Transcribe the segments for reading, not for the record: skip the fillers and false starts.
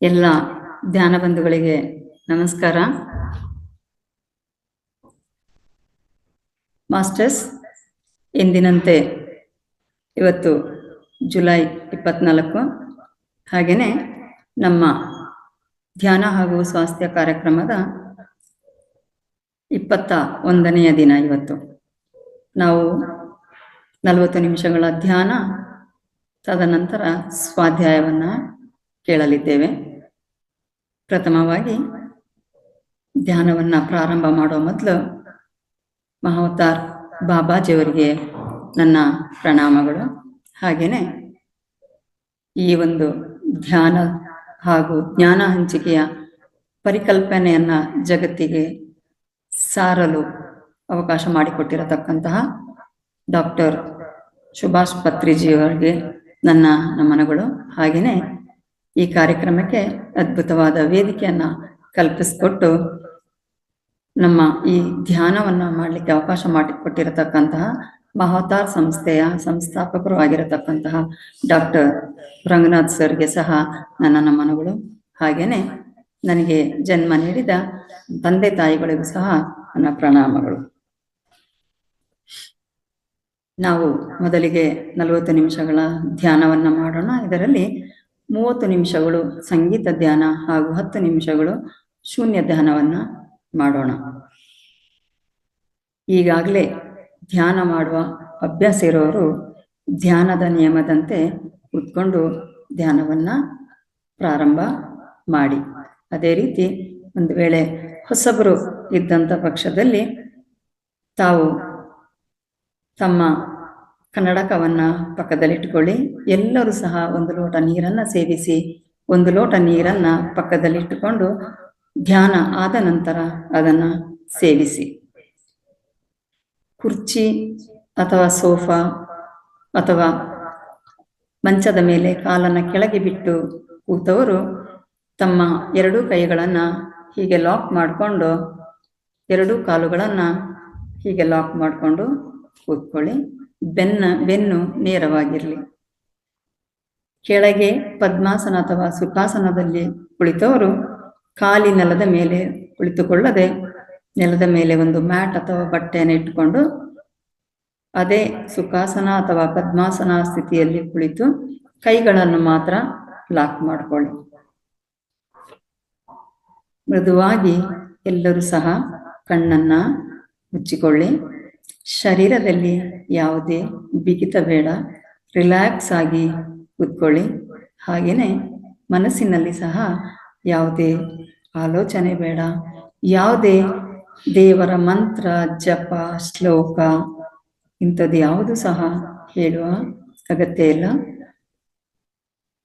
ಎಲ್ಲ ಧ್ಯಾನ ಬಂಧುಗಳಿಗೆ ನಮಸ್ಕಾರ. ಮಾಸ್ಟರ್ಸ್, ಎಂದಿನಂತೆ ಇವತ್ತು ಜುಲೈ 24, ಹಾಗೆಯೇ ನಮ್ಮ ಧ್ಯಾನ ಹಾಗೂ ಸ್ವಾಸ್ಥ್ಯ ಕಾರ್ಯಕ್ರಮದ 21ನೆಯ ದಿನ. ಇವತ್ತು ನಾವು 40 ನಿಮಿಷಗಳ ಧ್ಯಾನ, ತದನಂತರ ಸ್ವಾಧ್ಯಾಯವನ್ನು ಕೇಳಲಿದ್ದೇವೆ. ಪ್ರಥಮವಾಗಿ ಧ್ಯಾನವನ್ನು ಪ್ರಾರಂಭ ಮಾಡುವ ಮೊದಲು ಮಹಾವತಾರ್ ಬಾಬಾಜಿಯವರಿಗೆ ನನ್ನ ಪ್ರಣಾಮಗಳು. ಹಾಗೆಯೇ ಈ ಒಂದು ಧ್ಯಾನ ಹಾಗೂ ಜ್ಞಾನ ಹಂಚಿಕೆಯ ಪರಿಕಲ್ಪನೆಯನ್ನು ಜಗತ್ತಿಗೆ ಸಾರಲು ಅವಕಾಶ ಮಾಡಿಕೊಟ್ಟಿರತಕ್ಕಂತಹ ಡಾಕ್ಟರ್ ಸುಭಾಷ್ ಪತ್ರಿಜಿಯವರಿಗೆ ನನ್ನ ನಮನಗಳು. ಹಾಗೆಯೇ ಈ ಕಾರ್ಯಕ್ರಮಕ್ಕೆ ಅದ್ಭುತವಾದ ವೇದಿಕೆಯನ್ನು ಕಲ್ಪಿಸಿಕೊಟ್ಟು ನಮ್ಮ ಈ ಧ್ಯಾನವನ್ನು ಮಾಡಲಿಕ್ಕೆ ಅವಕಾಶ ಮಾಡಿಕೊಟ್ಟಿರತಕ್ಕಂತಹ ಮಹಾವತಾರ್ ಸಂಸ್ಥೆಯ ಸಂಸ್ಥಾಪಕರು ಆಗಿರತಕ್ಕಂತಹ ಡಾಕ್ಟರ್ ರಂಗನಾಥ್ ಸರ್ಗೆ ಸಹ ನನ್ನ ನಮನಗಳು. ಹಾಗೆಯೇ ನನಗೆ ಜನ್ಮ ನೀಡಿದ ತಂದೆ ತಾಯಿಗಳಿಗೂ ಸಹ ನನ್ನ ಪ್ರಣಾಮಗಳು. ನಾವು ಮೊದಲಿಗೆ 40 ನಿಮಿಷಗಳ ಧ್ಯಾನವನ್ನು ಮಾಡೋಣ. ಇದರಲ್ಲಿ 30 ನಿಮಿಷಗಳು ಸಂಗೀತ ಧ್ಯಾನ ಹಾಗೂ 10 ನಿಮಿಷಗಳು ಶೂನ್ಯ ಧ್ಯಾನವನ್ನು ಮಾಡೋಣ. ಈಗಾಗಲೇ ಧ್ಯಾನ ಮಾಡುವ ಅಭ್ಯಾಸ ಇರೋರು ಧ್ಯಾನದ ನಿಯಮದಂತೆ ಕೂತ್ಕೊಂಡು ಧ್ಯಾನವನ್ನು ಪ್ರಾರಂಭ ಮಾಡಿ. ಅದೇ ರೀತಿ ಒಂದು ವೇಳೆ ಹೊಸಬರು ಇದ್ದಂಥ ಪಕ್ಷದಲ್ಲಿ ತಾವು ತಮ್ಮ ಕನ್ನಡಕವನ್ನು ಪಕ್ಕದಲ್ಲಿಟ್ಟುಕೊಳ್ಳಿ. ಎಲ್ಲರೂ ಸಹ ಒಂದು ಲೋಟ ನೀರನ್ನು ಸೇವಿಸಿ, ಒಂದು ಲೋಟ ನೀರನ್ನು ಪಕ್ಕದಲ್ಲಿಟ್ಟುಕೊಂಡು ಧ್ಯಾನ ಆದ ನಂತರ ಅದನ್ನು ಸೇವಿಸಿ. ಕುರ್ಚಿ ಅಥವಾ ಸೋಫಾ ಅಥವಾ ಮಂಚದ ಮೇಲೆ ಕಾಲನ್ನು ಕೆಳಗೆ ಬಿಟ್ಟು ಕೂತವರು ತಮ್ಮ 2 ಕೈಗಳನ್ನು ಹೀಗೆ ಲಾಕ್ ಮಾಡಿಕೊಂಡು 2 ಕಾಲುಗಳನ್ನು ಹೀಗೆ ಲಾಕ್ ಮಾಡಿಕೊಂಡು ಕೂತ್ಕೊಳ್ಳಿ. ಬೆನ್ನು ನೇರವಾಗಿರಲಿ. ಕೆಳಗೆ ಪದ್ಮಾಸನ ಅಥವಾ ಸುಖಾಸನದಲ್ಲಿ ಕುಳಿತವರು ಕಾಲಿ ನೆಲದ ಮೇಲೆ ಕುಳಿತುಕೊಳ್ಳದೆ ನೆಲದ ಮೇಲೆ ಒಂದು ಮ್ಯಾಟ್ ಅಥವಾ ಬಟ್ಟೆಯನ್ನು ಇಟ್ಟುಕೊಂಡು ಅದೇ ಸುಖಾಸನ ಅಥವಾ ಪದ್ಮಾಸನ ಸ್ಥಿತಿಯಲ್ಲಿ ಕುಳಿತು ಕೈಗಳನ್ನು ಮಾತ್ರ ಲಾಕ್ ಮಾಡಿಕೊಳ್ಳಿ. ಮೃದುವಾಗಿ ಎಲ್ಲರೂ ಸಹ ಕಣ್ಣನ್ನು ಮುಚ್ಚಿಕೊಳ್ಳಿ. ಶರೀರದಲ್ಲಿ ಯಾವುದೇ ಬಿಗಿತ ಬೇಡ, ರಿಲ್ಯಾಕ್ಸ್ ಆಗಿ ಕೂತ್ಕೊಳ್ಳಿ. ಹಾಗೆಯೇ ಮನಸ್ಸಿನಲ್ಲಿ ಸಹ ಯಾವುದೇ ಆಲೋಚನೆ ಬೇಡ, ಯಾವುದೇ ದೇವರ ಮಂತ್ರ, ಜಪ, ಶ್ಲೋಕ ಇಂಥದ್ದು ಯಾವುದು ಸಹ ಹೇಳುವ ಅಗತ್ಯ ಇಲ್ಲ.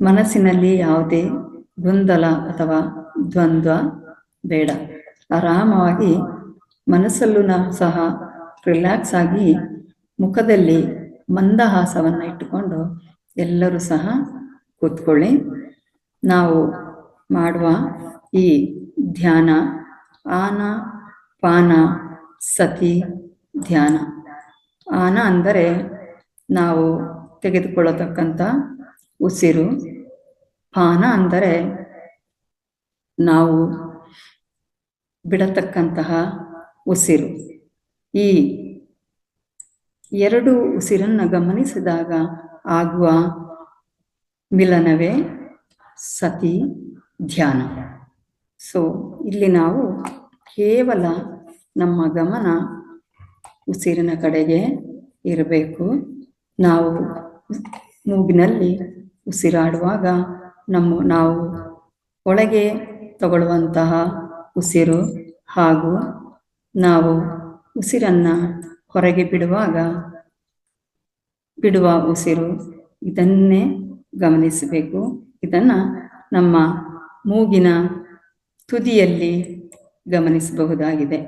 ಮನಸ್ಸಿನಲ್ಲಿ ಯಾವುದೇ ಗೊಂದಲ ಅಥವಾ ದ್ವಂದ್ವ ಬೇಡ. ಆರಾಮವಾಗಿ ಮನಸ್ಸಲ್ಲೂ ಸಹ ರಿಲ್ಯಾಕ್ಸ್ ಆಗಿ ಮುಖದಲ್ಲಿ ಮಂದಹಾಸವನ್ನು ಇಟ್ಟುಕೊಂಡು ಎಲ್ಲರೂ ಸಹ ಕೂತ್ಕೊಳ್ಳಿ. ನಾವು ಮಾಡುವ ಈ ಧ್ಯಾನ ಆನ ಪಾನ ಸತಿ ಧ್ಯಾನ. ಆನ ಅಂದರೆ ನಾವು ತೆಗೆದುಕೊಳ್ಳತಕ್ಕಂಥ ಉಸಿರು, ಪಾನ ಅಂದರೆ ನಾವು ಬಿಡತಕ್ಕಂತಹ ಉಸಿರು. ಈ 2 ಉಸಿರನ್ನು ಗಮನಿಸಿದಾಗ ಆಗುವ ಮಿಲನವೇ ಸತಿ ಧ್ಯಾನ. ಇಲ್ಲಿ ನಾವು ಕೇವಲ ನಮ್ಮ ಗಮನ ಉಸಿರಿನ ಕಡೆಗೆ ಇರಬೇಕು. ನಾವು ಮೂಗಿನಲ್ಲಿ ಉಸಿರಾಡುವಾಗ ನಾವು ಒಳಗೆ ತಗೊಳ್ಳುವಂತಹ ಉಸಿರು ಹಾಗೂ ನಾವು ಉಸಿರನ್ನು ಹೊರಗೆ ಬಿಡುವ ಉಸಿರು, ಇದನ್ನೇ ಗಮನಿಸಬೇಕು. ಇದನ್ನು ನಮ್ಮ ಮೂಗಿನ ತುದಿಯಲ್ಲಿ ಗಮನಿಸಬಹುದಾಗಿದೆ.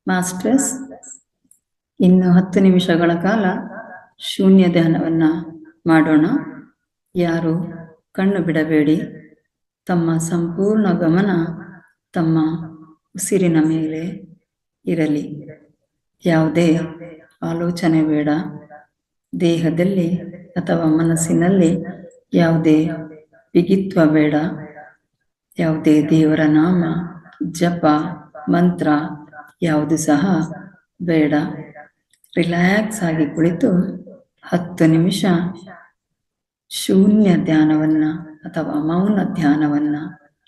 ಮಾಸ್ಟರ್ಸ್, ಇನ್ನು 10 ನಿಮಿಷಗಳ ಕಾಲ ಶೂನ್ಯ ಧ್ಯಾನವನ್ನ ಮಾಡೋಣ. ಯಾರು ಕಣ್ಣು ಬಿಡಬೇಡಿ. ತಮ್ಮ ಸಂಪೂರ್ಣ ಗಮನ ತಮ್ಮ ಉಸಿರಿನ ಮೇಲೆ ಇರಲಿ. ಯಾವುದೇ ಆಲೋಚನೆ ಬೇಡ. ದೇಹದಲ್ಲಿ ಅಥವಾ ಮನಸ್ಸಿನಲ್ಲಿ ಯಾವುದೇ ಬಿಗಿತ್ವ ಬೇಡ. ಯಾವುದೇ ದೇವರ ನಾಮ, ಜಪ, ಮಂತ್ರ ಯಾವುದು ಸಹ ಬೇಡ. ರಿಲ್ಯಾಕ್ಸ್ ಆಗಿ ಕುಳಿತು 10 ನಿಮಿಷ ಶೂನ್ಯ ಧ್ಯಾನವನ್ನ ಅಥವಾ ಮೌನ ಧ್ಯಾನವನ್ನ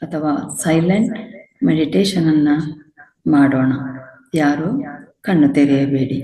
ಅಥವಾ ಸೈಲೆಂಟ್ ಮೆಡಿಟೇಷನ್ ಅನ್ನ ಮಾಡೋಣ. ಯಾರು ಕಣ್ಣು ತೆರೆಯಬೇಡಿ.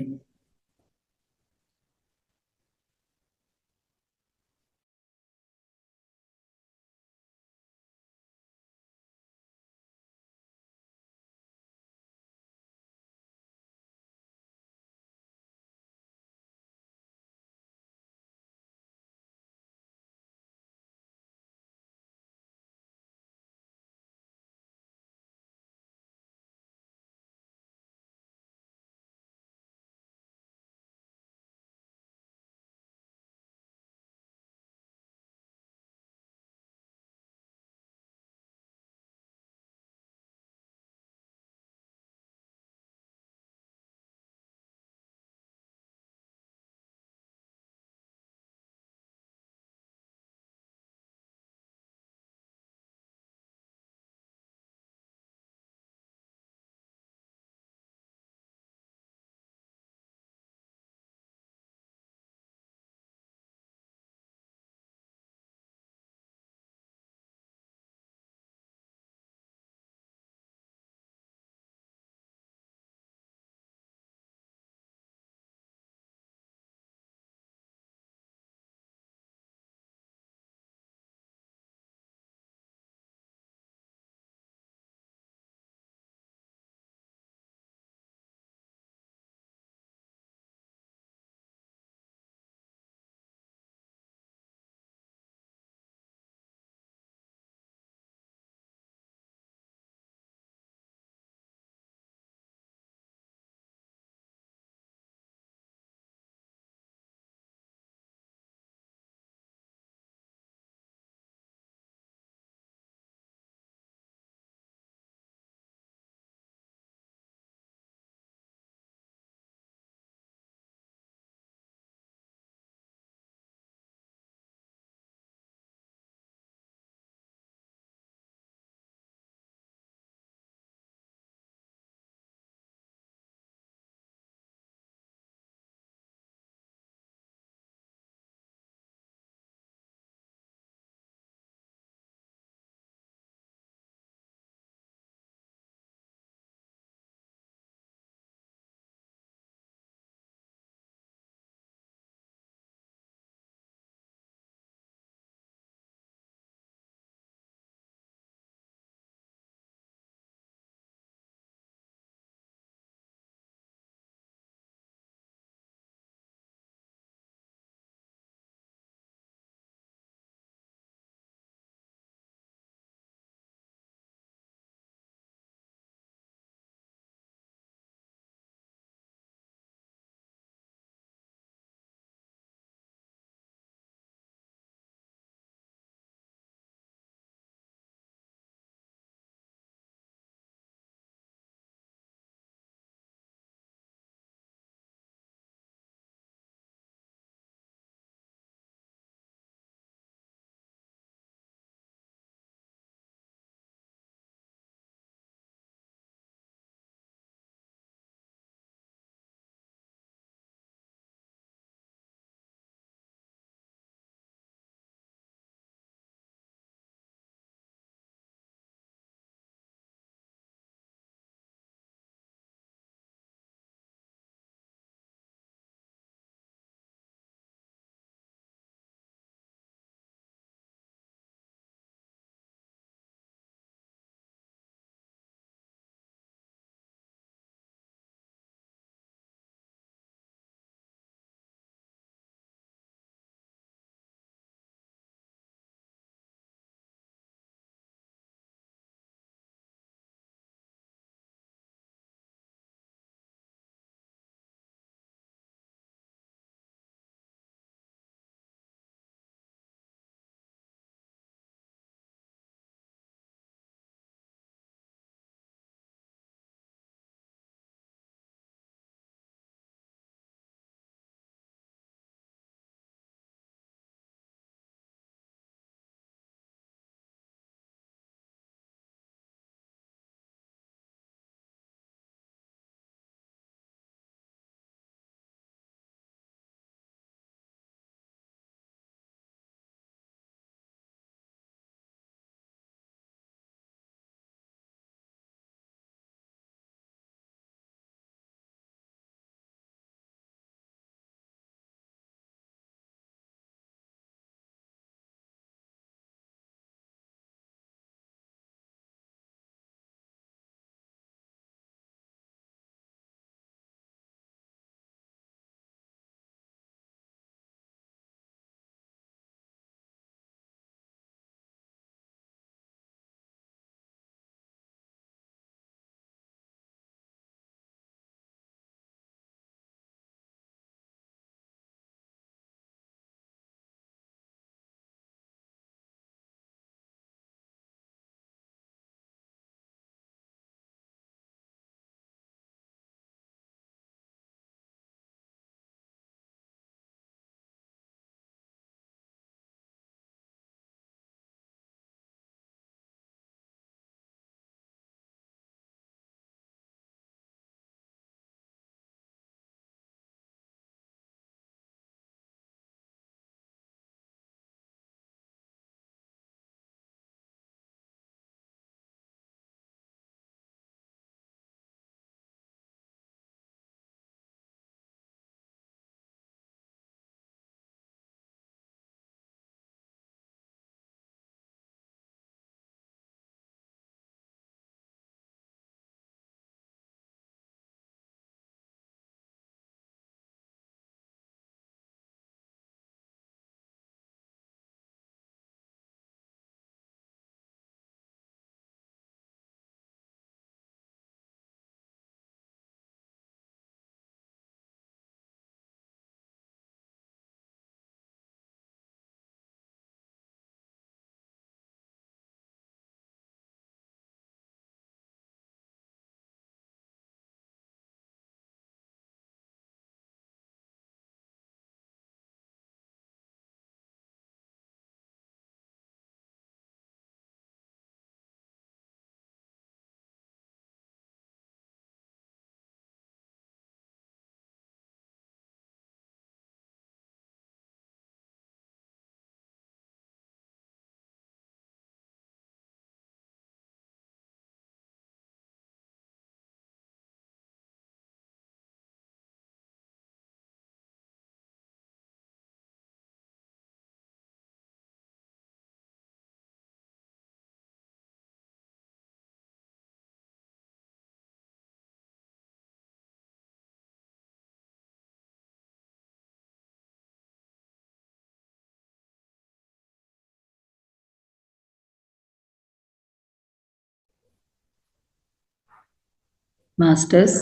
ಮಾಸ್ಟರ್ಸ್,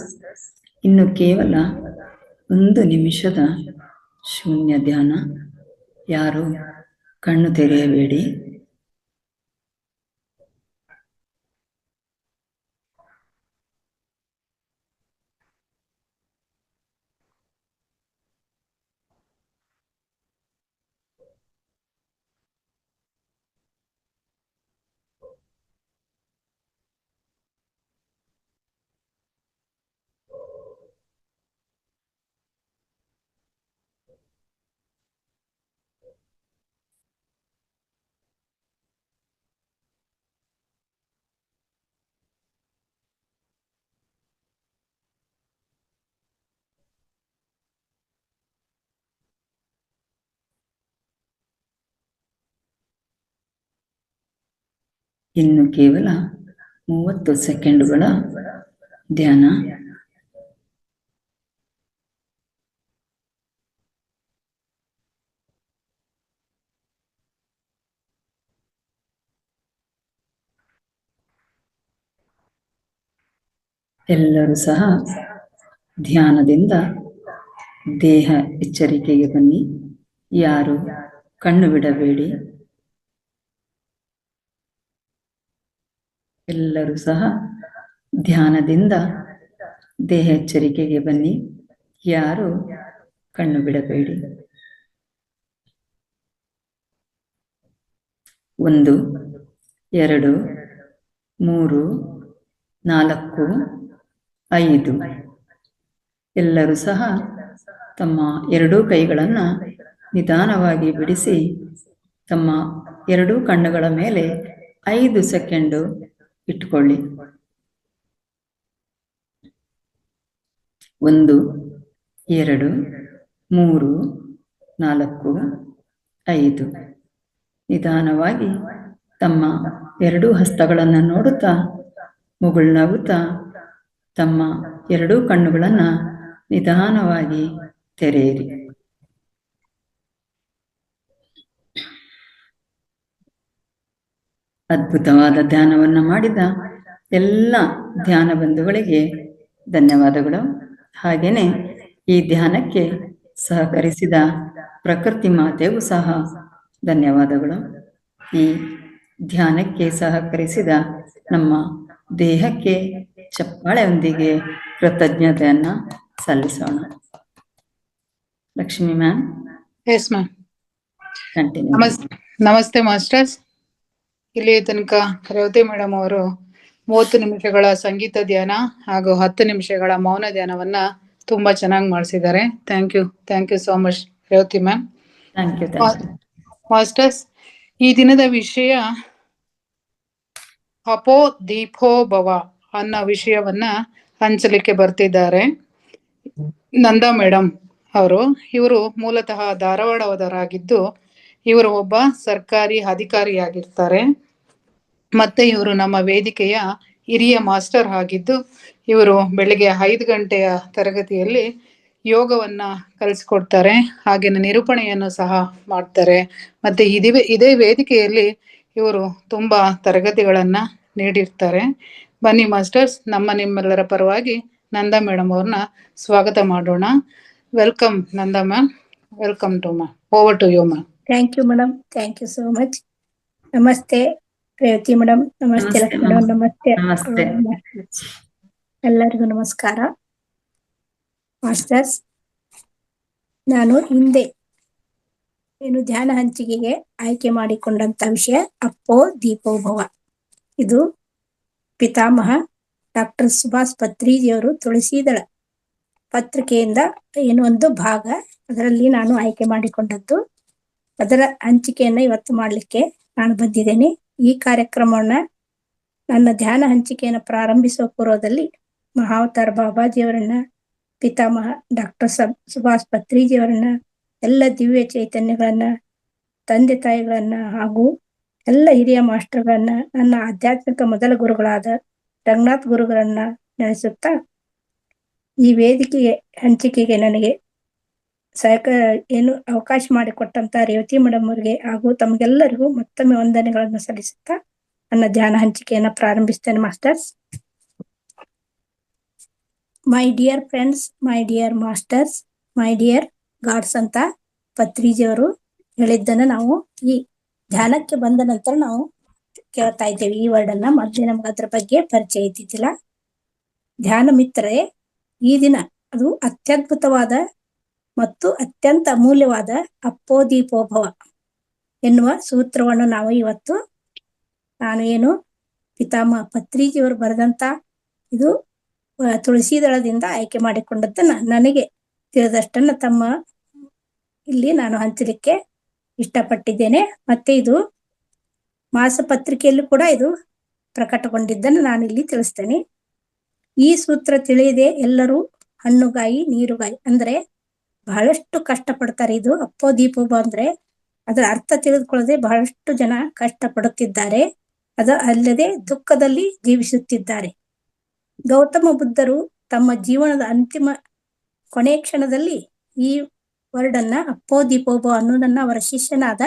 ಇನ್ನು ಕೇವಲ 1 ನಿಮಿಷದ ಶೂನ್ಯ ಧ್ಯಾನ. ಯಾರು ಕಣ್ಣು ತೆರೆಯಬೇಡಿ. ಇನ್ನು ಕೇವಲ 30 ಸೆಕೆಂಡುಗಳ ಧ್ಯಾನ. ಎಲ್ಲರೂ ಸಹ ಧ್ಯಾನದಿಂದ ದೇಹ ಎಚ್ಚರಿಕೆಗೆ ಬನ್ನಿ. ಯಾರು ಕಣ್ಣು ಬಿಡಬೇಡಿ. ಎಲ್ಲರೂ ಸಹ ಧ್ಯಾನದಿಂದ ದೇಹ ಎಚ್ಚರಿಕೆಗೆ ಬನ್ನಿ. ಯಾರು ಕಣ್ಣು ಬಿಡಬೇಡಿ. 1, 2, 3, 4, 5. ಎಲ್ಲರೂ ಸಹ ತಮ್ಮ 2 ಕೈಗಳನ್ನು ನಿಧಾನವಾಗಿ ಬಿಡಿಸಿ ತಮ್ಮ 2 ಕಣ್ಣುಗಳ ಮೇಲೆ 5 ಸೆಕೆಂಡು ಇಟ್ಕೊಳ್ಳಿ. 1, 2, 3, 4, 5. ನಿಧಾನವಾಗಿ ತಮ್ಮ 2 ಹಸ್ತಗಳನ್ನು ನೋಡುತ್ತಾ ಮುಗುಳ್ನಗುತ್ತಾ ತಮ್ಮ 2 ಕಣ್ಣುಗಳನ್ನು ನಿಧಾನವಾಗಿ ತೆರೆಯಿರಿ. ಅದ್ಭುತವಾದ ಧ್ಯಾನವನ್ನು ಮಾಡಿದ ಎಲ್ಲ ಧ್ಯಾನ ಬಂಧುಗಳಿಗೆ ಧನ್ಯವಾದಗಳು. ಹಾಗೆಯೇ ಈ ಧ್ಯಾನಕ್ಕೆ ಸಹಕರಿಸಿದ ಪ್ರಕೃತಿ ಮಾತೆಗೂ ಸಹ ಧನ್ಯವಾದಗಳು. ಈ ಧ್ಯಾನಕ್ಕೆ ಸಹಕರಿಸಿದ ನಮ್ಮ ದೇಹಕ್ಕೆ ಚಪ್ಪಾಳೆಯೊಂದಿಗೆ ಕೃತಜ್ಞತೆಯನ್ನು ಸಲ್ಲಿಸೋಣ. Lakshmi ma'am. Yes ma'am. Continue. ನಮಸ್ತೆ ಮಾಸ್ಟರ್ಸ್. ಇಲ್ಲಿ ತನಕ ರೇವತಿ ಮೇಡಮ್ ಅವರು 30 ನಿಮಿಷಗಳ ಸಂಗೀತ ಧ್ಯಾನ ಹಾಗೂ 10 ನಿಮಿಷಗಳ ಮೌನ ಧ್ಯಾನವನ್ನ ತುಂಬಾ ಚೆನ್ನಾಗಿ ಮಾಡಿಸಿದ್ದಾರೆ. Thank you so much Revathi ma'am. Thank you. Masters, ಈ ದಿನದ ವಿಷಯ ಅಪೋ ದೀಪೋ ಭವ ಅನ್ನೋ ವಿಷಯವನ್ನ ಹಂಚಲಿಕ್ಕೆ ಬರ್ತಿದ್ದಾರೆ ನಂದಾ ಮೇಡಮ್ ಅವರು. ಇವರು ಮೂಲತಃ ಧಾರವಾಡದವರಾಗಿದ್ದು ಇವರು ಒಬ್ಬ ಸರ್ಕಾರಿ ಅಧಿಕಾರಿಯಾಗಿರ್ತಾರೆ. ಮತ್ತೆ ಇವರು ನಮ್ಮ ವೇದಿಕೆಯ ಹಿರಿಯ ಮಾಸ್ಟರ್ ಆಗಿದ್ದು ಇವರು ಬೆಳಿಗ್ಗೆ 5 ಗಂಟೆಯ ತರಗತಿಯಲ್ಲಿ ಯೋಗವನ್ನ ಕಲಿಸ್ಕೊಡ್ತಾರೆ. ಹಾಗೇನೆ ನಿರೂಪಣೆಯನ್ನು ಸಹ ಮಾಡ್ತಾರೆ. ಮತ್ತೆ ಇದೇ ವೇದಿಕೆಯಲ್ಲಿ ಇವರು ತುಂಬಾ ತರಗತಿಗಳನ್ನ ನೀಡಿರ್ತಾರೆ. ಬನ್ನಿ ಮಾಸ್ಟರ್ಸ್, ನಿಮ್ಮೆಲ್ಲರ ಪರವಾಗಿ ನಂದಾ ಮೇಡಮ್ ಅವ್ರನ್ನ ಸ್ವಾಗತ ಮಾಡೋಣ. Welcome Nanda ma'am. Welcome to ma'am. Over to you ma'am. Thank you madam. Thank you so much. Namaste Revathi madam. ನಮಸ್ತೆ ಲಕ್ಷ್ಮಿ ಮೇಡಮ್. ನಮಸ್ತೆ ಎಲ್ಲರಿಗೂ ನಮಸ್ಕಾರ. ಮಾಸ್ಟರ್ಸ್, ನಾನು ಹಿಂದೆ ಧ್ಯಾನ ಹಂಚಿಕೆಗೆ ಆಯ್ಕೆ ಮಾಡಿಕೊಂಡಂತ ವಿಷಯ ಅಪ್ಪೋ ದೀಪೋ ಭವ. ಇದು ಪಿತಾಮಹ ಡಾಕ್ಟರ್ ಸುಭಾಷ್ ಪತ್ರಿಜಿಯವರು ತುಳಸಿದಳ ಪತ್ರಿಕೆಯಿಂದ ಒಂದು ಭಾಗ, ಅದರಲ್ಲಿ ನಾನು ಆಯ್ಕೆ ಮಾಡಿಕೊಂಡದ್ದು. ಅದರ ಹಂಚಿಕೆಯನ್ನ ಇವತ್ತು ಮಾಡಲಿಕ್ಕೆ ನಾನು ಬಂದಿದ್ದೇನೆ. ಈ ಕಾರ್ಯಕ್ರಮವನ್ನ ನನ್ನ ಧ್ಯಾನ ಹಂಚಿಕೆಯನ್ನು ಪ್ರಾರಂಭಿಸುವ ಪೂರ್ವದಲ್ಲಿ ಮಹಾವತಾರ ಬಾಬಾಜಿಯವರನ್ನ, ಪಿತಾಮಹ ಡಾಕ್ಟರ್ ಸುಭಾಷ್ ಪತ್ರಿಜಿಯವರನ್ನ, ಎಲ್ಲ ದಿವ್ಯ ಚೈತನ್ಯಗಳನ್ನ, ತಂದೆ ತಾಯಿಗಳನ್ನ ಹಾಗೂ ಎಲ್ಲ ಹಿರಿಯ ಮಾಸ್ಟರ್ಗಳನ್ನ, ನನ್ನ ಆಧ್ಯಾತ್ಮಿಕ ಮೊದಲ ಗುರುಗಳಾದ ರಂಗನಾಥ್ ಗುರುಗಳನ್ನ ನೆನೆಸುತ್ತಾ ಈ ವೇದಿಕೆಗೆ ಹಂಚಿಕೆಗೆ ನನಗೆ ಅವಕಾಶ ಮಾಡಿಕೊಟ್ಟಂತ ರೇವತಿ ಮೇಡಮ್ ಅವರಿಗೆ ಹಾಗೂ ತಮಗೆಲ್ಲರಿಗೂ ಮತ್ತೊಮ್ಮೆ ವಂದನೆಗಳನ್ನು ಸಲ್ಲಿಸುತ್ತಾ ನನ್ನ ಧ್ಯಾನ ಹಂಚಿಕೆಯನ್ನ ಪ್ರಾರಂಭಿಸ್ತೇನೆ masters. My dear friends, my dear masters, my dear gods ಅಂತ ಪತ್ರಿಜಿಯವರು ಹೇಳಿದ್ದನ್ನ ನಾವು ಈ ಧ್ಯಾನಕ್ಕೆ ಬಂದ ನಂತರ ನಾವು ಕೇಳ್ತಾ ಇದ್ದೇವೆ. ಈ ವರ್ಡ್ ಅನ್ನ ಮೊದಲೇ ನಮ್ಗೆ ಅದ್ರ ಬಗ್ಗೆ ಪರಿಚಯ ಇದ್ದಿದ್ದಿಲ್ಲ. ಧ್ಯಾನ ಮಿತ್ರರೇ, ಈ ದಿನ ಅದು ಅತ್ಯದ್ಭುತವಾದ ಮತ್ತು ಅತ್ಯಂತ ಅಮೂಲ್ಯವಾದ ಅಪ್ಪೋದೀಪೋಭವ ಎನ್ನುವ ಸೂತ್ರವನ್ನು ನಾವು ಇವತ್ತು ನಾನು ಪಿತಾಮಹ ಪತ್ರಿಜಿಯವರು ಬರೆದಂತ ಇದು ತುಳಸಿ ದಳದಿಂದ ಆಯ್ಕೆ ಮಾಡಿಕೊಂಡದ್ದನ್ನ ನನಗೆ ತಿಳಿದಷ್ಟನ್ನ ತಮ್ಮ ಇಲ್ಲಿ ನಾನು ಹಂಚಲಿಕ್ಕೆ ಇಷ್ಟಪಟ್ಟಿದ್ದೇನೆ. ಮತ್ತೆ ಇದು ಮಾಸಪತ್ರಿಕೆಯಲ್ಲೂ ಕೂಡ ಇದು ಪ್ರಕಟಗೊಂಡಿದ್ದನ್ನು ನಾನು ಇಲ್ಲಿ ತಿಳಿಸ್ತೇನೆ. ಈ ಸೂತ್ರ ತಿಳಿಯದೆ ಎಲ್ಲರೂ ಹಣ್ಣುಗಾಯಿ ನೀರುಗಾಯಿ ಅಂದ್ರೆ ಬಹಳಷ್ಟು ಕಷ್ಟಪಡ್ತಾರೆ. ಇದು ಅಪ್ಪೋದೀಪೋಭವ ಅಂದ್ರೆ ಅದರ ಅರ್ಥ ತಿಳಿದುಕೊಳ್ಳದೆ ಬಹಳಷ್ಟು ಜನ ಕಷ್ಟಪಡುತ್ತಿದ್ದಾರೆ. ಅಲ್ಲದೆ ದುಃಖದಲ್ಲಿ ಜೀವಿಸುತ್ತಿದ್ದಾರೆ. ಗೌತಮ ಬುದ್ಧರು ತಮ್ಮ ಜೀವನದ ಅಂತಿಮ ಕೊನೆ ಕ್ಷಣದಲ್ಲಿ ಈ ವರ್ಡ್ ಅನ್ನ ಅಪ್ಪೋದೀಪೋಭವ ಅನ್ನೋದನ್ನ ಅವರ ಶಿಷ್ಯನಾದ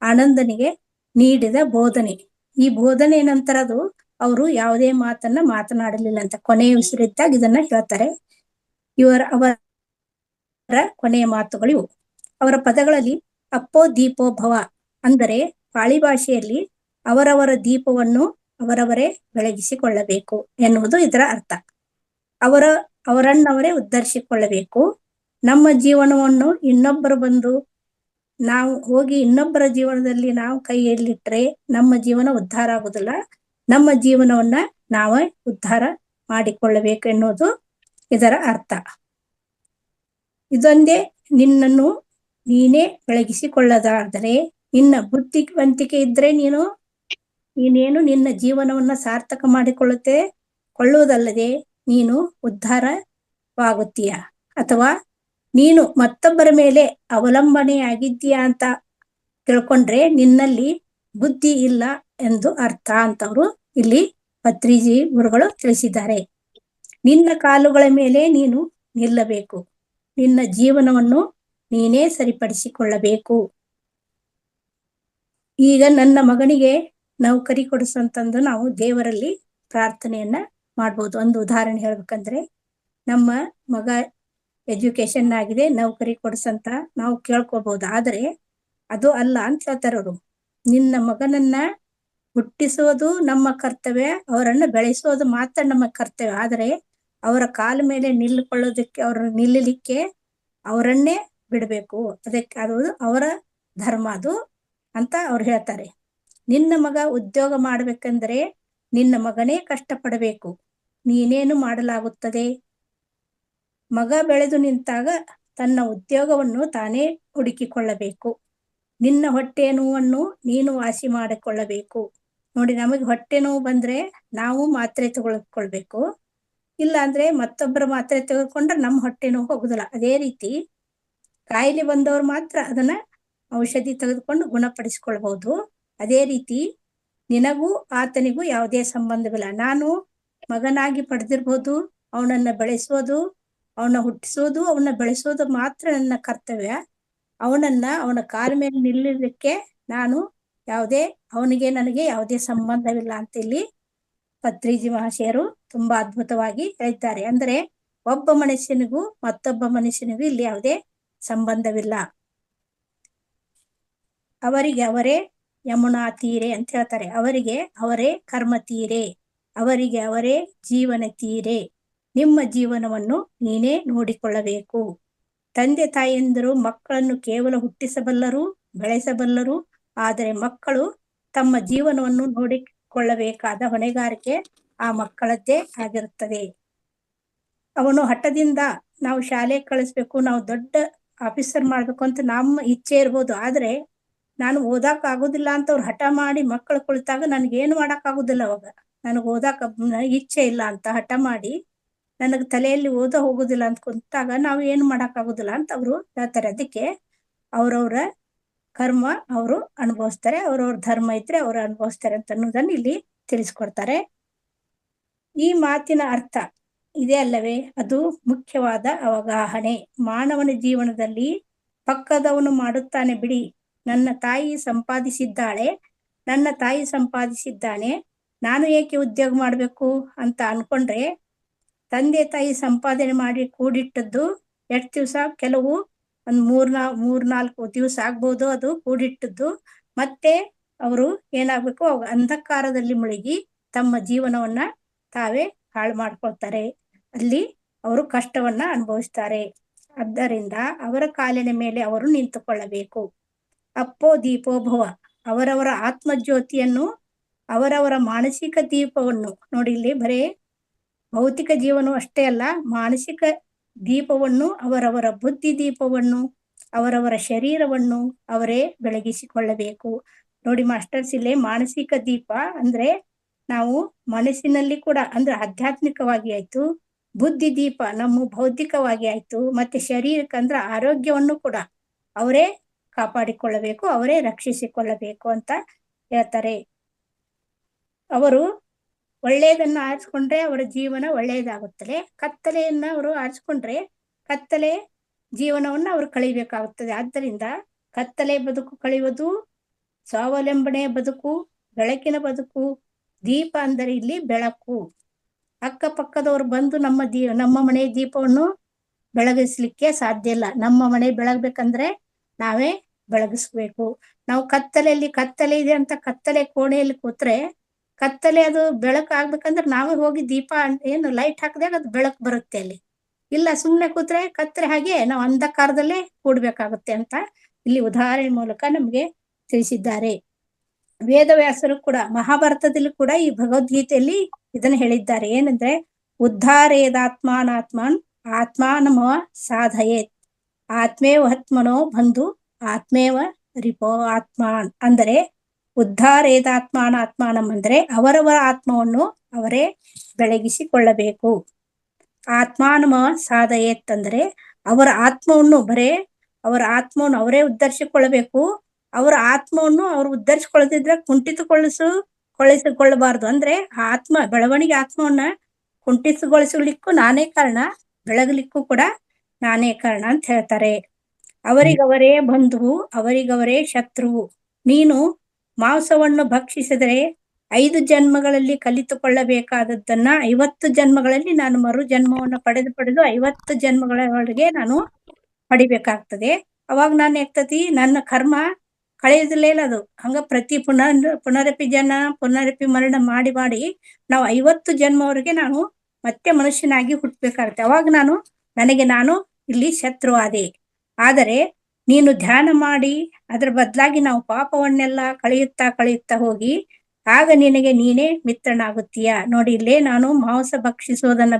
ಆನಂದನಿಗೆ ನೀಡಿದ ಬೋಧನೆ. ಈ ಬೋಧನೆ ನಂತರ ಅವರು ಯಾವುದೇ ಮಾತನ್ನ ಮಾತನಾಡಲಿಲ್ಲ ಅಂತ ಕೊನೆಯ ಉಸಿರಿದ್ದಾಗ ಇದನ್ನ ಹೇಳ್ತಾರೆ. ಅವರ ಕೊನೆಯ ಮಾತುಗಳು ಇವು. ಅವರ ಪದಗಳಲ್ಲಿ ಅಪ್ಪೋದೀಪೋಭವ ಅಂದರೆ ಪಾಳಿ ಭಾಷೆಯಲ್ಲಿ ಅವರವರ ದೀಪವನ್ನು ಅವರವರೇ ಬೆಳಗಿಸಿಕೊಳ್ಳಬೇಕು ಎನ್ನುವುದು ಇದರ ಅರ್ಥ. ಅವರನ್ನವರೇ ಉದ್ಧರಿಸಿಕೊಳ್ಳಬೇಕು. ನಮ್ಮ ಜೀವನವನ್ನು ಇನ್ನೊಬ್ಬರು ಬಂದು ನಾವು ಹೋಗಿ ಇನ್ನೊಬ್ಬರ ಜೀವನದಲ್ಲಿ ನಾವು ಕೈಯಲ್ಲಿಟ್ರೆ ನಮ್ಮ ಜೀವನ ಉದ್ಧಾರ ಆಗುದಿಲ್ಲ. ನಮ್ಮ ಜೀವನವನ್ನ ನಾವೇ ಉದ್ಧಾರ ಮಾಡಿಕೊಳ್ಳಬೇಕು ಎನ್ನುವುದು ಇದರ ಅರ್ಥ. ಇದೊಂದೇ ನಿನ್ನನ್ನು ನೀನೇ ಬೆಳಗಿಸಿಕೊಳ್ಳದಾದರೆ, ನಿನ್ನ ಬುದ್ಧಿವಂತಿಕೆ ಇದ್ರೆ ನೀನೇನು ನಿನ್ನ ಜೀವನವನ್ನ ಸಾರ್ಥಕ ಕೊಳ್ಳುವುದಲ್ಲದೆ ನೀನು ಉದ್ಧಾರವಾಗುತ್ತೀಯ, ಅಥವಾ ನೀನು ಮತ್ತೊಬ್ಬರ ಮೇಲೆ ಅವಲಂಬನೆಯಾಗಿದ್ದೀಯಾ ಅಂತ ತಿಳ್ಕೊಂಡ್ರೆ ನಿನ್ನಲ್ಲಿ ಬುದ್ಧಿ ಇಲ್ಲ ಎಂದು ಅರ್ಥ ಅಂತವ್ರು ಇಲ್ಲಿ ಪತ್ರಿಜಿ ಗುರುಗಳು ತಿಳಿಸಿದ್ದಾರೆ. ನಿನ್ನ ಕಾಲುಗಳ ಮೇಲೆ ನೀನು ನಿಲ್ಲಬೇಕು. ನಿನ್ನ ಜೀವನವನ್ನು ನೀನೇ ಸರಿಪಡಿಸಿಕೊಳ್ಳಬೇಕು. ಈಗ ನನ್ನ ಮಗನಿಗೆ ನೌಕರಿ ಕೊಡಿಸಂತಂದು ನಾವು ದೇವರಲ್ಲಿ ಪ್ರಾರ್ಥನೆಯನ್ನ ಮಾಡ್ಬೋದು. ಒಂದು ಉದಾಹರಣೆ ಹೇಳ್ಬೇಕಂದ್ರೆ, ನಮ್ಮ ಮಗ ಎಜುಕೇಶನ್ ಆಗಿದೆ, ನೌಕರಿ ಕೊಡಿಸಂತ ನಾವು ಕೇಳ್ಕೋಬಹುದು. ಆದರೆ ಅದು ಅಲ್ಲ ಅಂತ ಹೇಳ್ತಾರೆ ಅವರು. ನಿನ್ನ ಮಗನನ್ನ ಹುಟ್ಟಿಸೋದು ನಮ್ಮ ಕರ್ತವ್ಯ, ಅವರನ್ನು ಬೆಳೆಸೋದು ಮಾತ್ರ ನಮ್ಮ ಕರ್ತವ್ಯ. ಆದರೆ ಅವರ ಕಾಲ ಮೇಲೆ ನಿಲ್ಲಲಿಕ್ಕೆ ಅವರನ್ನೇ ಬಿಡಬೇಕು. ಅದು ಅವರ ಧರ್ಮ ಅದು ಅಂತ ಅವ್ರು ಹೇಳ್ತಾರೆ. ನಿನ್ನ ಮಗ ಉದ್ಯೋಗ ಮಾಡ್ಬೇಕಂದ್ರೆ ನಿನ್ನ ಮಗನೇ ಕಷ್ಟಪಡಬೇಕು, ನೀನೇನು ಮಾಡಲಾಗುತ್ತದೆ? ಮಗ ಬೆಳೆದು ನಿಂತಾಗ ತನ್ನ ಉದ್ಯೋಗವನ್ನು ತಾನೇ ಹುಡುಕಿಕೊಳ್ಳಬೇಕು. ನಿನ್ನ ಹೊಟ್ಟೆ ನೋವನ್ನು ನೀನು ವಾಸಿ ಮಾಡಿಕೊಳ್ಳಬೇಕು. ನೋಡಿ, ನಮಗೆ ಹೊಟ್ಟೆ ನೋವು ಬಂದ್ರೆ ನಾವು ಮಾತ್ರೆ ತಗೊಳ್ಬೇಕು. ಇಲ್ಲ ಅಂದ್ರೆ ಮತ್ತೊಬ್ಬರ ಮಾತ್ರೆ ತೆಗೆದುಕೊಂಡ್ರೆ ನಮ್ಮ ಹೊಟ್ಟೆ ನೋವು ಹೋಗುದಿಲ್ಲ. ಅದೇ ರೀತಿ ಕಾಯಿಲೆ ಬಂದವರು ಮಾತ್ರ ಅದನ್ನ ಔಷಧಿ ತೆಗೆದುಕೊಂಡು ಗುಣಪಡಿಸಿಕೊಳ್ಬಹುದು. ಅದೇ ರೀತಿ ನಿನಗೂ ಆತನಿಗೂ ಯಾವುದೇ ಸಂಬಂಧವಿಲ್ಲ. ನಾನು ಮಗನಾಗಿ ಪಡೆದಿರ್ಬೋದು, ಅವನನ್ನ ಬೆಳೆಸೋದು, ಅವನ ಹುಟ್ಟಿಸೋದು, ಅವನ್ನ ಬೆಳೆಸೋದು ಮಾತ್ರ ನನ್ನ ಕರ್ತವ್ಯ. ಅವನ ಕಾಲ ಮೇಲೆ ನಿಲ್ಲಲಿಕ್ಕೆ ನನಗೆ ಯಾವುದೇ ಸಂಬಂಧವಿಲ್ಲ ಅಂತ ಇಲ್ಲಿ ಪತ್ರಿಜಿ ಮಹಾಶಯರು ತುಂಬಾ ಅದ್ಭುತವಾಗಿ ಹೇಳಿದ್ದಾರೆ. ಅಂದ್ರೆ ಒಬ್ಬ ಮನುಷ್ಯನಿಗೂ ಮತ್ತೊಬ್ಬ ಮನುಷ್ಯನಿಗೂ ಇಲ್ಲಿ ಯಾವುದೇ ಸಂಬಂಧವಿಲ್ಲ. ಅವರಿಗೆ ಅವರೇ ಯಮುನಾ ತೀರೆ ಅಂತ ಹೇಳ್ತಾರೆ. ಅವರಿಗೆ ಅವರೇ ಕರ್ಮ ತೀರೆ, ಅವರಿಗೆ ಅವರೇ ಜೀವನ ತೀರೆ. ನಿಮ್ಮ ಜೀವನವನ್ನು ನೀನೇ ನೋಡಿಕೊಳ್ಳಬೇಕು. ತಂದೆ ತಾಯಿಯಂದರು ಮಕ್ಕಳನ್ನು ಕೇವಲ ಹುಟ್ಟಿಸಬಲ್ಲರು, ಬೆಳೆಸಬಲ್ಲರು. ಆದರೆ ಮಕ್ಕಳು ತಮ್ಮ ಜೀವನವನ್ನು ನೋಡಿಕೊಳ್ಳಬೇಕಾದ ಹೊಣೆಗಾರಿಕೆ ಆ ಮಕ್ಕಳದ್ದೇ ಆಗಿರುತ್ತದೆ. ಅವನು ಹಠದಿಂದ ನಾವು ಶಾಲೆಗೆ ಕಳಿಸ್ಬೇಕು, ನಾವು ದೊಡ್ಡ ಆಫೀಸರ್ ಮಾಡ್ಬೇಕು ಅಂತ ನಮ್ಮ ಇಚ್ಛೆ ಇರ್ಬೋದು. ಆದ್ರೆ ನಾನು ಓದಾಕ ಆಗುದಿಲ್ಲ ಅಂತ ಅವ್ರು ಹಠ ಮಾಡಿ ಮಕ್ಕಳು ಕುಳಿತಾಗ ನನಗೇನು ಮಾಡಕ್ ಆಗುದಿಲ್ಲ. ಅವಾಗ ನನಗೆ ಓದಾಕ ಇಚ್ಛೆ ಇಲ್ಲ ಅಂತ ಹಠ ಮಾಡಿ ನನಗೆ ತಲೆಯಲ್ಲಿ ಹೋಗುದಿಲ್ಲ ಅಂತ ಕುಂತಾಗ ನಾವು ಏನು ಮಾಡಕ್ ಆಗುದಿಲ್ಲ ಅಂತ ಅವರು ಹೇಳ್ತಾರೆ. ಅದಕ್ಕೆ ಅವ್ರವ್ರ ಕರ್ಮ ಅವರು ಅನುಭವಿಸ್ತಾರೆ, ಅವ್ರವ್ರ ಧರ್ಮ ಇದ್ರೆ ಅವರು ಅನುಭವಿಸ್ತಾರೆ ಅಂತ ಅನ್ನೋದನ್ನ ಇಲ್ಲಿ ತಿಳಿಸ್ಕೊಡ್ತಾರೆ. ಈ ಮಾತಿನ ಅರ್ಥ ಇದೆ ಅಲ್ಲವೇ? ಅದು ಮುಖ್ಯವಾದ ಅವಗಾಹನೆ. ಮಾನವನ ಜೀವನದಲ್ಲಿ ಪಕ್ಕದವನು ಮಾಡುತ್ತಾನೆ ಬಿಡಿ, ನನ್ನ ತಾಯಿ ಸಂಪಾದಿಸಿದ್ದಾಳೆ, ನನ್ನ ತಾಯಿ ಸಂಪಾದಿಸಿದ್ದಾನೆ, ನಾನು ಏಕೆ ಉದ್ಯೋಗ ಮಾಡ್ಬೇಕು ಅಂತ ಅನ್ಕೊಂಡ್ರೆ ತಂದೆ ತಾಯಿ ಸಂಪಾದನೆ ಮಾಡಿ ಕೂಡಿಟ್ಟದ್ದು ಎಷ್ಟು ದಿವಸ, ಕೆಲವು ಒಂದು ಮೂರ್ನಾಲ್ಕು ದಿವಸ ಆಗ್ಬೋದು ಅದು ಕೂಡಿಟ್ಟದ್ದು. ಮತ್ತೆ ಅವರು ಏನಾಗ್ಬೇಕು, ಅಂಧಕಾರದಲ್ಲಿ ಮುಳುಗಿ ತಮ್ಮ ಜೀವನವನ್ನ ತಾವೇ ಹಾಳು ಮಾಡ್ಕೊಳ್ತಾರೆ. ಅಲ್ಲಿ ಅವರು ಕಷ್ಟವನ್ನ ಅನುಭವಿಸ್ತಾರೆ. ಆದ್ದರಿಂದ ಅವರ ಕಾಲಿನ ಮೇಲೆ ಅವರು ನಿಂತುಕೊಳ್ಳಬೇಕು. ಅಪ್ಪೋ ದೀಪೋ ಭವ, ಅವರವರ ಆತ್ಮಜ್ಯೋತಿಯನ್ನು, ಅವರವರ ಮಾನಸಿಕ ದೀಪವನ್ನು ನೋಡಿ, ಇಲ್ಲಿ ಬರೇ ಭೌತಿಕ ಜೀವನ ಅಷ್ಟೇ ಅಲ್ಲ, ಮಾನಸಿಕ ದೀಪವನ್ನು, ಅವರವರ ಬುದ್ಧಿ ದೀಪವನ್ನು, ಅವರವರ ಶರೀರವನ್ನು ಅವರೇ ಬೆಳಗಿಸಿಕೊಳ್ಳಬೇಕು. ನೋಡಿ ಮಾಸ್ಟರ್ಸ್, ಇಲ್ಲೇ ಮಾನಸಿಕ ದೀಪ ಅಂದ್ರೆ ನಾವು ಮನಸ್ಸಿನಲ್ಲಿ ಕೂಡ ಅಂದ್ರೆ ಆಧ್ಯಾತ್ಮಿಕವಾಗಿ ಆಯ್ತು, ಬುದ್ಧಿ ದೀಪ ನಮ್ಮ ಭೌತಿಕವಾಗಿ ಆಯ್ತು, ಮತ್ತೆ ಶರೀರಕ್ಕೆ ಅಂದ್ರೆ ಆರೋಗ್ಯವನ್ನು ಕೂಡ ಅವರೇ ಕಾಪಾಡಿಕೊಳ್ಳಬೇಕು, ಅವರೇ ರಕ್ಷಿಸಿಕೊಳ್ಳಬೇಕು ಅಂತ ಹೇಳ್ತಾರೆ. ಅವರು ಒಳ್ಳೆಯದನ್ನ ಆರಿಸ್ಕೊಂಡ್ರೆ ಅವರ ಜೀವನ ಒಳ್ಳೆಯದಾಗುತ್ತದೆ. ಕತ್ತಲೆಯನ್ನ ಅವರು ಆರಿಸ್ಕೊಂಡ್ರೆ ಕತ್ತಲೆ ಜೀವನವನ್ನ ಅವರು ಕಳಿಬೇಕಾಗುತ್ತದೆ. ಆದ್ದರಿಂದ ಕತ್ತಲೆ ಬದುಕು ಕಳೆಯುವುದು ಸ್ವಾವಲಂಬನೆಯ ಬದುಕು, ಬೆಳಕಿನ ಬದುಕು. ದೀಪ ಅಂದರೆ ಇಲ್ಲಿ ಬೆಳಕು. ಅಕ್ಕಪಕ್ಕದವರು ಬಂದು ನಮ್ಮ ಮನೆ ದೀಪವನ್ನು ಬೆಳಗಿಸ್ಲಿಕ್ಕೆ ಸಾಧ್ಯ ಇಲ್ಲ. ನಮ್ಮ ಮನೆ ಬೆಳಗ್ಬೇಕಂದ್ರೆ ನಾವೇ ಬೆಳಗಿಸ್ಬೇಕು. ನಾವು ಕತ್ತಲೆ ಇದೆ ಅಂತ ಕತ್ತಲೆ ಕೋಣೆಯಲ್ಲಿ ಕೂತ್ರೆ ಕತ್ತಲೆ ಅದು ಬೆಳಕು ಆಗ್ಬೇಕಂದ್ರೆ ನಾವೇ ಹೋಗಿ ದೀಪ ಏನು ಲೈಟ್ ಹಾಕಿದಾಗ ಅದು ಬೆಳಕು ಬರುತ್ತೆ. ಅಲ್ಲಿ ಇಲ್ಲ, ಸುಮ್ಮನೆ ಕೂತ್ರೆ ಕತ್ತಲೆ ಹಾಗೆ ನಾವು ಅಂಧಕಾರದಲ್ಲೇ ಕೂಡ್ಬೇಕಾಗುತ್ತೆ ಅಂತ ಇಲ್ಲಿ ಉದಾಹರಣೆ ಮೂಲಕ ನಮ್ಗೆ ತಿಳಿಸಿದ್ದಾರೆ. ವೇದವ್ಯಾಸರು ಕೂಡ ಮಹಾಭಾರತದಲ್ಲಿ ಕೂಡ ಈ ಭಗವದ್ಗೀತೆಯಲ್ಲಿ ಇದನ್ನ ಹೇಳಿದ್ದಾರೆ. ಏನಂದ್ರೆ ಉದ್ಧಾರೇದಾತ್ಮಾನಾತ್ಮನ್ ಆತ್ಮಾನಮ ಸಾಧಯೇತ್ ಆತ್ಮೇವ ಆತ್ಮನೋ ಬಂಧು ಆತ್ಮೇವ ರಿಪೋ ಆತ್ಮಾನ್. ಅಂದರೆ ಉದ್ಧಾರೇದಾತ್ಮಾನಾತ್ಮಾನಂ ಅಂದ್ರೆ ಅವರವರ ಆತ್ಮವನ್ನು ಅವರೇ ಬೆಳಗಿಸಿಕೊಳ್ಳಬೇಕು. ಆತ್ಮಾನಮ ಸಾಧಯೇತ್ ಅಂದ್ರೆ ಅವರ ಆತ್ಮವನ್ನು ಅವರೇ ಉದ್ಧರಿಸಿಕೊಳ್ಳಬೇಕು. ಅವರ ಆತ್ಮವನ್ನು ಅವರು ಉದ್ಧರಿಸಿಕೊಳ್ಳದಿದ್ರೆ ಕುಂಠಿತಗೊಳಿಸಿಕೊಳ್ಳಬಾರದು. ಅಂದ್ರೆ ಆತ್ಮ ಬೆಳವಣಿಗೆ ಆತ್ಮವನ್ನ ಕುಂಠಿತಗೊಳಿಸಲಿಕ್ಕೂ ನಾನೇ ಕಾರಣ, ಬೆಳಗಲಿಕ್ಕೂ ಕೂಡ ನಾನೇ ಕಾರಣ ಅಂತ ಹೇಳ್ತಾರೆ. ಅವರಿಗವರೇ ಬಂಧುವು, ಅವರಿಗವರೇ ಶತ್ರುವು. ನೀನು ಮಾಂಸವನ್ನು ಭಕ್ಷಿಸಿದರೆ 5 ಜನ್ಮಗಳಲ್ಲಿ ಕಲಿತುಕೊಳ್ಳಬೇಕಾದದ್ದನ್ನ 50 ಜನ್ಮಗಳಲ್ಲಿ ನಾನು ಮರು ಜನ್ಮವನ್ನು ಪಡೆದು 50 ಜನ್ಮಗಳವರೆಗೆ ನಾನು ಪಡಿಬೇಕಾಗ್ತದೆ. ಅವಾಗ ನಾನು ಆಗ್ತತಿ ನನ್ನ ಕರ್ಮ ಕಳೆಯೋದಿಲ್ಲ ಅದು. ಹಂಗ ಪ್ರತಿ ಪುನರಪಿ ಮರಣ ಮಾಡಿ ನಾವು 50 ಜನ್ಮವರೆಗೆ ನಾವು ಮತ್ತೆ ಮನುಷ್ಯನಾಗಿ ಹುಟ್ಟಬೇಕಾಗುತ್ತೆ. ಅವಾಗ ನನಗೆ ನಾನು ಇಲ್ಲಿ ಶತ್ರು ಆದೆ. ಆದರೆ ನೀನು ಧ್ಯಾನ ಮಾಡಿ ಅದ್ರ ಬದಲಾಗಿ ನಾವು ಪಾಪವನ್ನೆಲ್ಲ ಕಳೆಯುತ್ತಾ ಹೋಗಿ ಆಗ ನಿನಗೆ ನೀನೇ ಮಿತ್ರನಾಗುತ್ತೀಯ. ನೋಡಿ, ಇಲ್ಲೇ ನಾನು ಮಾಂಸ ಭಕ್ಷಿಸೋದನ್ನ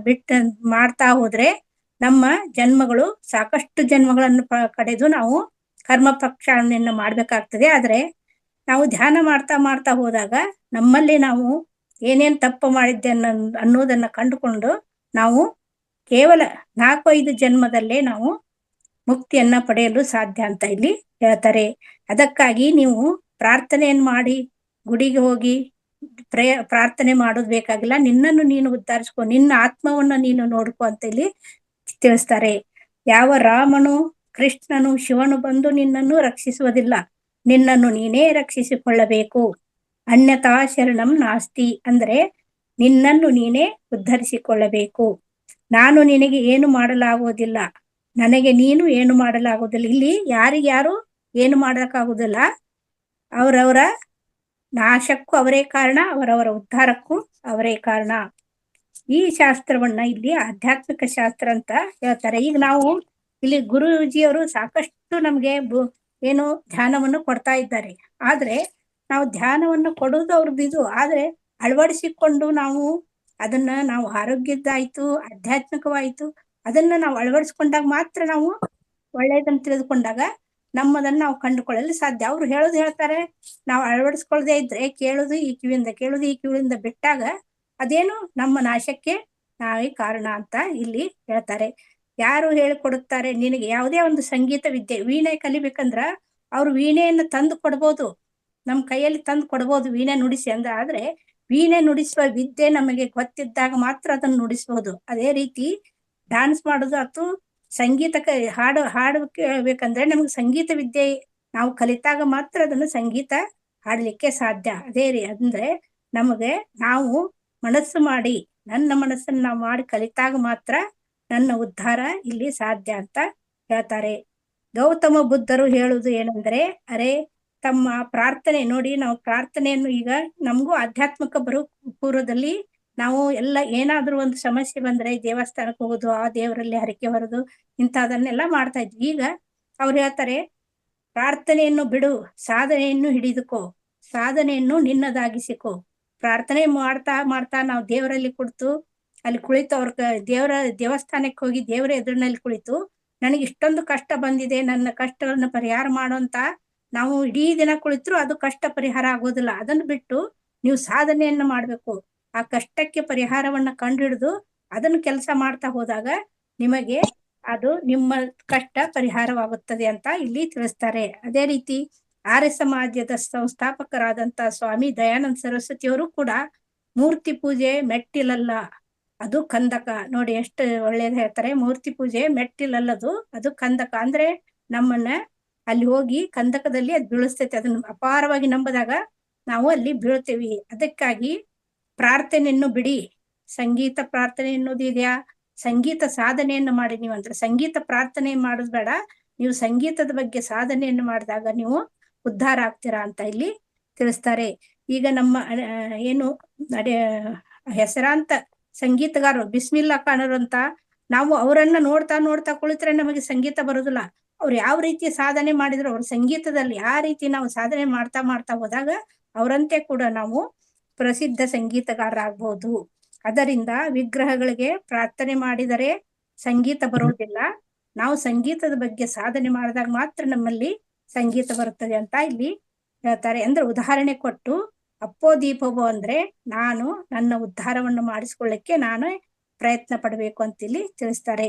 ಮಾಡ್ತಾ ಹೋದ್ರೆ ನಮ್ಮ ಜನ್ಮಗಳು ಸಾಕಷ್ಟು ಜನ್ಮಗಳನ್ನು ಕಡೆದು ನಾವು ಕರ್ಮ ಪ್ರಕ್ಷಾಳನೆಯನ್ನು ಮಾಡ್ಬೇಕಾಗ್ತದೆ. ಆದ್ರೆ ನಾವು ಧ್ಯಾನ ಮಾಡ್ತಾ ಹೋದಾಗ ನಮ್ಮಲ್ಲಿ ನಾವು ಏನೇನ್ ತಪ್ಪು ಮಾಡಿದ್ದೆ ಅನ್ನೋದನ್ನ ಕಂಡುಕೊಂಡು ನಾವು ಕೇವಲ 4-5 ಜನ್ಮದಲ್ಲೇ ನಾವು ಮುಕ್ತಿಯನ್ನ ಪಡೆಯಲು ಸಾಧ್ಯ ಅಂತ ಇಲ್ಲಿ ಹೇಳ್ತಾರೆ. ಅದಕ್ಕಾಗಿ ನೀವು ಪ್ರಾರ್ಥನೆಯನ್ನು ಮಾಡಿ ಗುಡಿಗೆ ಹೋಗಿ ಪ್ರಾರ್ಥನೆ ಮಾಡೋದು ಬೇಕಾಗಿಲ್ಲ. ನಿನ್ನನ್ನು ನೀನು ಉದ್ಧರಿಸ್ಕೊ, ನಿನ್ನ ಆತ್ಮವನ್ನ ನೀನು ನೋಡ್ಕೊ ಅಂತ ಇಲ್ಲಿ ತಿಳಿಸ್ತಾರೆ. ಯಾವ ರಾಮನು, ಕೃಷ್ಣನು, ಶಿವನು ಬಂದು ನಿನ್ನನ್ನು ರಕ್ಷಿಸುವುದಿಲ್ಲ, ನಿನ್ನನ್ನು ನೀನೇ ರಕ್ಷಿಸಿಕೊಳ್ಳಬೇಕು. ಅನ್ಯಥಾ ಶರಣಂ ನಾಸ್ತಿ ಅಂದ್ರೆ ನಿನ್ನನ್ನು ನೀನೇ ಉದ್ಧರಿಸಿಕೊಳ್ಳಬೇಕು. ನಾನು ನಿನಗೆ ಏನು ಮಾಡಲಾಗುವುದಿಲ್ಲ, ನನಗೆ ನೀನು ಏನು ಮಾಡಲಾಗುವುದಿಲ್ಲ. ಇಲ್ಲಿ ಯಾರಿಗ್ಯಾರು ಏನು ಮಾಡಕ್ಕಾಗುವುದಿಲ್ಲ. ಅವರವರ ನಾಶಕ್ಕೂ ಅವರೇ ಕಾರಣ, ಅವರವರ ಉದ್ಧಾರಕ್ಕೂ ಅವರೇ ಕಾರಣ. ಈ ಶಾಸ್ತ್ರವನ್ನ ಇಲ್ಲಿ ಆಧ್ಯಾತ್ಮಿಕ ಶಾಸ್ತ್ರ ಅಂತ ಹೇಳ್ತಾರೆ. ಈಗ ನಾವು ಇಲ್ಲಿ ಗುರೂಜಿಯವರು ಸಾಕಷ್ಟು ನಮ್ಗೆ ಏನು ಧ್ಯಾನವನ್ನು ಕೊಡ್ತಾ ಇದ್ದಾರೆ. ಆದ್ರೆ ನಾವು ಧ್ಯಾನವನ್ನು ಕೊಡುವುದು ಅವ್ರದ್ದು, ಆದ್ರೆ ಅಳವಡಿಸಿಕೊಂಡು ನಾವು ಆರೋಗ್ಯದ್ದಾಯ್ತು, ಆಧ್ಯಾತ್ಮಿಕವಾಯ್ತು, ಅದನ್ನ ನಾವು ಅಳವಡಿಸ್ಕೊಂಡಾಗ ಮಾತ್ರ ನಾವು ಒಳ್ಳೆಯದನ್ನು ತಿಳಿದುಕೊಂಡಾಗ ನಮ್ಮದನ್ನ ನಾವು ಕಂಡುಕೊಳ್ಳಲು ಸಾಧ್ಯ. ಅವ್ರು ಹೇಳ್ತಾರೆ, ನಾವು ಅಳವಡಿಸ್ಕೊಳ್ಳದೆ ಇದ್ರೆ ಕೇಳುದು ಈ ಕಿವಿಯಿಂದ ಬಿಟ್ಟಾಗ ಅದೇನು ನಮ್ಮ ನಾಶಕ್ಕೆ ನಾವೇ ಕಾರಣ ಅಂತ ಇಲ್ಲಿ ಹೇಳ್ತಾರೆ. ಯಾರು ಹೇಳಿಕೊಡುತ್ತಾರೆ? ನಿನಗೆ ಯಾವುದೇ ಒಂದು ಸಂಗೀತ ವಿದ್ಯೆ, ವೀಣೆ ಕಲಿಬೇಕಂದ್ರ ಅವ್ರು ವೀಣೆಯನ್ನು ತಂದು ಕೊಡ್ಬೋದು, ನಮ್ಮ ಕೈಯಲ್ಲಿ ತಂದು ಕೊಡ್ಬೋದು ವೀಣೆ ನುಡಿಸಿ ಅಂದ್ರೆ. ಆದ್ರೆ ವೀಣೆ ನುಡಿಸುವ ವಿದ್ಯೆ ನಮಗೆ ಗೊತ್ತಿದ್ದಾಗ ಮಾತ್ರ ಅದನ್ನು ನುಡಿಸಬಹುದು. ಅದೇ ರೀತಿ ಡ್ಯಾನ್ಸ್ ಮಾಡೋದು ಅಥವಾ ಸಂಗೀತಕ್ಕೆ ಹಾಡು ಕೇಳಬೇಕಂದ್ರೆ ನಮ್ಗೆ ಸಂಗೀತ ವಿದ್ಯೆ ನಾವು ಕಲಿತಾಗ ಮಾತ್ರ ಅದನ್ನು ಸಂಗೀತ ಹಾಡಲಿಕ್ಕೆ ಸಾಧ್ಯ. ಅದೇ ಅಂದ್ರೆ ನಮಗೆ ನಾವು ಮನಸ್ಸು ಮಾಡಿ ನನ್ನ ಮನಸ್ಸನ್ನ ನಾವು ಮಾಡಿ ಕಲಿತಾಗ ಮಾತ್ರ ನನ್ನ ಉದ್ಧಾರ ಇಲ್ಲಿ ಸಾಧ್ಯ ಅಂತ ಹೇಳ್ತಾರೆ. ಗೌತಮ ಬುದ್ಧರು ಹೇಳುವುದು ಏನಂದ್ರೆ, ಅರೆ ತಮ್ಮ ಪ್ರಾರ್ಥನೆ ನೋಡಿ, ನಾವು ಪ್ರಾರ್ಥನೆಯನ್ನು ಈಗ ನಮಗೂ ಆಧ್ಯಾತ್ಮಿಕ ಬರೋ ಪೂರ್ವದಲ್ಲಿ ನಾವು ಎಲ್ಲ ಏನಾದ್ರೂ ಒಂದು ಸಮಸ್ಯೆ ಬಂದ್ರೆ ದೇವಸ್ಥಾನಕ್ಕೆ ಹೋಗೋದು, ಆ ದೇವರಲ್ಲಿ ಹರಕೆ ಹೊರದು ಇಂಥದನ್ನೆಲ್ಲ ಮಾಡ್ತಾ ಇದ್ವಿ. ಈಗ ಅವ್ರು ಹೇಳ್ತಾರೆ, ಪ್ರಾರ್ಥನೆಯನ್ನು ಬಿಡು, ಸಾಧನೆಯನ್ನು ಹಿಡಿದುಕೋ, ಸಾಧನೆಯನ್ನು ನಿನ್ನದಾಗಿಸಿಕೋ. ಪ್ರಾರ್ಥನೆ ಮಾಡ್ತಾ ಮಾಡ್ತಾ ನಾವು ದೇವರಲ್ಲಿ ಅಲ್ಲಿ ಕುಳಿತು ದೇವರ ದೇವಸ್ಥಾನಕ್ಕೆ ಹೋಗಿ ದೇವರ ಎದುರಿನಲ್ಲಿ ಕುಳಿತು ನನಗೆ ಇಷ್ಟೊಂದು ಕಷ್ಟ ಬಂದಿದೆ, ನನ್ನ ಕಷ್ಟಗಳನ್ನ ಪರಿಹಾರ ಮಾಡೋಂತ ನಾವು ಇಡೀ ದಿನ ಕುಳಿತರು ಅದು ಕಷ್ಟ ಪರಿಹಾರ ಆಗೋದಿಲ್ಲ. ಅದನ್ನು ಬಿಟ್ಟು ನೀವು ಸಾಧನೆಯನ್ನ ಮಾಡ್ಬೇಕು. ಆ ಕಷ್ಟಕ್ಕೆ ಪರಿಹಾರವನ್ನ ಕಂಡುಹಿಡಿದು ಅದನ್ನು ಕೆಲಸ ಮಾಡ್ತಾ ಹೋದಾಗ ನಿಮಗೆ ಅದು ನಿಮ್ಮ ಕಷ್ಟ ಪರಿಹಾರವಾಗುತ್ತದೆ ಅಂತ ಇಲ್ಲಿ ತಿಳಿಸ್ತಾರೆ. ಅದೇ ರೀತಿ ಆರ್ಯ ಸಮಾಜದ ಸಂಸ್ಥಾಪಕರಾದಂತ ಸ್ವಾಮಿ ದಯಾನಂದ ಸರಸ್ವತಿಯವರು ಕೂಡ ಮೂರ್ತಿ ಪೂಜೆ ಮೆಟ್ಟಿಲಲ್ಲ, ಅದು ಕಂದಕ. ನೋಡಿ ಎಷ್ಟು ಒಳ್ಳೇದು ಹೇಳ್ತಾರೆ, ಮೂರ್ತಿ ಪೂಜೆ ಮೆಟ್ಟಿಲಲ್ಲದು, ಅದು ಕಂದಕ. ಅಂದ್ರೆ ನಮ್ಮನ್ನ ಅಲ್ಲಿ ಹೋಗಿ ಕಂದಕದಲ್ಲಿ ಅದು ಬೀಳಿಸ್ತೈತೆ. ಅದನ್ನ ಅಪಾರವಾಗಿ ನಂಬದಾಗ ನಾವು ಅಲ್ಲಿ ಬೀಳ್ತೇವಿ. ಅದಕ್ಕಾಗಿ ಪ್ರಾರ್ಥನೆಯನ್ನು ಬಿಡಿ. ಸಂಗೀತ ಪ್ರಾರ್ಥನೆ ಅನ್ನೋದು ಇದೆಯಾ, ಸಂಗೀತ ಸಾಧನೆಯನ್ನು ಮಾಡಿ ನೀವು ಅಂದ್ರೆ ಸಂಗೀತ ಪ್ರಾರ್ಥನೆ ಮಾಡೋದು ಬೇಡ, ನೀವು ಸಂಗೀತದ ಬಗ್ಗೆ ಸಾಧನೆಯನ್ನು ಮಾಡಿದಾಗ ನೀವು ಉದ್ಧಾರ ಆಗ್ತೀರಾ ಅಂತ ಇಲ್ಲಿ ತಿಳಿಸ್ತಾರೆ. ಈಗ ನಮ್ಮ ಏನು ಹೆಸರಾಂತ ಸಂಗೀತಗಾರರು ಬಿಸ್ಮಿಲ್ಲಾ ಖಾನರು ಅಂತ, ನಾವು ಅವರನ್ನ ನೋಡ್ತಾ ನೋಡ್ತಾ ಕುಳಿತರೆ ನಮಗೆ ಸಂಗೀತ ಬರೋದಿಲ್ಲ. ಅವ್ರು ಯಾವ ರೀತಿ ಸಾಧನೆ ಮಾಡಿದ್ರು, ಅವ್ರ ಸಂಗೀತದಲ್ಲಿ ಆ ರೀತಿ ನಾವು ಸಾಧನೆ ಮಾಡ್ತಾ ಮಾಡ್ತಾ ಹೋದಾಗ ಅವರಂತೆ ಕೂಡ ನಾವು ಪ್ರಸಿದ್ಧ ಸಂಗೀತಗಾರರಾಗಬಹುದು. ಅದರಿಂದ ವಿಗ್ರಹಗಳಿಗೆ ಪ್ರಾರ್ಥನೆ ಮಾಡಿದರೆ ಸಂಗೀತ ಬರುವುದಿಲ್ಲ. ನಾವು ಸಂಗೀತದ ಬಗ್ಗೆ ಸಾಧನೆ ಮಾಡಿದಾಗ ಮಾತ್ರ ನಮ್ಮಲ್ಲಿ ಸಂಗೀತ ಬರುತ್ತದೆ ಅಂತ ಇಲ್ಲಿ ಹೇಳ್ತಾರೆ. ಅಂದ್ರೆ ಉದಾಹರಣೆ ಕೊಟ್ಟು, ಅಪ್ಪೋ ದೀಪವೋ ಅಂದ್ರೆ ನಾನು ನನ್ನ ಉದ್ಧಾರವನ್ನು ಮಾಡಿಸ್ಕೊಳ್ಳಿಕ್ಕೆ ನಾನು ಪ್ರಯತ್ನ ಪಡಬೇಕು ಅಂತ ಇಲ್ಲಿ ತಿಳಿಸ್ತಾರೆ.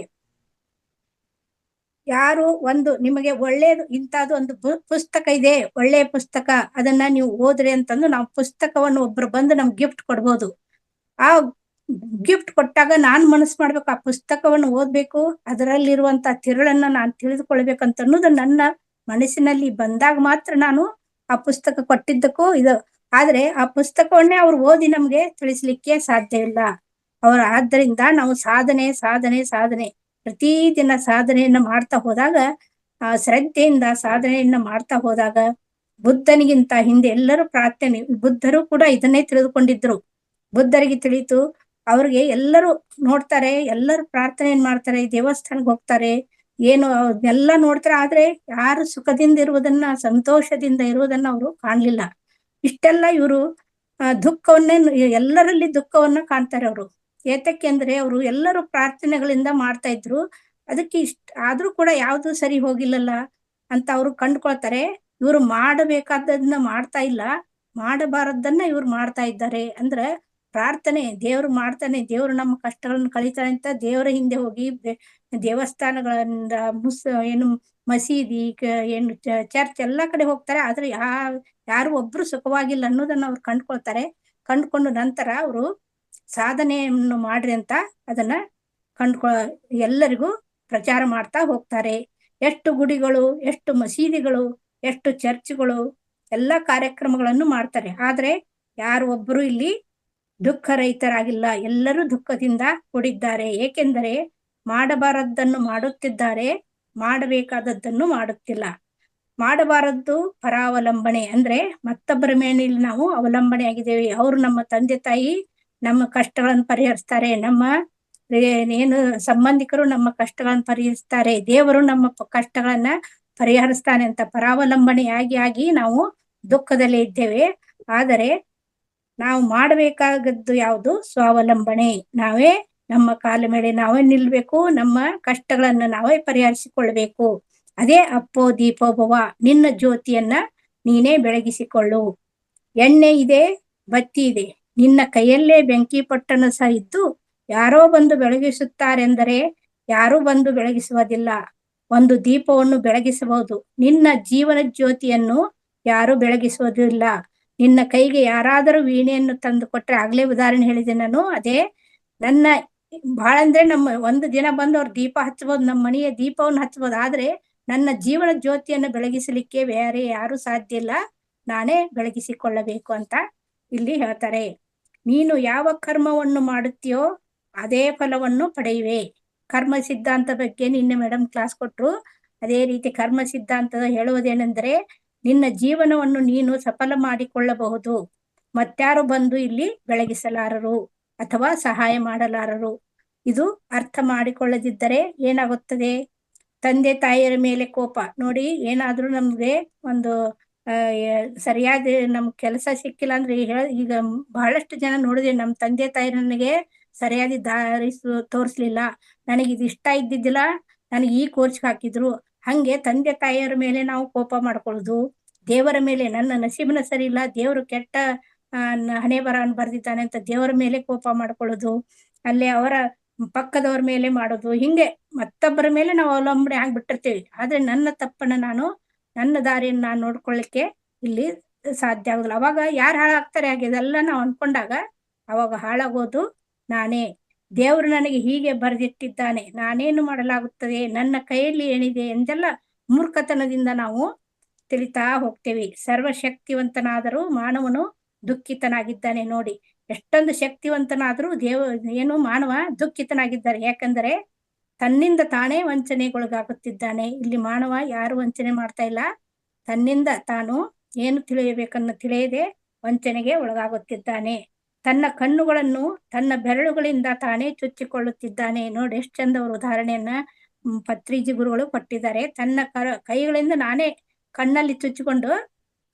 ಯಾರು ಒಂದು ನಿಮಗೆ ಒಳ್ಳೇದು ಇಂಥದ್ದು ಒಂದು ಪುಸ್ತಕ ಇದೆ, ಒಳ್ಳೆಯ ಪುಸ್ತಕ, ಅದನ್ನ ನೀವು ಓದ್ರಿ ಅಂತಂದು ನಾವು ಪುಸ್ತಕವನ್ನು ಒಬ್ರು ಬಂದು ನಮ್ಗೆ ಗಿಫ್ಟ್ ಕೊಡ್ಬೋದು. ಆ ಗಿಫ್ಟ್ ಕೊಟ್ಟಾಗ ನಾನ್ ಮನಸ್ಸು ಮಾಡ್ಬೇಕು, ಆ ಪುಸ್ತಕವನ್ನು ಓದ್ಬೇಕು, ಅದರಲ್ಲಿರುವಂತ ತಿರುಳನ್ನ ನಾನು ತಿಳಿದುಕೊಳ್ಬೇಕಂತ ಅನ್ನೋದು ನನ್ನ ಮನಸ್ಸಿನಲ್ಲಿ ಬಂದಾಗ ಮಾತ್ರ ನಾನು ಆ ಪುಸ್ತಕ ಕೊಟ್ಟಿದ್ದಕ್ಕೂ ಇದು. ಆದ್ರೆ ಆ ಪುಸ್ತಕವನ್ನೇ ಅವ್ರು ಓದಿ ನಮ್ಗೆ ತಿಳಿಸ್ಲಿಕ್ಕೆ ಸಾಧ್ಯ ಇಲ್ಲ. ಆದ್ದರಿಂದ ನಾವು ಸಾಧನೆ ಸಾಧನೆ ಸಾಧನೆ ಪ್ರತಿದಿನ ಸಾಧನೆಯನ್ನ ಮಾಡ್ತಾ ಹೋದಾಗ, ಆ ಶ್ರದ್ಧೆಯಿಂದ ಸಾಧನೆಯನ್ನ ಮಾಡ್ತಾ ಹೋದಾಗ ಬುದ್ಧನಿಗಿಂತ ಹಿಂದೆ ಎಲ್ಲರೂ ಪ್ರಾರ್ಥನೆ, ಬುದ್ಧರು ಕೂಡ ಇದನ್ನೇ ತಿಳಿದುಕೊಂಡಿದ್ರು. ಬುದ್ಧರಿಗೆ ತಿಳಿತು, ಅವ್ರಿಗೆ ಎಲ್ಲರೂ ನೋಡ್ತಾರೆ, ಎಲ್ಲರೂ ಪ್ರಾರ್ಥನೆಯನ್ನು ಮಾಡ್ತಾರೆ, ದೇವಸ್ಥಾನಕ್ಕೆ ಹೋಗ್ತಾರೆ, ಏನು ಎಲ್ಲ ನೋಡ್ತಾರೆ. ಆದ್ರೆ ಯಾರು ಸುಖದಿಂದ ಇರುವುದನ್ನ, ಸಂತೋಷದಿಂದ ಇರುವುದನ್ನ ಅವರು ಕಾಣ್ಲಿಲ್ಲ. ಇಷ್ಟೆಲ್ಲ ಇವರು ದುಃಖವನ್ನೇ, ಎಲ್ಲರಲ್ಲಿ ದುಃಖವನ್ನ ಕಾಣ್ತಾರೆ ಅವರು. ಏತಕ್ಕೆ ಅಂದ್ರೆ ಅವರು ಎಲ್ಲರೂ ಪ್ರಾರ್ಥನೆಗಳಿಂದ ಮಾಡ್ತಾ ಇದ್ರು, ಅದಕ್ಕೆ ಆದ್ರೂ ಕೂಡ ಯಾವ್ದು ಸರಿ ಹೋಗಿಲ್ಲಲ್ಲ ಅಂತ ಅವ್ರು ಕಂಡುಕೊಳ್ತಾರೆ. ಇವರು ಮಾಡಬೇಕಾದದನ್ನ ಮಾಡ್ತಾ ಇಲ್ಲ, ಮಾಡಬಾರದನ್ನ ಇವ್ರು ಮಾಡ್ತಾ ಇದ್ದಾರೆ. ಅಂದ್ರೆ ಪ್ರಾರ್ಥನೆ ದೇವ್ರು ಮಾಡ್ತಾನೆ, ದೇವ್ರು ನಮ್ಮ ಕಷ್ಟಗಳನ್ನು ಕಳೀತಾನೆ ಅಂತ ದೇವರ ಹಿಂದೆ ಹೋಗಿ ದೇವಸ್ಥಾನಗಳಿಂದ ಏನು ಮಸೀದಿ ಏನು ಚರ್ಚ್ ಎಲ್ಲಾ ಕಡೆ ಹೋಗ್ತಾರೆ. ಆದ್ರೆ ಯಾರು ಒಬ್ರು ಸುಖವಾಗಿಲ್ಲ ಅನ್ನೋದನ್ನ ಅವ್ರು ಕಂಡ್ಕೊಳ್ತಾರೆ. ಕಂಡ್ಕೊಂಡು ನಂತರ ಅವರು ಸಾಧನೆಯನ್ನು ಮಾಡ್ರಿ ಅಂತ ಅದನ್ನ ಎಲ್ಲರಿಗೂ ಪ್ರಚಾರ ಮಾಡ್ತಾ ಹೋಗ್ತಾರೆ. ಎಷ್ಟು ಗುಡಿಗಳು, ಎಷ್ಟು ಮಸೀದಿಗಳು, ಎಷ್ಟು ಚರ್ಚ್ಗಳು ಎಲ್ಲ ಕಾರ್ಯಕ್ರಮಗಳನ್ನು ಮಾಡ್ತಾರೆ. ಆದ್ರೆ ಯಾರು ಒಬ್ರು ಇಲ್ಲಿ ದುಃಖ ರಹಿತರಾಗಿಲ್ಲ, ಎಲ್ಲರೂ ದುಃಖದಿಂದ ಕೂಡಿದ್ದಾರೆ. ಏಕೆಂದರೆ ಮಾಡಬಾರದನ್ನು ಮಾಡುತ್ತಿದ್ದಾರೆ, ಮಾಡಬೇಕಾದದ್ದನ್ನು ಮಾಡುತ್ತಿಲ್ಲ. ಮಾಡಬಾರದ್ದು ಪರಾವಲಂಬನೆ ಅಂದ್ರೆ ಮತ್ತೊಬ್ಬರ ಮೇಲೆ ನಾವು ಅವಲಂಬನೆ ಆಗಿದ್ದೇವೆ. ಅವರು ನಮ್ಮ ತಂದೆ ತಾಯಿ ನಮ್ಮ ಕಷ್ಟಗಳನ್ನು ಪರಿಹರಿಸ್ತಾರೆ, ನಮ್ಮ ಏನು ಸಂಬಂಧಿಕರು ನಮ್ಮ ಕಷ್ಟಗಳನ್ನು ಪರಿಹರಿಸ್ತಾರೆ, ದೇವರು ನಮ್ಮ ಕಷ್ಟಗಳನ್ನ ಪರಿಹರಿಸ್ತಾನೆ ಅಂತ ಪರಾವಲಂಬನೆಯಾಗಿ ನಾವು ದುಃಖದಲ್ಲೇ ಇದ್ದೇವೆ. ಆದರೆ ನಾವು ಮಾಡಬೇಕಾಗದ್ದು ಯಾವುದು? ಸ್ವಾವಲಂಬನೆ. ನಾವೇ ನಮ್ಮ ಕಾಲ ಮೇಲೆ ನಾವೇ ನಿಲ್ಬೇಕು, ನಮ್ಮ ಕಷ್ಟಗಳನ್ನ ನಾವೇ ಪರಿಹರಿಸಿಕೊಳ್ಬೇಕು. ಅದೇ ಅಪ್ಪೋ ದೀಪೋಭವ, ನಿನ್ನ ಜ್ಯೋತಿಯನ್ನ ನೀನೇ ಬೆಳಗಿಸಿಕೊಳ್ಳು. ಎಣ್ಣೆ ಇದೆ, ಬತ್ತಿ ಇದೆ, ನಿನ್ನ ಕೈಯಲ್ಲೇ ಬೆಂಕಿ ಪೊಟ್ಟಣ ಸಹ ಇದ್ದು ಯಾರೋ ಬಂದು ಬೆಳಗಿಸುತ್ತಾರೆಂದರೆ ಯಾರೂ ಬಂದು ಬೆಳಗಿಸುವುದಿಲ್ಲ. ಒಂದು ದೀಪವನ್ನು ಬೆಳಗಿಸಬಹುದು, ನಿನ್ನ ಜೀವನ ಜ್ಯೋತಿಯನ್ನು ಯಾರು ಬೆಳಗಿಸುವುದಿಲ್ಲ. ನಿನ್ನ ಕೈಗೆ ಯಾರಾದರೂ ವೀಣೆಯನ್ನು ತಂದು ಕೊಟ್ರೆ, ಆಗ್ಲೇ ಉದಾಹರಣೆ ಹೇಳಿದೆ ನಾನು, ಅದೇ ನನ್ನ ಬಹಳ ಅಂದ್ರೆ ನಮ್ಮ ಒಂದು ದಿನ ಬಂದು ಅವ್ರು ದೀಪ ಹಚ್ಬೋದು, ನಮ್ಮ ಮನೆಯ ದೀಪವನ್ನು ಹಚ್ಬೋದು. ಆದ್ರೆ ನನ್ನ ಜೀವನ ಜ್ಯೋತಿಯನ್ನು ಬೆಳಗಿಸಲಿಕ್ಕೆ ಬೇರೆ ಯಾರು ಸಾಧ್ಯ ಇಲ್ಲ, ನಾನೇ ಬೆಳಗಿಸಿಕೊಳ್ಳಬೇಕು ಅಂತ ಇಲ್ಲಿ ಹೇಳ್ತಾರೆ. ನೀನು ಯಾವ ಕರ್ಮವನ್ನು ಮಾಡುತ್ತೀಯೋ ಅದೇ ಫಲವನ್ನು ಪಡೆಯುವೆ. ಕರ್ಮ ಸಿದ್ಧಾಂತ ಬಗ್ಗೆ ನಿನ್ನೆ ಮೇಡಮ್ ಕ್ಲಾಸ್ ಕೊಟ್ರು. ಅದೇ ರೀತಿ ಕರ್ಮ ಸಿದ್ಧಾಂತದ ಹೇಳುವುದೇನೆಂದರೆ, ನಿನ್ನ ಜೀವನವನ್ನು ನೀನು ಸಫಲ ಮಾಡಿಕೊಳ್ಳಬಹುದು, ಮತ್ಯಾರು ಬಂದು ಇಲ್ಲಿ ಬೆಳಗಿಸಲಾರರು ಅಥವಾ ಸಹಾಯ ಮಾಡಲಾರರು. ಇದು ಅರ್ಥ ಮಾಡಿಕೊಳ್ಳದಿದ್ದರೆ ಏನಾಗುತ್ತದೆ? ತಂದೆ ತಾಯಿಯರ ಮೇಲೆ ಕೋಪ. ನೋಡಿ, ಏನಾದ್ರೂ ನಮ್ಗೆ ಒಂದು ಸರಿಯಾದ ನಮ್ ಕೆಲಸ ಸಿಕ್ಕಿಲ್ಲ ಅಂದ್ರೆ ಈಗ ಬಹಳಷ್ಟು ಜನ ನೋಡಿದ್ರೆ, ನಮ್ ತಂದೆ ತಾಯಿ ನನಗೆ ಸರಿಯಾದ ದಾರಿ ತೋರಿಸ್ಲಿಲ್ಲ, ನನಗೆ ಇದು ಇಷ್ಟ ಇದ್ದಿದ್ದಿಲ್ಲ, ನನಗೆ ಈ ಕೋರ್ಸ್ಗೆ ಹಾಕಿದ್ರು. ಹಂಗೆ ತಂದೆ ತಾಯಿಯರ ಮೇಲೆ ನಾವು ಕೋಪ ಮಾಡ್ಕೊಳ್ಳೋದು. ದೇವರ ಮೇಲೆ, ನನ್ನ ನಸೀಬನ ಸರಿ ಇಲ್ಲ, ದೇವರು ಕೆಟ್ಟ ಹಣೆ ಬರವನ್ನು ಬರ್ದಿದ್ದಾನೆ ಅಂತ ದೇವರ ಮೇಲೆ ಕೋಪ ಮಾಡ್ಕೊಳ್ಳೋದು. ಅಲ್ಲೇ ಅವರ ಪಕ್ಕದವ್ರ ಮೇಲೆ ಮಾಡೋದು. ಹಿಂಗೆ ಮತ್ತೊಬ್ಬರ ಮೇಲೆ ನಾವು ಅವಲಂಬನೆ ಆಗ್ಬಿಟ್ಟಿರ್ತೀವಿ. ಆದ್ರೆ ನನ್ನ ತಪ್ಪನ್ನ ನಾನು, ನನ್ನ ದಾರಿಯನ್ನು ನಾನು ನೋಡ್ಕೊಳ್ಳಿಕ್ಕೆ ಇಲ್ಲಿ ಸಾಧ್ಯ ಆಗೋದಿಲ್ಲ. ಅವಾಗ ಯಾರು ಹಾಳಾಗ್ತಾರೆ ಹಾಗೆ ಇದೆಲ್ಲ ನಾವು ಅನ್ಕೊಂಡಾಗ ಅವಾಗ ಹಾಳಾಗೋದು ನಾನೇ. ದೇವರು ನನಗೆ ಹೀಗೆ ಬರೆದಿಟ್ಟಿದ್ದಾನೆ, ನಾನೇನು ಮಾಡಲಾಗುತ್ತದೆ, ನನ್ನ ಕೈಯಲ್ಲಿ ಏನಿದೆ ಎಂದೆಲ್ಲ ಮೂರ್ಖತನದಿಂದ ನಾವು ತಿಳಿತಾ ಹೋಗ್ತೇವೆ. ಸರ್ವಶಕ್ತಿವಂತನಾದರೂ ಮಾನವನು ದುಃಖಿತನಾಗಿದ್ದಾನೆ. ನೋಡಿ, ಎಷ್ಟೊಂದು ಶಕ್ತಿವಂತನಾದ್ರೂ ಏನು ಮಾನವ ದುಃಖಿತನಾಗಿದ್ದಾರೆ. ಯಾಕಂದರೆ ತನ್ನಿಂದ ತಾನೇ ವಂಚನೆಗೊಳಗಾಗುತ್ತಿದ್ದಾನೆ. ಇಲ್ಲಿ ಮಾನವ ಯಾರು ವಂಚನೆ ಮಾಡ್ತಾ ಇಲ್ಲ, ತನ್ನಿಂದ ತಾನು ಏನು ತಿಳಿಯಬೇಕನ್ನು ತಿಳಿಯದೆ ವಂಚನೆಗೆ ಒಳಗಾಗುತ್ತಿದ್ದಾನೆ. ತನ್ನ ಕಣ್ಣುಗಳನ್ನು ತನ್ನ ಬೆರಳುಗಳಿಂದ ತಾನೇ ಚುಚ್ಚಿಕೊಳ್ಳುತ್ತಿದ್ದಾನೆ. ನೋಡಿ, ಎಷ್ಟು ಚಂದ ಅವರು ಉದಾಹರಣೆಯನ್ನ ಪತ್ರಿಜಿ ಗುರುಗಳು ಕೊಟ್ಟಿದ್ದಾರೆ. ತನ್ನ ಕೈಗಳಿಂದ ನಾನೇ ಕಣ್ಣಲ್ಲಿ ಚುಚ್ಚಿಕೊಂಡು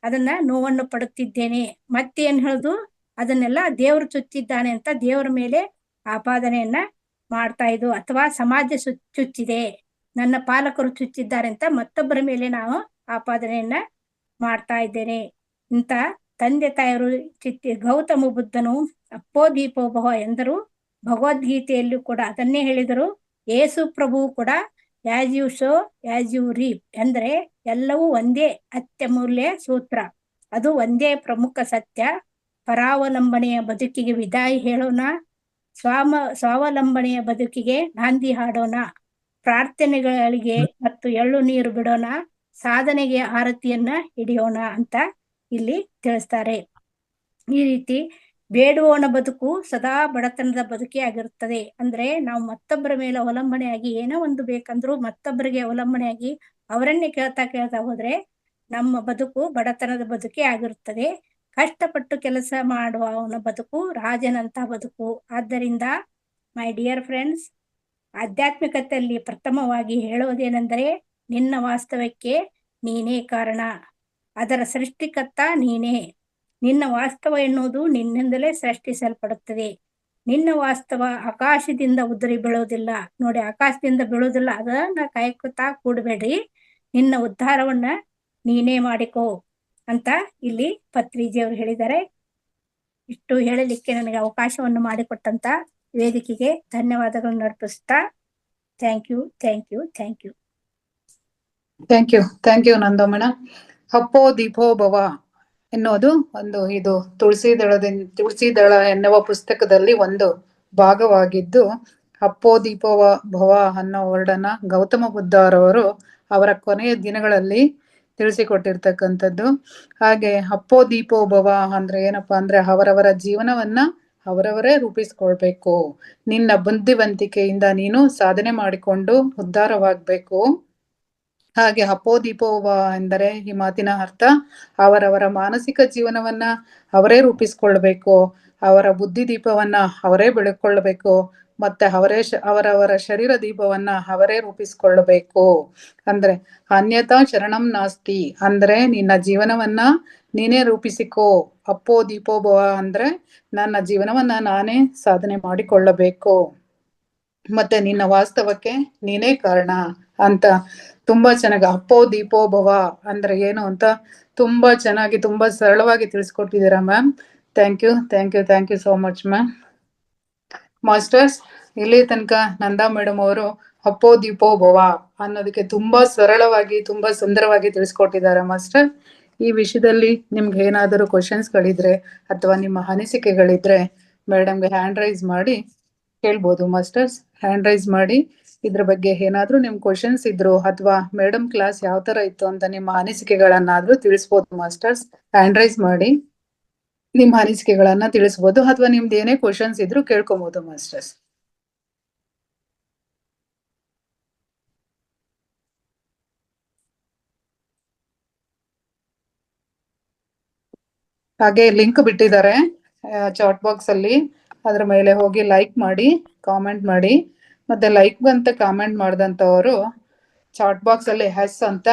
ಅದನ್ನ ನೋವನ್ನು ಪಡುತ್ತಿದ್ದೇನೆ. ಮತ್ತೇನ್ ಹೇಳುದು, ಅದನ್ನೆಲ್ಲ ದೇವರು ಚುಚ್ಚಿದ್ದಾನೆ ಅಂತ ದೇವರ ಮೇಲೆ ಆಪಾದನೆಯನ್ನ ಮಾಡ್ತಾ ಇದ್ದು, ಅಥವಾ ಸಮಾಜ ಚುಚ್ಚಿದೆ, ನನ್ನ ಪಾಲಕರು ಚುಚ್ಚಿದ್ದಾರೆ ಅಂತ ಮತ್ತೊಬ್ಬರ ಮೇಲೆ ನಾವು ಆಪಾದನೆಯನ್ನ ಮಾಡ್ತಾ ಇದ್ದೇನೆ. ಇಂಥ ತಂದೆ ತಾಯಿಯರು ಗೌತಮ ಬುದ್ಧನು ಅಪ್ಪೋ ದೀಪೋಭವ ಎಂದರು. ಭಗವದ್ಗೀತೆಯಲ್ಲೂ ಕೂಡ ಅದನ್ನೇ ಹೇಳಿದರು. ಯೇಸು ಪ್ರಭು ಕೂಡ as you sow as you reap, ಅಂದ್ರೆ ಎಲ್ಲವೂ ಒಂದೇ ಅತ್ಯಮೂಲ್ಯ ಸೂತ್ರ, ಅದು ಒಂದೇ ಪ್ರಮುಖ ಸತ್ಯ. ಪರಾವಲಂಬನೆಯ ಬದುಕಿಗೆ ವಿದಾಯ ಹೇಳೋಣ, ಸ್ವಾವಲಂಬನೆಯ ಬದುಕಿಗೆ ನಾಂದಿ ಹಾಡೋಣ, ಪ್ರಾರ್ಥನೆಗಳಿಗೆ ಮತ್ತು ಎಳ್ಳು ನೀರು ಬಿಡೋಣ, ಸಾಧನೆಗೆ ಆರತಿಯನ್ನ ಹಿಡಿಯೋಣ ಅಂತ ಇಲ್ಲಿ ತಿಳಿಸ್ತಾರೆ. ಈ ರೀತಿ ಬೇಡುವವನ ಬದುಕು ಸದಾ ಬಡತನದ ಬದುಕೇ ಆಗಿರುತ್ತದೆ. ಅಂದ್ರೆ ನಾವು ಮತ್ತೊಬ್ಬರ ಮೇಲೆ ಅವಲಂಬನೆಯಾಗಿ ಏನೋ ಒಂದು ಬೇಕಂದ್ರೂ ಮತ್ತೊಬ್ಬರಿಗೆ ಅವಲಂಬನೆಯಾಗಿ ಅವರನ್ನೇ ಕೇಳ್ತಾ ಹೋದ್ರೆ ನಮ್ಮ ಬದುಕು ಬಡತನದ ಬದುಕೇ ಆಗಿರುತ್ತದೆ. ಕಷ್ಟಪಟ್ಟು ಕೆಲಸ ಮಾಡುವ ಅವನ ಬದುಕು ರಾಜನಂತ ಬದುಕು. ಆದ್ದರಿಂದ ಮೈ ಡಿಯರ್ ಫ್ರೆಂಡ್ಸ್, ಆಧ್ಯಾತ್ಮಿಕತೆಯಲ್ಲಿ ಪ್ರಥಮವಾಗಿ ಹೇಳುವುದೇನೆಂದರೆ, ನಿನ್ನ ವಾಸ್ತವಕ್ಕೆ ನೀನೇ ಕಾರಣ, ಅದರ ಸೃಷ್ಟಿಕರ್ತ ನೀನೇ. ನಿನ್ನ ವಾಸ್ತವ ಎನ್ನುವುದು ನಿನ್ನಿಂದಲೇ ಸೃಷ್ಟಿಸಲ್ಪಡುತ್ತದೆ. ನಿನ್ನ ವಾಸ್ತವ ಆಕಾಶದಿಂದ ಉದುರಿ ಬೀಳೋದಿಲ್ಲ. ನೋಡಿ, ಆಕಾಶದಿಂದ ಬೀಳೋದಿಲ್ಲ, ಅದನ್ನ ಕಾಯ್ಕೊತಾ ಕೂಡಬೇಡ್ರಿ, ನಿನ್ನ ಉದ್ಧಾರವನ್ನ ನೀನೇ ಮಾಡಿಕೋ ಅಂತ ಇಲ್ಲಿ ಪತ್ರಿಜಿಯವರು ಹೇಳಿದ್ದಾರೆ. ಇಷ್ಟು ಹೇಳಲಿಕ್ಕೆ ನನಗೆ ಅವಕಾಶವನ್ನು ಮಾಡಿಕೊಟ್ಟಂತ ವೇದಿಕೆಗೆ ಧನ್ಯವಾದಗಳನ್ನು ಅರ್ಪಿಸ್ತಾ thank you thank you thank you thank you ನಂದಮ್ಮಣ. ಅಪ್ಪೋ ದೀಪೋ ಭವ ಎನ್ನುವುದು ಇದು ತುಳಸಿದಳ ಎನ್ನುವ ಪುಸ್ತಕದಲ್ಲಿ ಒಂದು ಭಾಗವಾಗಿದ್ದು, ಅಪ್ಪೋ ದೀಪೋ ಭವ ಅನ್ನೋ ವರ್ಡನ್ನ ಗೌತಮ ಬುದ್ಧರವರು ಅವರ ಕೊನೆಯ ದಿನಗಳಲ್ಲಿ ತಿಳಿಸಿಕೊಟ್ಟಿರ್ತಕ್ಕಂಥದ್ದು. ಹಾಗೆ ಅಪ್ಪೋ ದೀಪೋ ಭವ ಅಂದ್ರೆ ಏನಪ್ಪಾ ಅಂದ್ರೆ, ಅವರವರ ಜೀವನವನ್ನ ಅವರವರೇ ರೂಪಿಸ್ಕೊಳ್ಬೇಕು. ನಿನ್ನ ಬುದ್ಧಿವಂತಿಕೆಯಿಂದ ನೀನು ಸಾಧನೆ ಮಾಡಿಕೊಂಡು ಉದ್ಧಾರವಾಗ್ಬೇಕು. ಹಾಗೆ ಅಪ್ಪೋ ದೀಪೋಭವ ಎಂದರೆ ಈ ಮಾತಿನ ಅರ್ಥ, ಅವರವರ ಮಾನಸಿಕ ಜೀವನವನ್ನ ಅವರೇ ರೂಪಿಸ್ಕೊಳ್ಬೇಕು, ಅವರ ಬುದ್ಧಿ ದೀಪವನ್ನ ಅವರೇ ಬೆಳಕೊಳ್ಳಬೇಕು, ಮತ್ತೆ ಅವರವರ ಶರೀರ ದೀಪವನ್ನ ಅವರೇ ರೂಪಿಸ್ಕೊಳ್ಬೇಕು. ಅಂದ್ರೆ ಅನ್ಯತಾ ಶರಣಂ ನಾಸ್ತಿ, ಅಂದ್ರೆ ನಿನ್ನ ಜೀವನವನ್ನ ನೀನೇ ರೂಪಿಸಿಕೋ. ಅಪ್ಪೋ ದೀಪೋಭವ ಅಂದ್ರೆ ನನ್ನ ಜೀವನವನ್ನ ನಾನೇ ಸಾಧನೆ ಮಾಡಿಕೊಳ್ಳಬೇಕು, ಮತ್ತೆ ನಿನ್ನ ವಾಸ್ತವಕ್ಕೆ ನೀನೇ ಕಾರಣ ಅಂತ ತುಂಬಾ ಚೆನ್ನಾಗಿ ಅಪ್ಪೋ ದೀಪೋ ಭವ ಅಂದ್ರೆ ಏನು ಅಂತ ತುಂಬಾ ಚೆನ್ನಾಗಿ, ತುಂಬಾ ಸರಳವಾಗಿ ತಿಳಿಸ್ಕೊಟ್ಟಿದ್ದೀರಾ ma'am. Thank you so much ma'am. Masters, ಇಲ್ಲಿ ತನಕ ನಂದಾ ಮೇಡಮ್ ಅವರು ಅಪ್ಪೋ ದೀಪೋ ಭವ ಅನ್ನೋದಕ್ಕೆ ತುಂಬಾ ಸರಳವಾಗಿ, ತುಂಬಾ ಸುಂದರವಾಗಿ ತಿಳಿಸ್ಕೊಟ್ಟಿದ್ದಾರೆ ಮಾಸ್ಟರ್. ಈ ವಿಷಯದಲ್ಲಿ ನಿಮ್ಗೆ ಏನಾದರೂ ಕ್ವಶನ್ಸ್ಗಳಿದ್ರೆ ಅಥವಾ ನಿಮ್ಮ ಅನಿಸಿಕೆಗಳಿದ್ರೆ ಮೇಡಮ್ಗೆ ಹ್ಯಾಂಡ್ ರೈಸ್ ಮಾಡಿ ಕೇಳ್ಬೋದು ಮಾಸ್ಟರ್ಸ್. ಹ್ಯಾಂಡ್ ರೈಸ್ ಮಾಡಿ ಇದ್ರ ಬಗ್ಗೆ ಏನಾದ್ರೂ ನಿಮ್ ಕ್ವಶನ್ಸ್ ಇದ್ರು ಅಥವಾ ಮೇಡಮ್ ಕ್ಲಾಸ್ ಯಾವ ತರ ಇತ್ತು ಅಂತ ನಿಮ್ಮ ಅನಿಸಿಕೆಗಳನ್ನಾದ್ರೂ ತಿಳಿಸ್ಬೋದು ಮಾಸ್ಟರ್ಸ್. ಹ್ಯಾಂಡ್ ರೈಸ್ ಮಾಡಿ. ನಿಮ್ಮ ಅನಿಸಿಕೆಗಳನ್ನ ತಿಳಿಸ್ಬೋದು, ಅಥವಾ ನಿಮ್ದು ಏನೇ ಕ್ವಶನ್ಸ್ ಇದ್ರು ಕೇಳ್ಕೊಬಹುದು ಮಾಸ್ಟರ್ಸ್. ಹಾಗೆ ಲಿಂಕ್ ಬಿಟ್ಟಿದ್ದಾರೆ ಚಾಟ್ ಬಾಕ್ಸ್ ಅಲ್ಲಿ, ಅದ್ರ ಮೇಲೆ ಹೋಗಿ ಲೈಕ್ ಮಾಡಿ, ಕಾಮೆಂಟ್ ಮಾಡಿ. ಮತ್ತೆ ಲೈಕ್ ಅಂತ ಕಾಮೆಂಟ್ ಮಾಡಿದಂತವರು ಚಾಟ್ ಬಾಕ್ಸ್ ಅಲ್ಲಿ ಹೆಸ್ ಅಂತ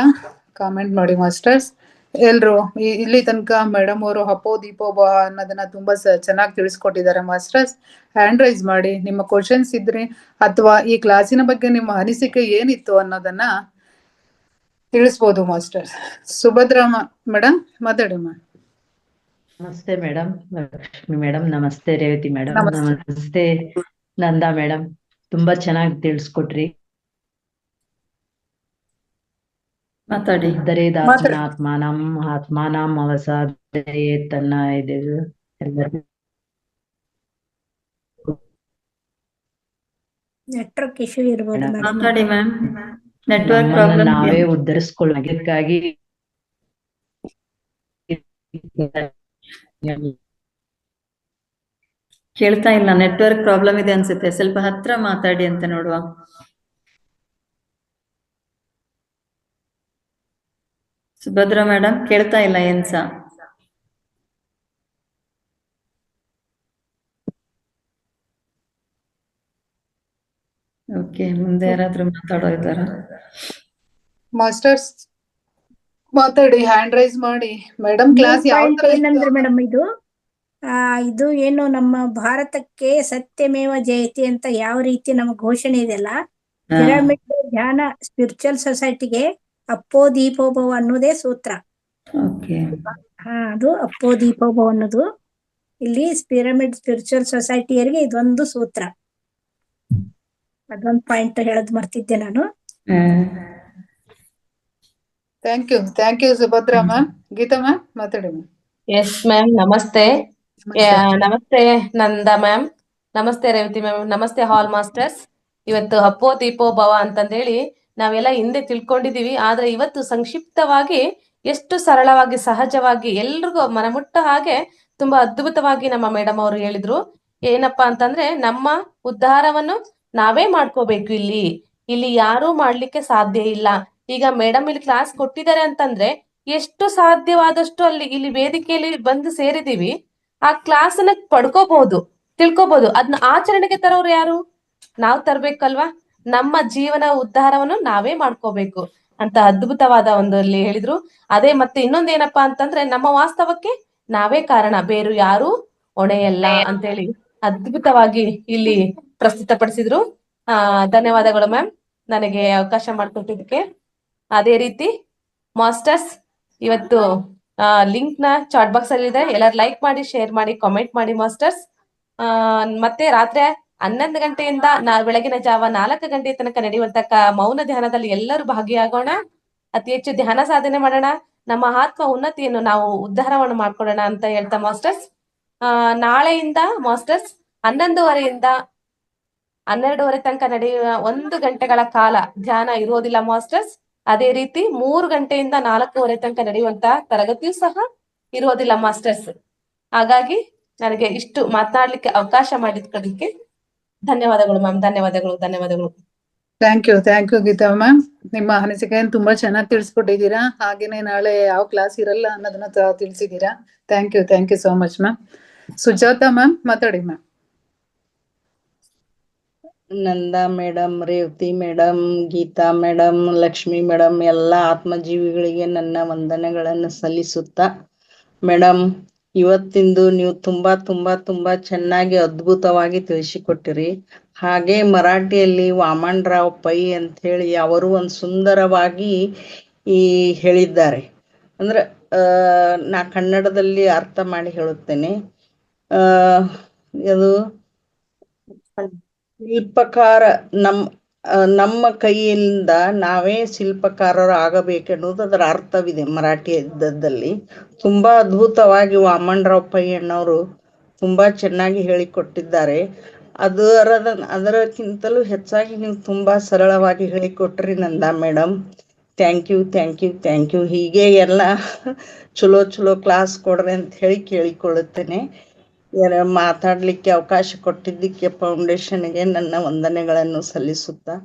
ಕಾಮೆಂಟ್ ಮಾಡಿ ಮಾಸ್ಟರ್ಸ್. ಎಲ್ರು ಇಲ್ಲಿ ತನಕ ಮೇಡಮ್ ಅವರು ಹಪ್ಪೋ ದೀಪೋ ಬಾ ಅನ್ನೋದನ್ನ ತುಂಬಾ ಚೆನ್ನಾಗಿ ತಿಳಿಸ್ಕೊಟ್ಟಿದ್ದಾರೆ ಮಾಸ್ಟರ್ಸ್. ಹ್ಯಾಂಡ್ ರೈಸ್ ಮಾಡಿ, ನಿಮ್ಮ ಕ್ವಶನ್ಸ್ ಇದ್ರಿ ಅಥವಾ ಈ ಕ್ಲಾಸಿನ ಬಗ್ಗೆ ನಿಮ್ಮ ಅನಿಸಿಕೆ ಏನಿತ್ತು ಅನ್ನೋದನ್ನ ತಿಳಿಸ್ಬೋದು ಮಾಸ್ಟರ್ಸ್. ಸುಭದ್ರಾ ಮೇಡಮ್ ಮಾತಾಡಿ. ನಮಸ್ತೆ ಮೇಡಮ್, ಲಕ್ಷ್ಮಿ ಮೇಡಮ್ ನಮಸ್ತೆ, ರೇವತಿ ಮೇಡಮ್ ನಮಸ್ತೆ. ನಮಸ್ತೆ, ನಂದಾ ಮೇಡಮ್. ತುಂಬಾ ಚೆನ್ನಾಗಿ ತಿಳಿಸ್ಕೊಟ್ರಿ. ಮಾತಾಡಿ. ಉದ್ಧರೇದಾತ್ಮನಾತ್ಮಾನಂ ಆತ್ಮಾನಂ ಅವಸಾದಯೇ ತನ್ನ ಇದೆ ಎಲ್ಲರಿಗೂ ನೆಟ್ವರ್ಕ್ ಇಶ್ಯೂ ಇರ್ಬೋದು ಮೇಡಮ್. ಮಾತಾಡಿ ಮ್ಯಾಮ್. ನೆಟ್ವರ್ಕ್ ನಮ್ಮನ್ನ ಪ್ರಾಬ್ಲಮ್ ನಾವೇ ಉದ್ಧರಿಸ್ಕೊಳ್ಳೋದಕ್ಕಾಗಿ ಕೇಳ್ತಾ ಇಲ್ಲ. ನೆಟ್ವರ್ಕ್ ಪ್ರಾಬ್ಲಮ್ ಇದೆ ಅನ್ಸುತ್ತೆ. ಸ್ವಲ್ಪ ಹತ್ರ ಮಾತಾಡಿ ಅಂತ ನೋಡುವ. ಸುಭದ್ರಾ ಮೇಡಮ್ ಕೇಳ್ತಾ ಇಲ್ಲ ಏನ್ಸ. ಓಕೆ, ಮುಂದೆ ಯಾರಾದ್ರೂ ಮಾತಾಡೋ ಇದ್ದಾರ? ಮಾಸ್ಟರ್ಸ್ ಮಾತಾಡಿ, ಹ್ಯಾಂಡ್ ರೈಸ್ ಮಾಡಿ. ಮೇಡಮ್ ಕ್ಲಾಸ್ ಯಾವ ತರ ಏನಂದ್ರೆ ಮೇಡಮ್ ಇದು ಏನು ನಮ್ಮ ಭಾರತಕ್ಕೆ ಸತ್ಯಮೇವ ಜಯತಿ ಅಂತ ಯಾವ ರೀತಿ ನಮ್ಮ ಘೋಷಣೆ ಇದೆಯಲ್ಲ, ಪಿರಮಿಡ್ ಧ್ಯಾನ ಸ್ಪಿರಿಚುವಲ್ ಸೊಸೈಟಿಗೆ ಅಪ್ಪೋ ದೀಪೋಭವ ಅನ್ನೋದೇ ಸೂತ್ರ. ಓಕೆ, ಅದು ಅಪ್ಪೋ ದೀಪೋಭವ ಅನ್ನೋದು ಇಲ್ಲಿ ಪಿರಮಿಡ್ ಸ್ಪಿರಿಚುವಲ್ ಸೊಸೈಟಿಯರಿಗೆ ಇದೊಂದು ಸೂತ್ರ. ಅದೊಂದು ಪಾಯಿಂಟ್ ಹೇಳದ್ ಮರ್ತಿದ್ದೆ ನಾನು. Thank you Subhadra ma'am. Geetha ma'am ಮಾತಾಡಿ ma'am. Yes ma'am, namaste. Namaste ನಂದಾ ಮ್ಯಾಮ್, ನಮಸ್ತೆ ರೇವತಿ ಮ್ಯಾಮ್, ನಮಸ್ತೆ ಹಾಲ್ ಮಾಸ್ಟರ್ಸ್. ಇವತ್ತು ಅಪ್ಪೋ ದೀಪೋ ಭವ ಅಂತಂದೇಳಿ ನಾವೆಲ್ಲ ಹಿಂದೆ ತಿಳ್ಕೊಂಡಿದೀವಿ, ಆದ್ರೆ ಇವತ್ತು ಸಂಕ್ಷಿಪ್ತವಾಗಿ ಎಷ್ಟು ಸರಳವಾಗಿ ಸಹಜವಾಗಿ ಎಲ್ರಿಗೂ ಮನಮುಟ್ಟ ಹಾಗೆ ತುಂಬಾ ಅದ್ಭುತವಾಗಿ ನಮ್ಮ ಮೇಡಮ್ ಅವರು ಹೇಳಿದ್ರು. ಏನಪ್ಪಾ ಅಂತಂದ್ರೆ ನಮ್ಮ ಉದ್ಧಾರವನ್ನು ನಾವೇ ಮಾಡ್ಕೋಬೇಕು. ಇಲ್ಲಿ ಯಾರೂ ಮಾಡ್ಲಿಕ್ಕೆ ಸಾಧ್ಯ ಇಲ್ಲ. ಈಗ ಮೇಡಮ್ ಇಲ್ಲಿ ಕ್ಲಾಸ್ ಕೊಟ್ಟಿದ್ದಾರೆ ಅಂತಂದ್ರೆ ಎಷ್ಟು ಸಾಧ್ಯವಾದಷ್ಟು ಇಲ್ಲಿ ವೇದಿಕೆಯಲ್ಲಿ ಬಂದು ಸೇರಿದೀವಿ, ಆ ಕ್ಲಾಸ್ ಅನ್ನ ಪಡ್ಕೋಬಹುದು, ತಿಳ್ಕೊಬಹುದು. ಅದನ್ನ ಆಚರಣೆಗೆ ತರೋರು ಯಾರು? ನಾವ್ ತರ್ಬೇಕಲ್ವಾ? ನಮ್ಮ ಜೀವನ ಉದ್ಧಾರವನ್ನು ನಾವೇ ಮಾಡ್ಕೋಬೇಕು ಅಂತ ಅದ್ಭುತವಾದ ಒಂದು ಅಲ್ಲಿ ಹೇಳಿದ್ರು. ಅದೇ ಮತ್ತೆ ಇನ್ನೊಂದೇನಪ್ಪಾ ಅಂತಂದ್ರೆ ನಮ್ಮ ವಾಸ್ತವಕ್ಕೆ ನಾವೇ ಕಾರಣ, ಬೇರು ಯಾರು ಹೊಣೆಯಲ್ಲ ಅಂತೇಳಿ ಅದ್ಭುತವಾಗಿ ಇಲ್ಲಿ ಪ್ರಸ್ತುತಪಡಿಸಿದ್ರು. ಧನ್ಯವಾದಗಳು ಮ್ಯಾಮ್, ನನಗೆ ಅವಕಾಶ ಮಾಡಿಕೊಟ್ಟಿದ್ದಕ್ಕೆ. ಅದೇ ರೀತಿ ಮಾಸ್ಟರ್ಸ್ ಇವತ್ತು ಲಿಂಕ್ ನ ಚಾಟ್ ಬಾಕ್ಸ್ ಅಲ್ಲಿ ಇದೆ, ಎಲ್ಲರೂ ಲೈಕ್ ಮಾಡಿ, ಶೇರ್ ಮಾಡಿ, ಕಾಮೆಂಟ್ ಮಾಡಿ ಮಾಸ್ಟರ್ಸ್. ಮತ್ತೆ ರಾತ್ರಿ 11 ಗಂಟೆಯಿಂದ ಬೆಳಗಿನ ಜಾವ 4 ಗಂಟೆ ತನಕ ನಡೆಯುವಂತ ಮೌನ ಧ್ಯಾನದಲ್ಲಿ ಎಲ್ಲರೂ ಭಾಗಿಯಾಗೋಣ. ಅತಿ ಹೆಚ್ಚು ಧ್ಯಾನ ಸಾಧನೆ ಮಾಡೋಣ, ನಮ್ಮ ಆತ್ಮ ಉನ್ನತಿಯನ್ನು ನಾವು ಉದ್ಧಾರವನ್ನು ಮಾಡ್ಕೊಳ್ಳೋಣ ಅಂತ ಹೇಳ್ತಾ ಮಾಸ್ಟರ್ಸ್, ನಾಳೆಯಿಂದ ಮಾಸ್ಟರ್ಸ್ 11:30ಯಿಂದ 12:30 ತನಕ ನಡೆಯುವ 1 ಗಂಟೆಗಳ ಕಾಲ ಧ್ಯಾನ ಇರೋದಿಲ್ಲ ಮಾಸ್ಟರ್ಸ್. ಅದೇ ರೀತಿ 3 ಗಂಟೆಯಿಂದ 4:30 ತನಕ ನಡೆಯುವಂತ ತರಗತಿಯೂ ಸಹ ಇರೋದಿಲ್ಲ ಮಾಸ್ಟರ್ಸ್. ಹಾಗಾಗಿ ನನಗೆ ಇಷ್ಟು ಮಾತನಾಡ್ಲಿಕ್ಕೆ ಅವಕಾಶ ಮಾಡಿದ್ದಕ್ಕೆ ಧನ್ಯವಾದಗಳು ಮ್ಯಾಮ್. ಧನ್ಯವಾದಗಳು. Thank you Geetha ma'am. ನಿಮ್ಮ ಅನಿಸಿಕೆಯನ್ನು ತುಂಬಾ ಚೆನ್ನಾಗಿ ತಿಳಿಸ್ಕೊಟ್ಟಿದ್ದೀರಾ. ಹಾಗೇನೆ ನಾಳೆ ಯಾವ ಕ್ಲಾಸ್ ಇರಲ್ಲ ಅನ್ನೋದನ್ನ ತಿಳಿಸಿದ್ದೀರಾ. Thank you so much ma'am. Sujata ma'am ಮಾತಾಡಿ ma'am. Nanda madam, Revathi madam, Geeta madam, Lakshmi madam, ಎಲ್ಲ ಆತ್ಮಜೀವಿಗಳಿಗೆ ನನ್ನ ವಂದನೆಗಳನ್ನು ಸಲ್ಲಿಸುತ್ತಾ, ಮೇಡಮ್ ಇವತ್ತಿಂದು ನೀವು ತುಂಬಾ ಚೆನ್ನಾಗಿ ಅದ್ಭುತವಾಗಿ ತಿಳಿಸಿಕೊಟ್ಟಿರಿ. ಹಾಗೆ ಮರಾಠಿಯಲ್ಲಿ ವಾಮನ್ ರಾವ್ ಪೈ ಅಂತ ಹೇಳಿ ಅವರು ಒಂದು ಸುಂದರವಾಗಿ ಹೇಳಿದ್ದಾರೆ. ಅಂದ್ರೆ ನಾ ಕನ್ನಡದಲ್ಲಿ ಅರ್ಥ ಮಾಡಿ ಹೇಳುತ್ತೇನೆ. ಅದು ಶಿಲ್ಪಕಾರ ನಮ್ಮ ಕೈಯಿಂದ ನಾವೇ ಶಿಲ್ಪಕಾರರು ಆಗಬೇಕೆನ್ನುವುದು ಅದರ ಅರ್ಥವಿದೆ ಮರಾಠಿಯಲ್ಲಿ. ತುಂಬಾ ಅದ್ಭುತವಾಗಿ ವಾಮನ್ ರಾವ್ ಪೈ ಅಣ್ಣವರು ತುಂಬಾ ಚೆನ್ನಾಗಿ ಹೇಳಿಕೊಟ್ಟಿದ್ದಾರೆ. ಅದರಕ್ಕಿಂತಲೂ ಹೆಚ್ಚಾಗಿ ನೀವು ತುಂಬಾ ಸರಳವಾಗಿ ಹೇಳಿಕೊಟ್ರಿ ನಂದಾ ಮೇಡಮ್. ಥ್ಯಾಂಕ್ ಯು ಹೀಗೆ ಎಲ್ಲ ಚಲೋ ಕ್ಲಾಸ್ ಕೊಡ್ರಿ ಅಂತ ಹೇಳಿ ಕೇಳಿಕೊಳ್ಳುತ್ತೇನೆ. ಮಾತಾಡ್ಲಿಕ್ಕೆ ಅವಕಾಶ ಕೊಟ್ಟಿದ್ದಕ್ಕೆ ಫೌಂಡೇಶನ್ಗೆ ನನ್ನ ವಂದನೆಗಳನ್ನು ಸಲ್ಲಿಸುತ್ತಾ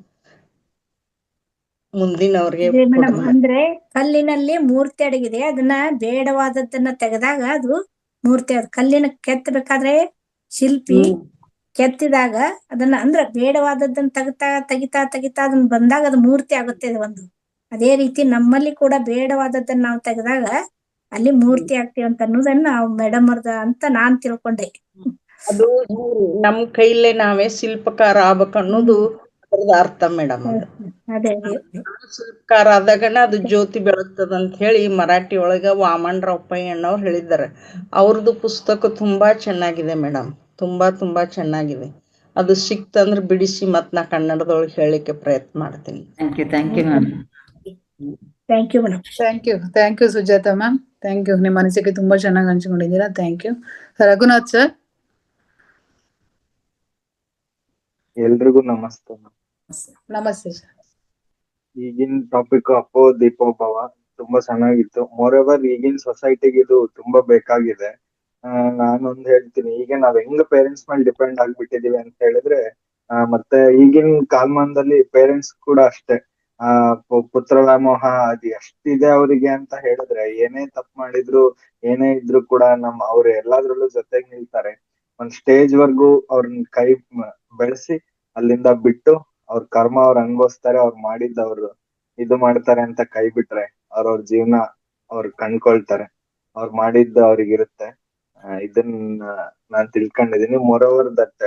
ಮುಂದಿನವ್ರಿಗೆ ಮೇಡಮ್ ಕೊಡೋಣ. ಅಂದ್ರೆ ಕಲ್ಲಿನಲ್ಲಿ ಮೂರ್ತಿ ಅಡಗಿದೆ, ಅದನ್ನ ಬೇಡವಾದದ್ದನ್ನ ತೆಗೆದಾಗ ಅದು ಮೂರ್ತಿ ಅದು. ಕಲ್ಲಿನ ಕೆತ್ತಬೇಕಾದ್ರೆ ಶಿಲ್ಪಿ ಕೆತ್ತಿದಾಗ ಅದನ್ನ ಅಂದ್ರೆ ಬೇಡವಾದದ್ದನ್ನ ತೆಗಿತಾ ಅದನ್ನ ಬಂದಾಗ ಅದು ಮೂರ್ತಿ ಆಗುತ್ತೆ ಒಂದು. ಅದೇ ರೀತಿ ನಮ್ಮಲ್ಲಿ ಕೂಡ ಬೇಡವಾದದ್ದನ್ನ ನಾವು ತೆಗೆದಾಗ ಅಲ್ಲಿ ಮೂರ್ತಿ ಆಗ್ತೀವಿ ಅಂತ ಅನ್ನೋದನ್ನ ನಾವು ಮೇಡಮ್ ಅವ್ರದ ಅಂತ ನಾನ್ ತಿಳ್ಕೊಂಡೆ. ಅದು ನಮ್ ಕೈಲೇ ನಾವೇ ಶಿಲ್ಪಕಾರ ಆಗ್ಬೇಕನ್ನೋದು ಅದ್ರದ್ದು ಅರ್ಥ ಮೇಡಮ್. ಅದು ಅದೇ ಶಿಲ್ಪಕಾರ ಆದಾಗನ ಅದು ಜ್ಯೋತಿ ಬೆಳಗ್ತದ ಅಂತ ಹೇಳಿ ಮರಾಠಿ ಒಳಗ ವಾಮನರಾವ್ ಪೈ ಅಣ್ಣವ್ರು ಹೇಳಿದ್ದಾರೆ. ಅವ್ರದ್ದು ಪುಸ್ತಕ ತುಂಬಾ ಚೆನ್ನಾಗಿದೆ ಮೇಡಮ್, ತುಂಬಾ ಚೆನ್ನಾಗಿದೆ. ಅದು ಸಿಕ್ತಂದ್ರೆ ಬಿಡಿಸಿ ಮತ್ ನಾ ಕನ್ನಡದೊಳಗೆ ಹೇಳಲಿಕ್ಕೆ ಪ್ರಯತ್ನ ಮಾಡ್ತೀನಿ. Thank you ma'am. Thank you madam. Thank you Sujata ma'am. Thank you. ನಿಮ್ಮ ಅನಿಸಿಕೆ ತುಂಬಾ ಚೆನ್ನಾಗಿ ಹಂಚಿಕೊಂಡಿದ್ದೀರಾ. Thank you. ರಘುನಾಥ್ ಸರ್. ಎಲ್ರಿಗೂ ನಮಸ್ತೆ. ನಮಸ್ತೆ ಸರ್. ಈಗಿನ ಟಾಪಿಕ್ ಅಪ್ಪೋ ದೀಪೋ ಭವ ತುಂಬಾ ಚೆನ್ನಾಗಿತ್ತು. ಮೋರ್ ಎವರ್ ಈಗಿನ ಸೊಸೈಟಿಗೆ ಇದು ತುಂಬಾ ಬೇಕಾಗಿದೆ. ನಾನೊಂದ್ ಹೇಳ್ತೀನಿ, ಈಗ ನಾವ್ ಹೆಂಗ್ ಪೇರೆಂಟ್ಸ್ ಮೇಲೆ ಡಿಪೆಂಡ್ ಆಗ್ಬಿಟ್ಟಿದೀವಿ ಅಂತ ಹೇಳಿದ್ರೆ, ಮತ್ತೆ ಈಗಿನ ಕಾಲಮಾನದಲ್ಲಿ ಪೇರೆಂಟ್ಸ್ ಕೂಡ ಅಷ್ಟೇ. ಪುತ್ರ ವ್ಯಾಮೋಹ ಅದು ಎಷ್ಟಿದೆ ಅವರಿಗೆ ಅಂತ ಹೇಳಿದ್ರೆ, ಏನೇ ತಪ್ಪು ಮಾಡಿದ್ರು ಏನೇ ಇದ್ರು ಕೂಡ ಅವ್ರು ಎಲ್ಲಾದ್ರಲ್ಲೂ ಜೊತೆಗ್ ನಿಲ್ತಾರೆ. ಒಂದ್ ಸ್ಟೇಜ್ ವರ್ಗು ಅವ್ರನ್ನ ಕೈ ಬೆಳೆಸಿ ಅಲ್ಲಿಂದ ಬಿಟ್ಟು ಅವ್ರ ಕರ್ಮ ಅವ್ರು ಅನ್ಭವಿಸ್ತಾರೆ. ಅವ್ರು ಮಾಡಿದ್ದ ಅವ್ರು ಇದು ಮಾಡ್ತಾರೆ ಅಂತ ಕೈ ಬಿಟ್ರೆ ಅವ್ರ ಜೀವನ ಅವ್ರು ಕಂಡ್ಕೊಳ್ತಾರೆ. ಅವ್ರು ಮಾಡಿದ್ದ ಅವ್ರಿಗಿರುತ್ತೆ. ಇದನ್ನ ನಾನ್ ತಿಳ್ಕೊಂಡಿದೀನಿ. ಮೊರೋವರ್ ದಟ್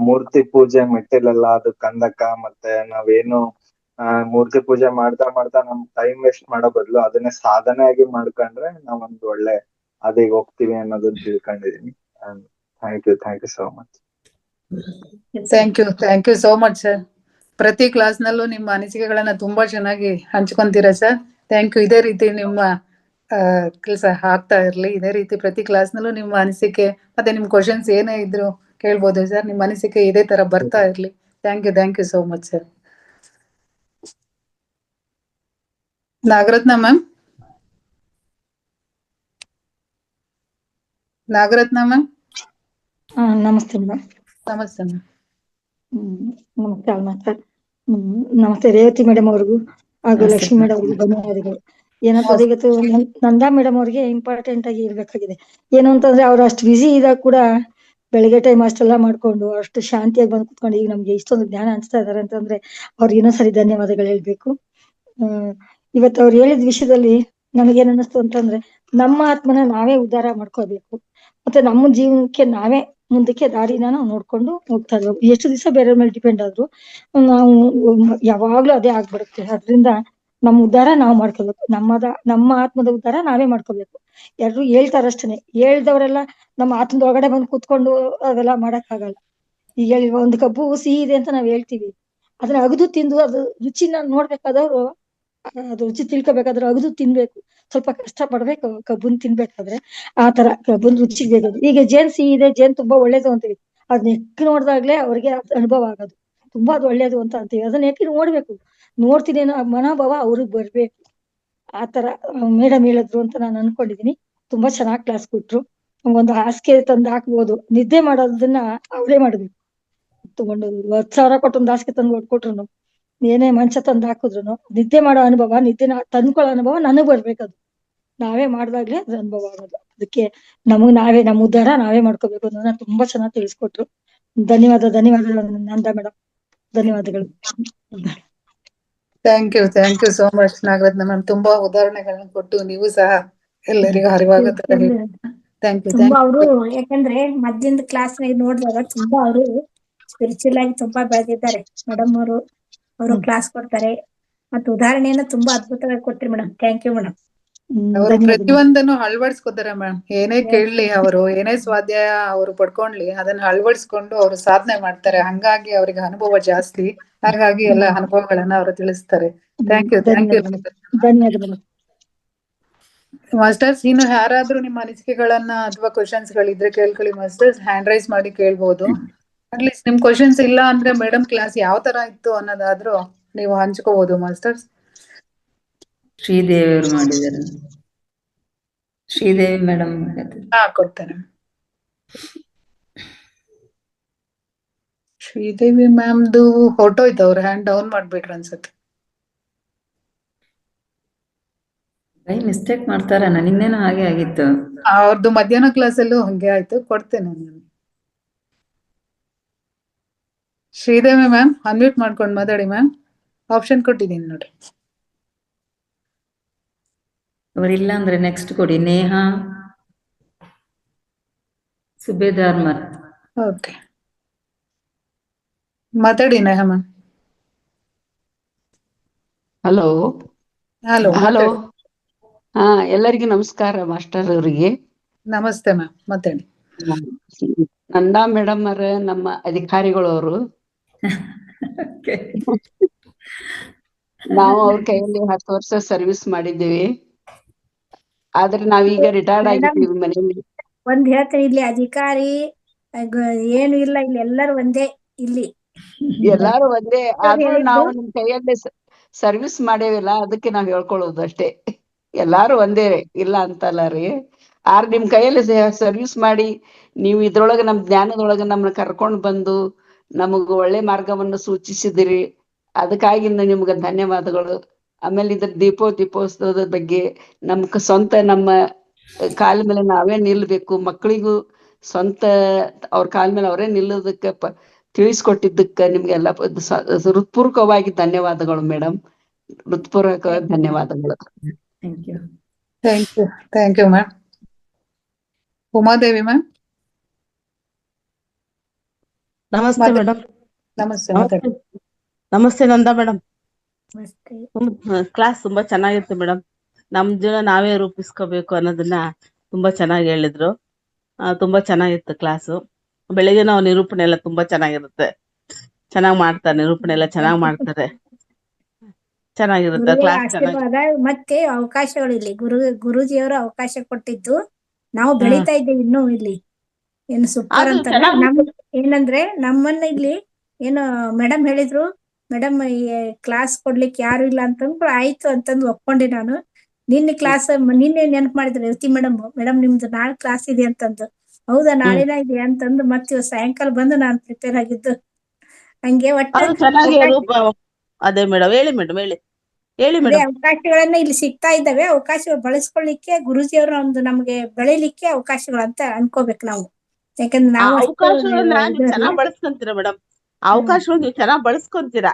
ಮೂರ್ತಿ ಪೂಜೆ ಮೆಟ್ಟಿಲಲ್ಲ, ಅದು ಕಂದಕ. ಮತ್ತೆ ನಾವೇನು ಮೂರ್ತಿ ಪೂಜೆ ಮಾಡ್ತಾ ನಮ್ ಟೈಮ್ ವೇಸ್ಟ್ ಮಾಡೋ ಬದಲು ಅದನ್ನೇ ಸಾಧನೆ ಆಗಿ ಮಾಡ್ಕೊಂಡ್ರೆ ನಾವೊಂದು ಒಳ್ಳೆ ಅದಿಗೆ ಹೋಗ್ತೀವಿ ಅನ್ನೋದನ್ನ ತಿಳ್ಕೊಂಡಿದೀನಿ. Thank you so much. Thank you so much sir. ಪ್ರತಿ ಕ್ಲಾಸ್ ನಲ್ಲೂ ನಿಮ್ಮ ಅನಿಸಿಕೆಗಳನ್ನ ತುಂಬಾ ಚೆನ್ನಾಗಿ ಹಂಚ್ಕೊಂತೀರಾ ಸರ್. Thank you. ಇದೇ ರೀತಿ ನಿಮ್ಮ ಕೆಲಸ ಆಗ್ತಾ ಇರ್ಲಿ. ಇದೇ ರೀತಿ ಪ್ರತಿ ಕ್ಲಾಸ್ ನಲ್ಲೂ ನಿಮ್ಮ ಅನಿಸಿಕೆ ಮತ್ತೆ ನಿಮ್ ಕ್ವಶನ್ಸ್ ಏನೇ ಇದ್ರು ಕೇಳ್ಬೋದು ಸರ್. ನಿಮ್ಮ ಅನಿಸಿಕೆ ಇದೇ ತರ ಬರ್ತಾ ಇರ್ಲಿ. Thank you so much sir. Nagarathna ma'am. Namaste madam. Namaste ma'am. Namaste ಮಾತಾಡ್ ನಮಸ್ತೆ ರೇವತಿ ಮೇಡಮ್ ಅವ್ರಿಗೂ ಹಾಗೂ ಲಕ್ಷ್ಮಿ ಮೇಡಮ್ ಅವ್ರಿಗೂ ಧನ್ಯವಾದಗಳು. ಏನಂತಂದ್ರೆ ಇವತ್ತು ನಂದಾ ಮೇಡಮ್ ಅವ್ರಿಗೆ ಇಂಪಾರ್ಟೆಂಟ್ ಆಗಿ ಇರ್ಬೇಕಾಗಿದೆ. ಏನು ಅಂತಂದ್ರೆ ಅವ್ರು ಅಷ್ಟು ಬಿಸಿ ಇದಾಗ ಕೂಡ ಬೆಳಿಗ್ಗೆ ಟೈಮ್ ಅಷ್ಟೆಲ್ಲ ಮಾಡ್ಕೊಂಡು ಅಷ್ಟು ಶಾಂತಿಯಾಗಿ ಬಂದು ಕುತ್ಕೊಂಡು ಈಗ ನಮ್ಗೆ ಇಷ್ಟೊಂದು ಜ್ಞಾನ ಹಂಚ್ತಾ ಇದಾರೆ ಅಂತಂದ್ರೆ ಅವ್ರಿಗೆ ಇನ್ನೊಂದ್ಸರಿ ಧನ್ಯವಾದಗಳು ಹೇಳ್ಬೇಕು. ಇವತ್ತು ಅವ್ರು ಹೇಳಿದ ವಿಷಯದಲ್ಲಿ ನನಗೇನ್ ಅನ್ನಿಸ್ತು ಅಂತಂದ್ರೆ, ನಮ್ಮ ಆತ್ಮನ ನಾವೇ ಉದ್ಧಾರ ಮಾಡ್ಕೋಬೇಕು. ಮತ್ತೆ ನಮ್ಮ ಜೀವನಕ್ಕೆ ನಾವೇ ಮುಂದಕ್ಕೆ ದಾರಿನ ನಾವು ನೋಡ್ಕೊಂಡು ಹೋಗ್ತಾ ಇದ್ವು. ಎಷ್ಟು ದಿವಸ ಬೇರೆ ಮೇಲೆ ಡಿಪೆಂಡ್ ಆದ್ರು ನಾವು ಯಾವಾಗ್ಲೂ ಅದೇ ಆಗ್ಬಿಡುತ್ತೆ. ಅದ್ರಿಂದ ನಮ್ಮ ಉದ್ಧಾರ ನಾವು ಮಾಡ್ಕೋಬೇಕು. ನಮ್ಮ ಆತ್ಮದ ಉದ್ಧಾರ ನಾವೇ ಮಾಡ್ಕೋಬೇಕು. ಎಲ್ರು ಹೇಳ್ತಾರಷ್ಟೇನೆ, ಹೇಳ್ದವರೆಲ್ಲ ನಮ್ಮ ಆತ್ಮದ ಒಳಗಡೆ ಬಂದು ಕೂತ್ಕೊಂಡು ಅವೆಲ್ಲ ಮಾಡಕ್ ಆಗಲ್ಲ. ಈಗ ಹೇಳಿ, ಒಂದು ಕಬ್ಬು ಸಿಹಿ ಇದೆ ಅಂತ ನಾವ್ ಹೇಳ್ತೀವಿ, ಅದನ್ನ ಅಗದು ತಿಂದು ಅದು ರುಚಿನ ನೋಡ್ಬೇಕಾದವ್ರು ಅದು ರುಚಿ ತಿಳ್ಕೊಬೇಕಾದ್ರೆ ಅಗದು ತಿನ್ಬೇಕು. ಸ್ವಲ್ಪ ಕಷ್ಟ ಪಡ್ಬೇಕು ಕಬ್ಬುನ್ ತಿನ್ಬೇಕಾದ್ರೆ. ಆ ತರ ಕಬ್ಬುನ್ ರುಚಿ ಬೇಕು. ಈಗ ಜೇನ್ ಸಿಹಿ ಇದೆ, ಜೇನ್ ತುಂಬಾ ಒಳ್ಳೇದು ಅಂತೀವಿ, ಅದನ್ನ ಎಕ್ಕಿ ನೋಡ್ದಾಗ್ಲೇ ಅವ್ರಿಗೆ ಅನುಭವ ಆಗೋದು ತುಂಬಾ ಅದು ಒಳ್ಳೇದು ಅಂತ ಅಂತೀವಿ. ಅದನ್ನ ಎಕ್ಕಿ ನೋಡ್ಬೇಕು, ನೋಡ್ತೀನಿ ಅನ್ನೋ ಮನೋಭಾವ ಅವ್ರಿಗೆ ಬರ್ಬೇಕು. ಆತರ ಮೇಡಮ್ ಹೇಳಿದ್ರು ಅಂತ ನಾನು ಅನ್ಕೊಂಡಿದೀನಿ. ತುಂಬಾ ಚೆನ್ನಾಗ್ ಕ್ಲಾಸ್ ಕೊಟ್ರು. ಒಂದು ಹಾಸಿಗೆ ತಂದು ಹಾಕ್ಬೋದು, ನಿದ್ದೆ ಮಾಡೋದನ್ನ ಅವಳೇ ಮಾಡ್ಬೇಕು. ತಗೊಂಡು 10,000 ಕೊಟ್ಟು ಒಂದು ಹಾಸಿಗೆ ತಂದು ಕೊಟ್ರು, ಏನೇ ಮಂಚ ತಂದು ಹಾಕಿದ್ರು ನಿದ್ದೆ ಮಾಡೋ ಅನುಭವ, ನಿದ್ದೆನ ತಂದ್ಕೊಳ್ಳೋ ಅನುಭವ ನನಗ್ ಬರ್ಬೇಕದು. ನಾವೇ ಮಾಡ್ದಾಗ್ಲೇ ಅದು ಅನುಭವ ಆಗೋದು. ಅದಕ್ಕೆ ನಾವೇ ನಮ್ಮ ಉದ್ಧಾರ ನಾವೇ ಮಾಡ್ಕೋಬೇಕು ಅನ್ನೋದನ್ನ ತುಂಬಾ ಚೆನ್ನಾಗಿ ತಿಳಿಸ್ಕೊಟ್ರು. ಧನ್ಯವಾದಗಳು ನಂದಾ ಮೇಡಮ್. ಧನ್ಯವಾದಗಳು. Thank you so much Nagarathna ma'am. ತುಂಬಾ ಉದಾಹರಣೆಗಳನ್ನ ಕೊಟ್ಟು ನೀವು ಸಹ ಎಲ್ಲರಿಗೂ ಅರಿವಾಗೋ ತರ ತುಂಬಾ ಅವರು, ಯಾಕಂದ್ರೆ ಮಧ್ಯಾಹ್ನದ ಕ್ಲಾಸ್ ನೋಡಿದಾಗ ತುಂಬಾ ಅವರು ಸ್ಪಿರಿಚುವಲ್ ಆಗಿ ತುಂಬಾ ಬೆಳೆದಿದ್ದಾರೆ ಮೇಡಮ್ ಅವರು ಕ್ಲಾಸ್ ಕೊಡ್ತಾರೆ. ಮತ್ತೆ ಉದಾಹರಣೆಯನ್ನ ತುಂಬಾ ಅದ್ಭುತವಾಗಿ ಕೊಟ್ರಿ ಮೇಡಮ್. Thank you madam. ಅವರು ಪ್ರತಿಯೊಂದನ್ನು ಅಳವಡಿಸ್ಕೊತಾರೆ ಮ್ಯಾಮ್. ಏನೇ ಕೇಳಲಿ, ಅವರು ಏನೇ ಸ್ವಾಧ್ಯಾಯ ಅವರು ಪಡ್ಕೊಂಡ್ಲಿ ಅದನ್ನ ಅಳವಡಿಸ್ಕೊಂಡು ಅವರು ಸಾಧನೆ ಮಾಡ್ತಾರೆ. ಹಂಗಾಗಿ ಅವ್ರಿಗೆ ಅನುಭವ ಜಾಸ್ತಿ. ಹಾಗಾಗಿ ಎಲ್ಲ ಅನುಭವಗಳನ್ನ ಅವರು ತಿಳಿಸ್ತಾರೆ. Thank you. ಧನ್ಯವಾದಗಳು ಮಾಸ್ಟರ್ಸ್. ಇನ್ನು ಯಾರಾದ್ರೂ ನಿಮ್ಮ ಅನಿಸಿಕೆಗಳನ್ನ ಅಥವಾ ಕ್ವಶನ್ಸ್ ಗಳಿದ್ರೆ ಕೇಳ್ಕೊಳ್ಳಿ ಮಾಸ್ಟರ್ಸ್. ಹ್ಯಾಂಡ್ ರೈಸ್ ಮಾಡಿ ಕೇಳ್ಬೋದು. ಅಟ್ಲೀಸ್ಟ್ ನಿಮ್ ಕ್ವಶನ್ಸ್ ಇಲ್ಲ ಅಂದ್ರೆ ಮೇಡಮ್ ಕ್ಲಾಸ್ ಯಾವ ತರ ಇತ್ತು ಅನ್ನೋದಾದ್ರೂ ನೀವು ಹಂಚ್ಕೋಬಹುದು ಮಾಸ್ಟರ್ಸ್. ಶ್ರೀದೇವಿ ಅವರು ಮಾಡಿದ್ದಾರೆ. ಶ್ರೀದೇವಿ ಮೇಡಮ್. ಕೊಡ್ತೇನೆ. ಶ್ರೀದೇವಿ ಮ್ಯಾಮ್ದು ಫೋಟೋ ಇತ್ತು, ಅವ್ರ ಹ್ಯಾಂಡ್ ಡೌನ್ ಮಾಡ್ಬಿಟ್ರು ಅನ್ಸುತ್ತೆ. ಮಿಸ್ಟೇಕ್ ಮಾಡ್ತಾರ, ನಿನ್ನೇನೋ ಹಾಗೆ ಆಗಿತ್ತು. ಅವ್ರದ್ದು ಮಧ್ಯಾಹ್ನ ಕ್ಲಾಸಲ್ಲೂ ಹಂಗೆ ಆಯ್ತು. ಕೊಡ್ತೇನೆ ನಾನು. ಶ್ರೀದೇವಿ ಮ್ಯಾಮ್ ಅನ್ಮ್ಯೂಟ್ ಮಾಡ್ಕೊಂಡು ಮಾತಾಡಿ ಮ್ಯಾಮ್. ಆಪ್ಷನ್ ಕೊಟ್ಟಿದ್ದೀನಿ ನೋಡಿ. ಅವರಿಲ್ಲ ಅಂದ್ರೆ ನೆಕ್ಸ್ಟ್ ಕೊಡಿ. ನೇಹಾ ಸುಬೇದಾರ್ ಮತ್. ಓಕೆ, ಮಾತಾಡಿ Neha ma'am. Hello hello hello. ಹಾ, ಎಲ್ಲರಿಗೂ ನಮಸ್ಕಾರ ಮಾಸ್ಟರ್ ಅವರಿಗೆ. ನಮಸ್ತೆ ಮ್ಯಾಮ್, ಮಾತಾಡಿ. ನಂದಾ ಮೇಡಮ್ ಅವರ ನಮ್ಮ ಅಧಿಕಾರಿಗಳವರು. ನಾವು ಅವ್ರ ಕೈಯಲ್ಲಿ 10 ವರ್ಷ ಸರ್ವಿಸ್ ಮಾಡಿದ್ದೇವೆ. ಆದ್ರೆ ನಾವೀಗ ರಿಟೈರ್ಡ್ ಆಗಿದ್ದೀವಿ ಮನೆಯಲ್ಲಿ. ಒಂದ್ ಹೇಳ್ತೇನೆ, ಇಲ್ಲಿ ಅಧಿಕಾರಿ ಏನು ಇಲ್ಲ, ಇಲ್ಲಿ ಎಲ್ಲರೂ ಒಂದೇ. ಇಲ್ಲಿ ಎಲ್ಲಾರು ಒಂದೇ, ಆದ್ರೂ ಹೇಳಿದ್ದು ನಾವು ನಿಮ್ ಕೈಯಲ್ಲಿ ಸರ್ವಿಸ್ ಮಾಡೇವಿಲ್ಲ, ಅದಕ್ಕೆ ನಾವ್ ಹೇಳ್ಕೊಳ್ಳೋದು ಅಷ್ಟೇ. ಎಲ್ಲಾರು ಒಂದೇ, ಇಲ್ಲ ಅಂತಲ್ಲ ರೀ. ಆದ್ರೆ ನಿಮ್ ಕೈಯಲ್ಲಿ ಸರ್ವಿಸ್ ಮಾಡಿ ನೀವು ಇದ್ರೊಳಗೆ ನಮ್ ಜ್ಞಾನದೊಳಗೆ ನಮ್ಮನ್ನ ಕರ್ಕೊಂಡ್ ಬಂದು ನಮಗ ಒಳ್ಳೆ ಮಾರ್ಗವನ್ನು ಸೂಚಿಸಿದಿರಿ. ಅದಕ್ಕಾಗಿ ನಿಮ್ಗೆ ಧನ್ಯವಾದಗಳು. ಆಮೇಲೆ ಇದ್ರ ದೀಪೋತ್ಸವದ ಬಗ್ಗೆ ಸ್ವಂತ ನಮ್ಮ ಕಾಲ ಮೇಲೆ ನಾವೇ ನಿಲ್ಬೇಕು, ಮಕ್ಕಳಿಗೂ ಸ್ವಂತ ಅವ್ರ ಕಾಲ ಮೇಲೆ ಅವರೇ ನಿಲ್ಲೋದಕ್ಕೆ ತಿಳಿಸ್ಕೊಟ್ಟಿದ್ದಕ್ಕೆ ನಿಮ್ಗೆಲ್ಲ ಹೃತ್ಪೂರ್ವಕವಾಗಿ ಧನ್ಯವಾದಗಳು ಮೇಡಮ್. ಹೃತ್ಪೂರ್ವಕ ಧನ್ಯವಾದಗಳು. Thank you ma'am. Umadevi ma'am. Namaste madam. Namaste. Namaste Nanda madam. ನಮಸ್ತೆ. ಕ್ಲಾಸ್ ತುಂಬಾ ಚೆನ್ನಾಗಿತ್ತು ಮೇಡಮ್. ನಮ್ ಜೀವನ ನಾವೇ ರೂಪಿಸ್ಕೋಬೇಕು ಅನ್ನೋದನ್ನ ತುಂಬಾ ಚೆನ್ನಾಗಿ ಹೇಳಿದ್ರು. ತುಂಬಾ ಚೆನ್ನಾಗಿತ್ತು ಕ್ಲಾಸು. ಬೆಳಿಗ್ಗೆ ನಾವು ನಿರೂಪಣೆ ಎಲ್ಲ ತುಂಬಾ ಚೆನ್ನಾಗಿರುತ್ತೆ. ಚೆನ್ನಾಗಿ ಮಾಡ್ತಾರೆ, ನಿರೂಪಣೆ ಎಲ್ಲ ಚೆನ್ನಾಗಿ ಮಾಡ್ತಾರೆ. ಚೆನ್ನಾಗಿರುತ್ತೆ ಕ್ಲಾಸ್. ಆಶೀರ್ವಾದ ಮತ್ತೆ ಅವಕಾಶಗಳು ಇಲ್ಲಿ ಗುರೂಜಿಯವರು ಅವಕಾಶ ಕೊಟ್ಟಿದ್ದು ನಾವು ಬೆಳೀತಾ ಇದ್ದೇವೆ ಇನ್ನೂ ಇಲ್ಲಿ. ಏನು ಸೂಪರ್ ಅಂತ ಏನಂದ್ರೆ ನಮ್ಮನ್ನ ಇಲ್ಲಿ ಏನು ಮೇಡಮ್ ಹೇಳಿದ್ರು, ಮೇಡಮ್ ಕ್ಲಾಸ್ ಕೊಡ್ಲಿಕ್ಕೆ ಯಾರು ಇಲ್ಲ ಅಂತಂದ್ರು. ಆಯ್ತು ಅಂತಂದು ಒಪ್ಕೊಂಡೆ ನಾನು. ನಿನ್ನೆ ಕ್ಲಾಸ್ ನಿನ್ನೆ ನೆನಪು ಮಾಡಿದ್ರು ರೇವತಿ ಮೇಡಮ್ ನಿಮ್ದು ನಾಳೆ ಕ್ಲಾಸ್ ಇದೆ ಅಂತಂದು. ಹೌದಾ, ನಾಳೆನ ಇದೆ ಅಂತಂದು ಮತ್ತೆ ಸಾಯಂಕಾಲ ಬಂದು ನಾನು ಪ್ರಿಪೇರ್ ಆಗಿದ್ದು. ಹಂಗೆ ಒಟ್ಟು ಅದೇ ಮೇಡಮ್ ಹೇಳಿ ಮೇಡಮ್, ಹೇಳಿ ಅದೇ ಅವಕಾಶಗಳನ್ನ ಇಲ್ಲಿ ಸಿಗ್ತಾ ಇದ್ದಾವೆ. ಅವಕಾಶಗಳು ಬಳಸ್ಕೊಳ್ಳಿಕ್ಕೆ ಗುರೂಜಿಯವರು ಒಂದು ನಮ್ಗೆ ಬೆಳಿಲಿಕ್ಕೆ ಅವಕಾಶಗಳು ಅಂತ ಅನ್ಕೋಬೇಕು ನಾವು. ಯಾಕಂದ್ರೆ ನಾವು ಅವಕಾಶಗಳನ್ನ ನೀವು ಚೆನ್ನಾಗ್ ಬಳಸ್ಕೊಂತೀರಾ ಮೇಡಮ್. ಅವಕಾಶಗಳು ನೀವು ಚೆನ್ನಾಗ್ ಬಳಸ್ಕೊಂತೀರಾ.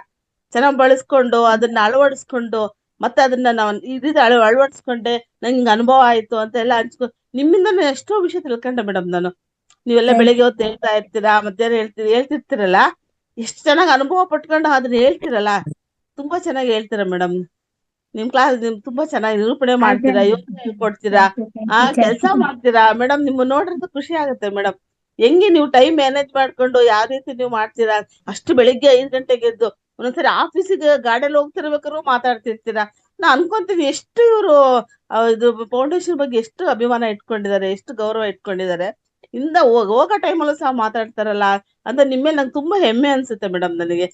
ಚೆನ್ನಾಗ್ ಬಳಸ್ಕೊಂಡು ಅದನ್ನ ಅಳವಡಿಸ್ಕೊಂಡು ಮತ್ತೆ ಅದನ್ನ ನಾವು ಅಳವಡಿಸ್ಕೊಂಡೆ ನಂಗೆ ಅನುಭವ ಆಯ್ತು ಅಂತ ಎಲ್ಲ ನಿಮ್ಮಿಂದ ಎಷ್ಟೋ ವಿಷಯ ತಿಳ್ಕೊಂಡೆ ಮೇಡಮ್ ನಾನು. ನೀವೆಲ್ಲ ಬೆಳಿಗ್ಗೆ ಹೊತ್ತು ಹೇಳ್ತಾ ಇರ್ತೀರಾ, ಮಧ್ಯಾಹ್ನ ಹೇಳ್ತಿರ್ತೀರಲ್ಲ, ಎಷ್ಟು ಚೆನ್ನಾಗಿ ಅನುಭವ ಪಟ್ಕೊಂಡು ಅದನ್ನ ಹೇಳ್ತಿರಲ್ಲ, ತುಂಬಾ ಚೆನ್ನಾಗಿ ಹೇಳ್ತೀರಾ ಮೇಡಮ್. ನಿಮ್ ಕ್ಲಾಸ್ ತುಂಬಾ ಚೆನ್ನಾಗಿ ನಿರೂಪಣೆ ಮಾಡ್ತೀರಾ, ಯೋಚನೆ ಹೇಳ್ಕೊಡ್ತೀರಾ, ಕೆಲಸ ಮಾಡ್ತೀರಾ ಮೇಡಮ್. ನಿಮ್ಮ ನೋಡಿದ್ರೆ ಖುಷಿ ಆಗುತ್ತೆ ಮೇಡಮ್. ಹೆಂಗೆ ನೀವು ಟೈಮ್ ಮ್ಯಾನೇಜ್ ಮಾಡ್ಕೊಂಡು ಯಾವ ರೀತಿ ನೀವು ಮಾಡ್ತೀರಾ. ಅಷ್ಟು ಬೆಳಿಗ್ಗೆ 5 ಗಂಟೆಗೆ ಎದ್ದು ಒಂದೊಂದ್ಸರಿ ಆಫೀಸಿಗೆ ಗಾಡಿಯಲ್ಲಿ ಹೋಗ್ತಿರ್ಬೇಕಾದ್ರು ಮಾತಾಡ್ತಿರ್ತೀರಾ. ನಾ ಅನ್ಕೊಂತೀನಿ ಎಷ್ಟು ಇವರು ಇದು ಫೌಂಡೇಶನ್ ಬಗ್ಗೆ ಎಷ್ಟು ಅಭಿಮಾನ ಇಟ್ಕೊಂಡಿದ್ದಾರೆ, ಎಷ್ಟು ಗೌರವ ಇಟ್ಕೊಂಡಿದ್ದಾರೆ. ಹೋಗೋ ಟೈಮಲ್ಲೂ ಸಹ ಮಾತಾಡ್ತಾರಲ್ಲ ಅಂತ ನಿಮ್ಮೇಲೆ ನಂಗೆ ತುಂಬಾ ಹೆಮ್ಮೆ ಅನ್ಸುತ್ತೆ ಮೇಡಮ್. ನನಗೆ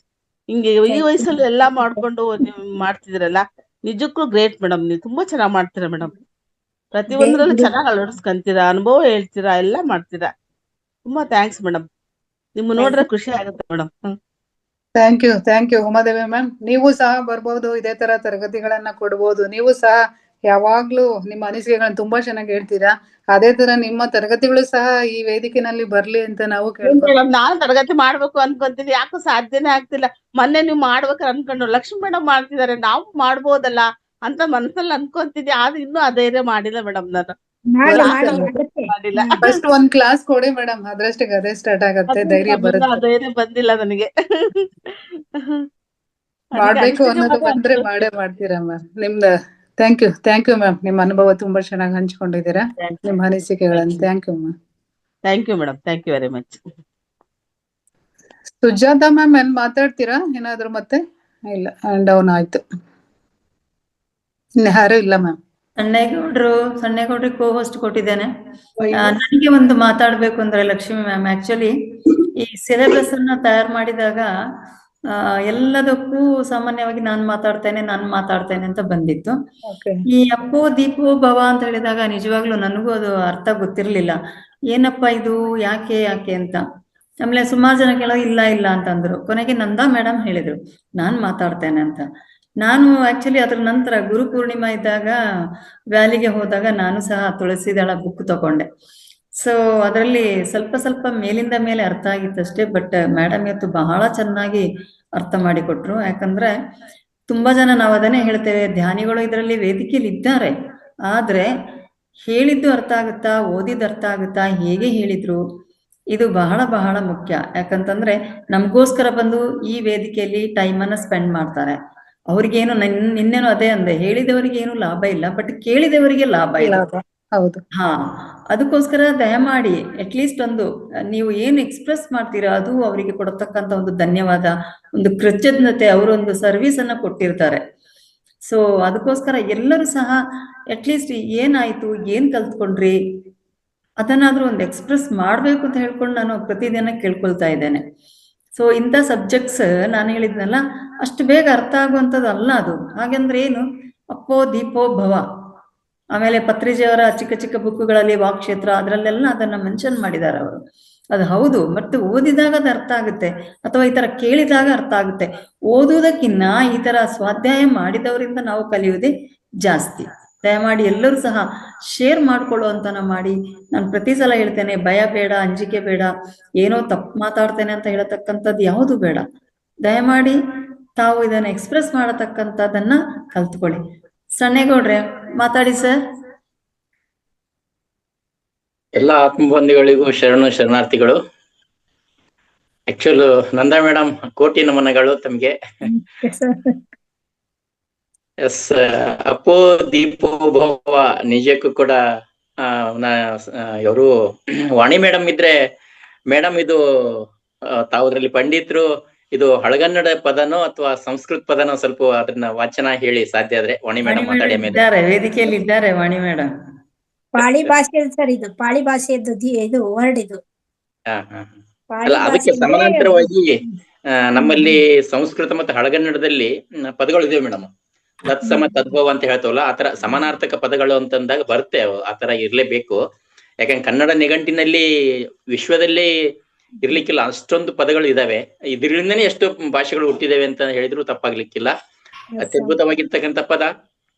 ಹಿಂಗೆ ಈ ವಯಸ್ಸಲ್ಲಿ ಎಲ್ಲಾ ಮಾಡ್ಕೊಂಡು ನೀವು ಮಾಡ್ತಿದಿರಲ್ಲ, ನಿಜಕ್ಕೂ ಗ್ರೇಟ್ ಮೇಡಮ್. ನೀವು ತುಂಬಾ ಚೆನ್ನಾಗ್ ಮಾಡ್ತೀರಾ ಮೇಡಮ್. ಪ್ರತಿಯೊಂದ್ರಲ್ಲಿ ಚೆನ್ನಾಗಿ ಅಳವಡಿಸ್ಕೊಂತೀರಾ, ಅನುಭವ ಹೇಳ್ತೀರಾ, ಎಲ್ಲ ಮಾಡ್ತೀರಾ. ತುಂಬಾ ಥ್ಯಾಂಕ್ಸ್ ಮೇಡಮ್. ನಿಮ್ಮ ನೋಡ್ರೆ ಖುಷಿ ಆಗುತ್ತೆ madam. Thank you Umadevi ma'am. ನೀವು ಸಹ ಬರ್ಬೋದು, ಇದೇ ತರ ತರಗತಿಗಳನ್ನ ಕೊಡ್ಬೋದು. ನೀವು ಸಹ ಯಾವಾಗ್ಲೂ ನಿಮ್ಮ ಅನಿಸಿಕೆಗಳನ್ನ ತುಂಬಾ ಚೆನ್ನಾಗಿ ಹೇಳ್ತೀರಾ. ಅದೇ ತರ ನಿಮ್ಮ ತರಗತಿಗಳು ಸಹ ಈ ವೇದಿಕೆನಲ್ಲಿ ಬರ್ಲಿ ಅಂತ ನಾವು ಕೇಳ್ಕೊಂತೀವಿ. ನಾನು ತರಗತಿ ಮಾಡ್ಬೇಕು ಅನ್ಕೊಂತೀನಿ, ಯಾಕೋ ಸಾಧ್ಯನೇ ಆಗ್ತಿಲ್ಲ. ಮೊನ್ನೆ ನೀವು ಮಾಡ್ಬೇಕಾದ್ರೆ ಅನ್ಕೊಂಡು ಲಕ್ಷ್ಮಿ ಮೇಡಮ್ ಮಾಡ್ತಿದ್ದಾರೆ, ನಾವು ಮಾಡ್ಬೋದಲ್ಲ ಅಂತ ಮನಸ್ಸಲ್ಲಿ ಅನ್ಕೊಂತಿದ್ದೆ. ಆದ್ರೆ ಇನ್ನೂ ಆ ಧೈರ್ಯ ಮಾಡಿಲ್ಲ ಮೇಡಮ್ ನಾನು. ಮಾಡಿಲ್ಲ. ಫಸ್ಟ್ ಒಂದ್ ಕ್ಲಾಸ್ ಕೊಡಿ ಮೇಡಮ್, ಅದ್ರಷ್ಟಿಗೆ ಅದೇ ಸ್ಟಾರ್ಟ್ ಆಗತ್ತೆ, ಧೈರ್ಯ ಬರುತ್ತೆ. ಧೈರ್ಯ ಬಂದಿಲ್ಲ ನನಗೆ. ಮಾಡ್ಬೇಕು ಅನ್ನೋದು ಬಂದ್ರೆ ಮಾಡೇ ಮಾಡ್ತೀರಾ ಮ್ಯಾಮ್. Thank you ma'am. ನಿಮ್ಮ ಅನುಭವ ತುಂಬಾ ಚೆನ್ನಾಗಿ ಹಂಚ್ಕೊಂಡಿದ್ದೀರಾ, ನಿಮ್ಮ ಅನಿಸಿಕೆಗಳನ್ನು. Thank you ma'am. Thank you madam. Thank you very much. Sujatha ma'am ಏನ್ ಮಾತಾಡ್ತೀರಾ ಏನಾದ್ರು? ಮತ್ತೆ ಇಲ್ಲ, ಡೌನ್ ಆಯ್ತು. ಯಾರು ಇಲ್ಲ ಮ್ಯಾಮ್. ಸಣ್ಣೇಗೌಡ್ರಿಗೆ ಕೋ ಹೋಸ್ಟ್ ಕೊಟ್ಟಿದ್ದೇನೆ. ನನಗೆ ಒಂದು ಮಾತಾಡ್ಬೇಕು ಅಂದ್ರೆ ಲಕ್ಷ್ಮಿ ಮ್ಯಾಮ್, ಆಕ್ಚುಲಿ ಈ ಸಿಲೆಬಸ್ ಅನ್ನ ತಯಾರು ಮಾಡಿದಾಗ ಎಲ್ಲದಕ್ಕೂ ಸಾಮಾನ್ಯವಾಗಿ ನಾನು ಮಾತಾಡ್ತೇನೆ ಅಂತ ಬಂದಿತ್ತು. ಓಕೆ. ಈ ಅಪ್ಪೋ ದೀಪೋ ಭವ ಅಂತ ಹೇಳಿದಾಗ ನಿಜವಾಗ್ಲೂ ನನಗೂ ಅದು ಅರ್ಥ ಗೊತ್ತಿರ್ಲಿಲ್ಲ. ಏನಪ್ಪ ಇದು, ಯಾಕೆ ಅಂತ. ಆಮೇಲೆ ಸುಮಾರು ಜನ ಕೇಳೋದು ಇಲ್ಲ ಅಂತಂದ್ರು. ಕೊನೆಗೆ ನಂದಾ ಮೇಡಮ್ ಹೇಳಿದ್ರು ನಾನ್ ಮಾತಾಡ್ತೇನೆ ಅಂತ. ನಾನು ಆಕ್ಚುಲಿ ಅದ್ರ ನಂತರ ಗುರು ಪೂರ್ಣಿಮಾ ಇದ್ದಾಗ ವ್ಯಾಲಿಗೆ ಹೋದಾಗ ನಾನು ಸಹ ತುಳಸಿದಳ ಬುಕ್ ತಗೊಂಡೆ. ಸೊ ಅದರಲ್ಲಿ ಸ್ವಲ್ಪ ಮೇಲಿಂದ ಮೇಲೆ ಅರ್ಥ ಆಗಿತ್ತಷ್ಟೇ. ಬಟ್ ಮೇಡಮ್ ಇವತ್ತು ಬಹಳ ಚೆನ್ನಾಗಿ ಅರ್ಥ ಮಾಡಿಕೊಟ್ರು. ಯಾಕಂದ್ರೆ ತುಂಬಾ ಜನ ನಾವು ಅದನ್ನೇ ಹೇಳ್ತೇವೆ, ಧ್ಯಾನಿಗಳು ಇದರಲ್ಲಿ ವೇದಿಕೆಯಲ್ಲಿ ಇದ್ದಾರೆ, ಆದ್ರೆ ಹೇಳಿದ್ದು ಅರ್ಥ ಆಗುತ್ತಾ, ಓದಿದ್ದು ಅರ್ಥ ಆಗುತ್ತಾ, ಹೇಗೆ ಹೇಳಿದ್ರು, ಇದು ಬಹಳ ಮುಖ್ಯ. ಯಾಕಂತಂದ್ರೆ ನಮಗೋಸ್ಕರ ಬಂದು ಈ ವೇದಿಕೆಯಲ್ಲಿ ಟೈಮನ್ನ ಸ್ಪೆಂಡ್ ಮಾಡ್ತಾರೆ. ಅವ್ರಿಗೇನು ನಿನ್ನೇನು ಅದೇ ಅಂದೆ, ಹೇಳಿದವರಿಗೆ ಏನು ಲಾಭ ಇಲ್ಲ, ಬಟ್ ಕೇಳಿದವರಿಗೆ ಲಾಭ ಇದೆ. ಹೌದು. ಅದಕ್ಕೋಸ್ಕರ ದಯಮಾಡಿ ಅಟ್ಲೀಸ್ಟ್ ಒಂದು ನೀವು ಏನು ಎಕ್ಸ್ಪ್ರೆಸ್ ಮಾಡ್ತೀರಾ ಅದು ಅವರಿಗೆ ಕೊಡತಕ್ಕಂತ ಒಂದು ಧನ್ಯವಾದ, ಒಂದು ಕೃತಜ್ಞತೆ, ಅವರೊಂದು ಸರ್ವಿಸ್ ಅನ್ನ ಕೊಟ್ಟಿರ್ತಾರೆ. ಸೊ ಅದಕ್ಕೋಸ್ಕರ ಎಲ್ಲರೂ ಸಹ ಅಟ್ಲೀಸ್ಟ್ ಏನಾಯ್ತು, ಏನ್ ಕಲ್ತ್ಕೊಂಡ್ರಿ ಅದನ್ನಾದ್ರೂ ಒಂದು ಎಕ್ಸ್ಪ್ರೆಸ್ ಮಾಡ್ಬೇಕು ಅಂತ ಹೇಳ್ಕೊಂಡು ನಾನು ಪ್ರತಿದಿನ ಕೇಳ್ಕೊಳ್ತಾ ಇದ್ದೇನೆ. ಸೊ ಇಂಥ ಸಬ್ಜೆಕ್ಟ್ಸ್ ನಾನು ಹೇಳಿದ್ನಲ್ಲ ಅಷ್ಟು ಬೇಗ ಅರ್ಥ ಆಗುವಂಥದ್ದು ಅಲ್ಲ ಅದು. ಹಾಗಂದ್ರೆ ಏನು, ಅಪ್ಪೋ ದೀಪೋ ಭವ. ಆಮೇಲೆ ಪತ್ರಿಜಿಯವರ ಚಿಕ್ಕ ಬುಕ್ಗಳಲ್ಲಿ ವಾಕ್ಕ್ಷೇತ್ರ ಅದರಲ್ಲೆಲ್ಲ ಅದನ್ನ ಮೆನ್ಷನ್ ಮಾಡಿದ್ದಾರೆ ಅವರು. ಅದು ಹೌದು, ಮತ್ತೆ ಓದಿದಾಗ ಅದು ಅರ್ಥ ಆಗುತ್ತೆ, ಅಥವಾ ಈ ತರ ಕೇಳಿದಾಗ ಅರ್ಥ ಆಗುತ್ತೆ. ಓದುವುದಕ್ಕಿನ್ನ ಈ ತರ ಸ್ವಾಧ್ಯಾಯ ಮಾಡಿದವರಿಂದ ನಾವು ಕಲಿಯುವುದೇ ಜಾಸ್ತಿ. ದಯಮಾಡಿ ಎಲ್ಲರೂ ಸಹ ಶೇರ್ ಮಾಡ್ಕೊಳ್ಳುವಂತನ ಮಾಡಿ. ನಾನು ಪ್ರತಿ ಸಲ ಹೇಳ್ತೇನೆ, ಭಯ ಬೇಡ, ಅಂಜಿಕೆ ಬೇಡ, ಏನೋ ತಪ್ಪು ಮಾತಾಡ್ತೇನೆ ಅಂತ ಹೇಳತಕ್ಕಂಥದ್ದು ಯಾವುದು ಬೇಡ. ದಯಮಾಡಿ ತಾವು ಇದನ್ನ ಎಕ್ಸ್ಪ್ರೆಸ್ ಮಾಡತಕ್ಕಂಥದ್ದನ್ನ ಕಲ್ತ್ಕೊಳ್ಳಿ. ಸಣ್ಣೇಗೌಡ್ರೆ ಮಾತಾಡಿ ಸರ್. ಎಲ್ಲ ಆತ್ಮಬಂಧುಗಳಿಗೂ ಶರಣಾರ್ಥಿಗಳು. ಆಕ್ಚುಲ್ ನಂದಾ ಮೇಡಮ್ ಕೋಟಿ ನಮನಗಳು ತಮ್ಗೆ. ಎಸ್, ಅಪ್ಪೋ ದೀಪೋ ಭವ ನಿಜಕ್ಕೂ ಕೂಡ ಇವರು ವಾಣಿ ಮೇಡಮ್ ಇದ್ರೆ, ಮೇಡಮ್ ಇದು ತಾವುದ್ರಲ್ಲಿ ಪಂಡಿತರು, ಇದು ಹಳಗನ್ನಡ ಪದನೋ ಅಥವಾ ಸಂಸ್ಕೃತ ಪದನೋ ಸ್ವಲ್ಪ ಅದನ್ನ ವಾಚನ ಹೇಳಿ ಸಾಧ್ಯ ಆದ್ರೆ. ವಾಣಿ ಮೇಡಮ್ ಮಾತಾಡಿ ಮೇಲೆ ವೇದಿಕೆಯಲ್ಲಿ ಇದ್ದಾರೆ ವಾಣಿ ಮೇಡಮ್. ಪಾಳಿ ಭಾಷೆ ಸರ್, ಇದು ಪಾಳಿ ಭಾಷೆಯದ್ದು ಇದು ವರ್ಡ್ ಇದು. ಅಲ್ಲ, ಅದಕ್ಕೆ ಸಮಾನಾಂತರವಾಗಿ ನಮ್ಮಲ್ಲಿ ಸಂಸ್ಕೃತ ಮತ್ತು ಹಳಗನ್ನಡದಲ್ಲಿ ಪದಗಳು ಇದಾವೆ ಮೇಡಮ್. ತತ್ಸಮ ತದ್ಭವ ಅಂತ ಹೇಳ್ತವಲ್ಲ, ಆತರ ಸಮಾನಾರ್ಥಕ ಪದಗಳು ಅಂತಂದಾಗ ಬರುತ್ತೆ. ಆತರ ಇರ್ಲೇಬೇಕು. ಯಾಕಂದ್ರೆ ಕನ್ನಡ ನಿಘಂಟಿನಲ್ಲಿ ವಿಶ್ವದಲ್ಲೇ ಇರ್ಲಿಕ್ಕಿಲ್ಲ ಅಷ್ಟೊಂದು ಪದಗಳು ಇದಾವೆ. ಇದರಿಂದನೇ ಎಷ್ಟು ಭಾಷೆಗಳು ಹುಟ್ಟಿದಾವೆ ಅಂತ ಹೇಳಿದ್ರು ತಪ್ಪಾಗ್ಲಿಕ್ಕಿಲ್ಲ. ಅತ್ಯದ್ಭುತವಾಗಿರ್ತಕ್ಕಂಥ ಪದ.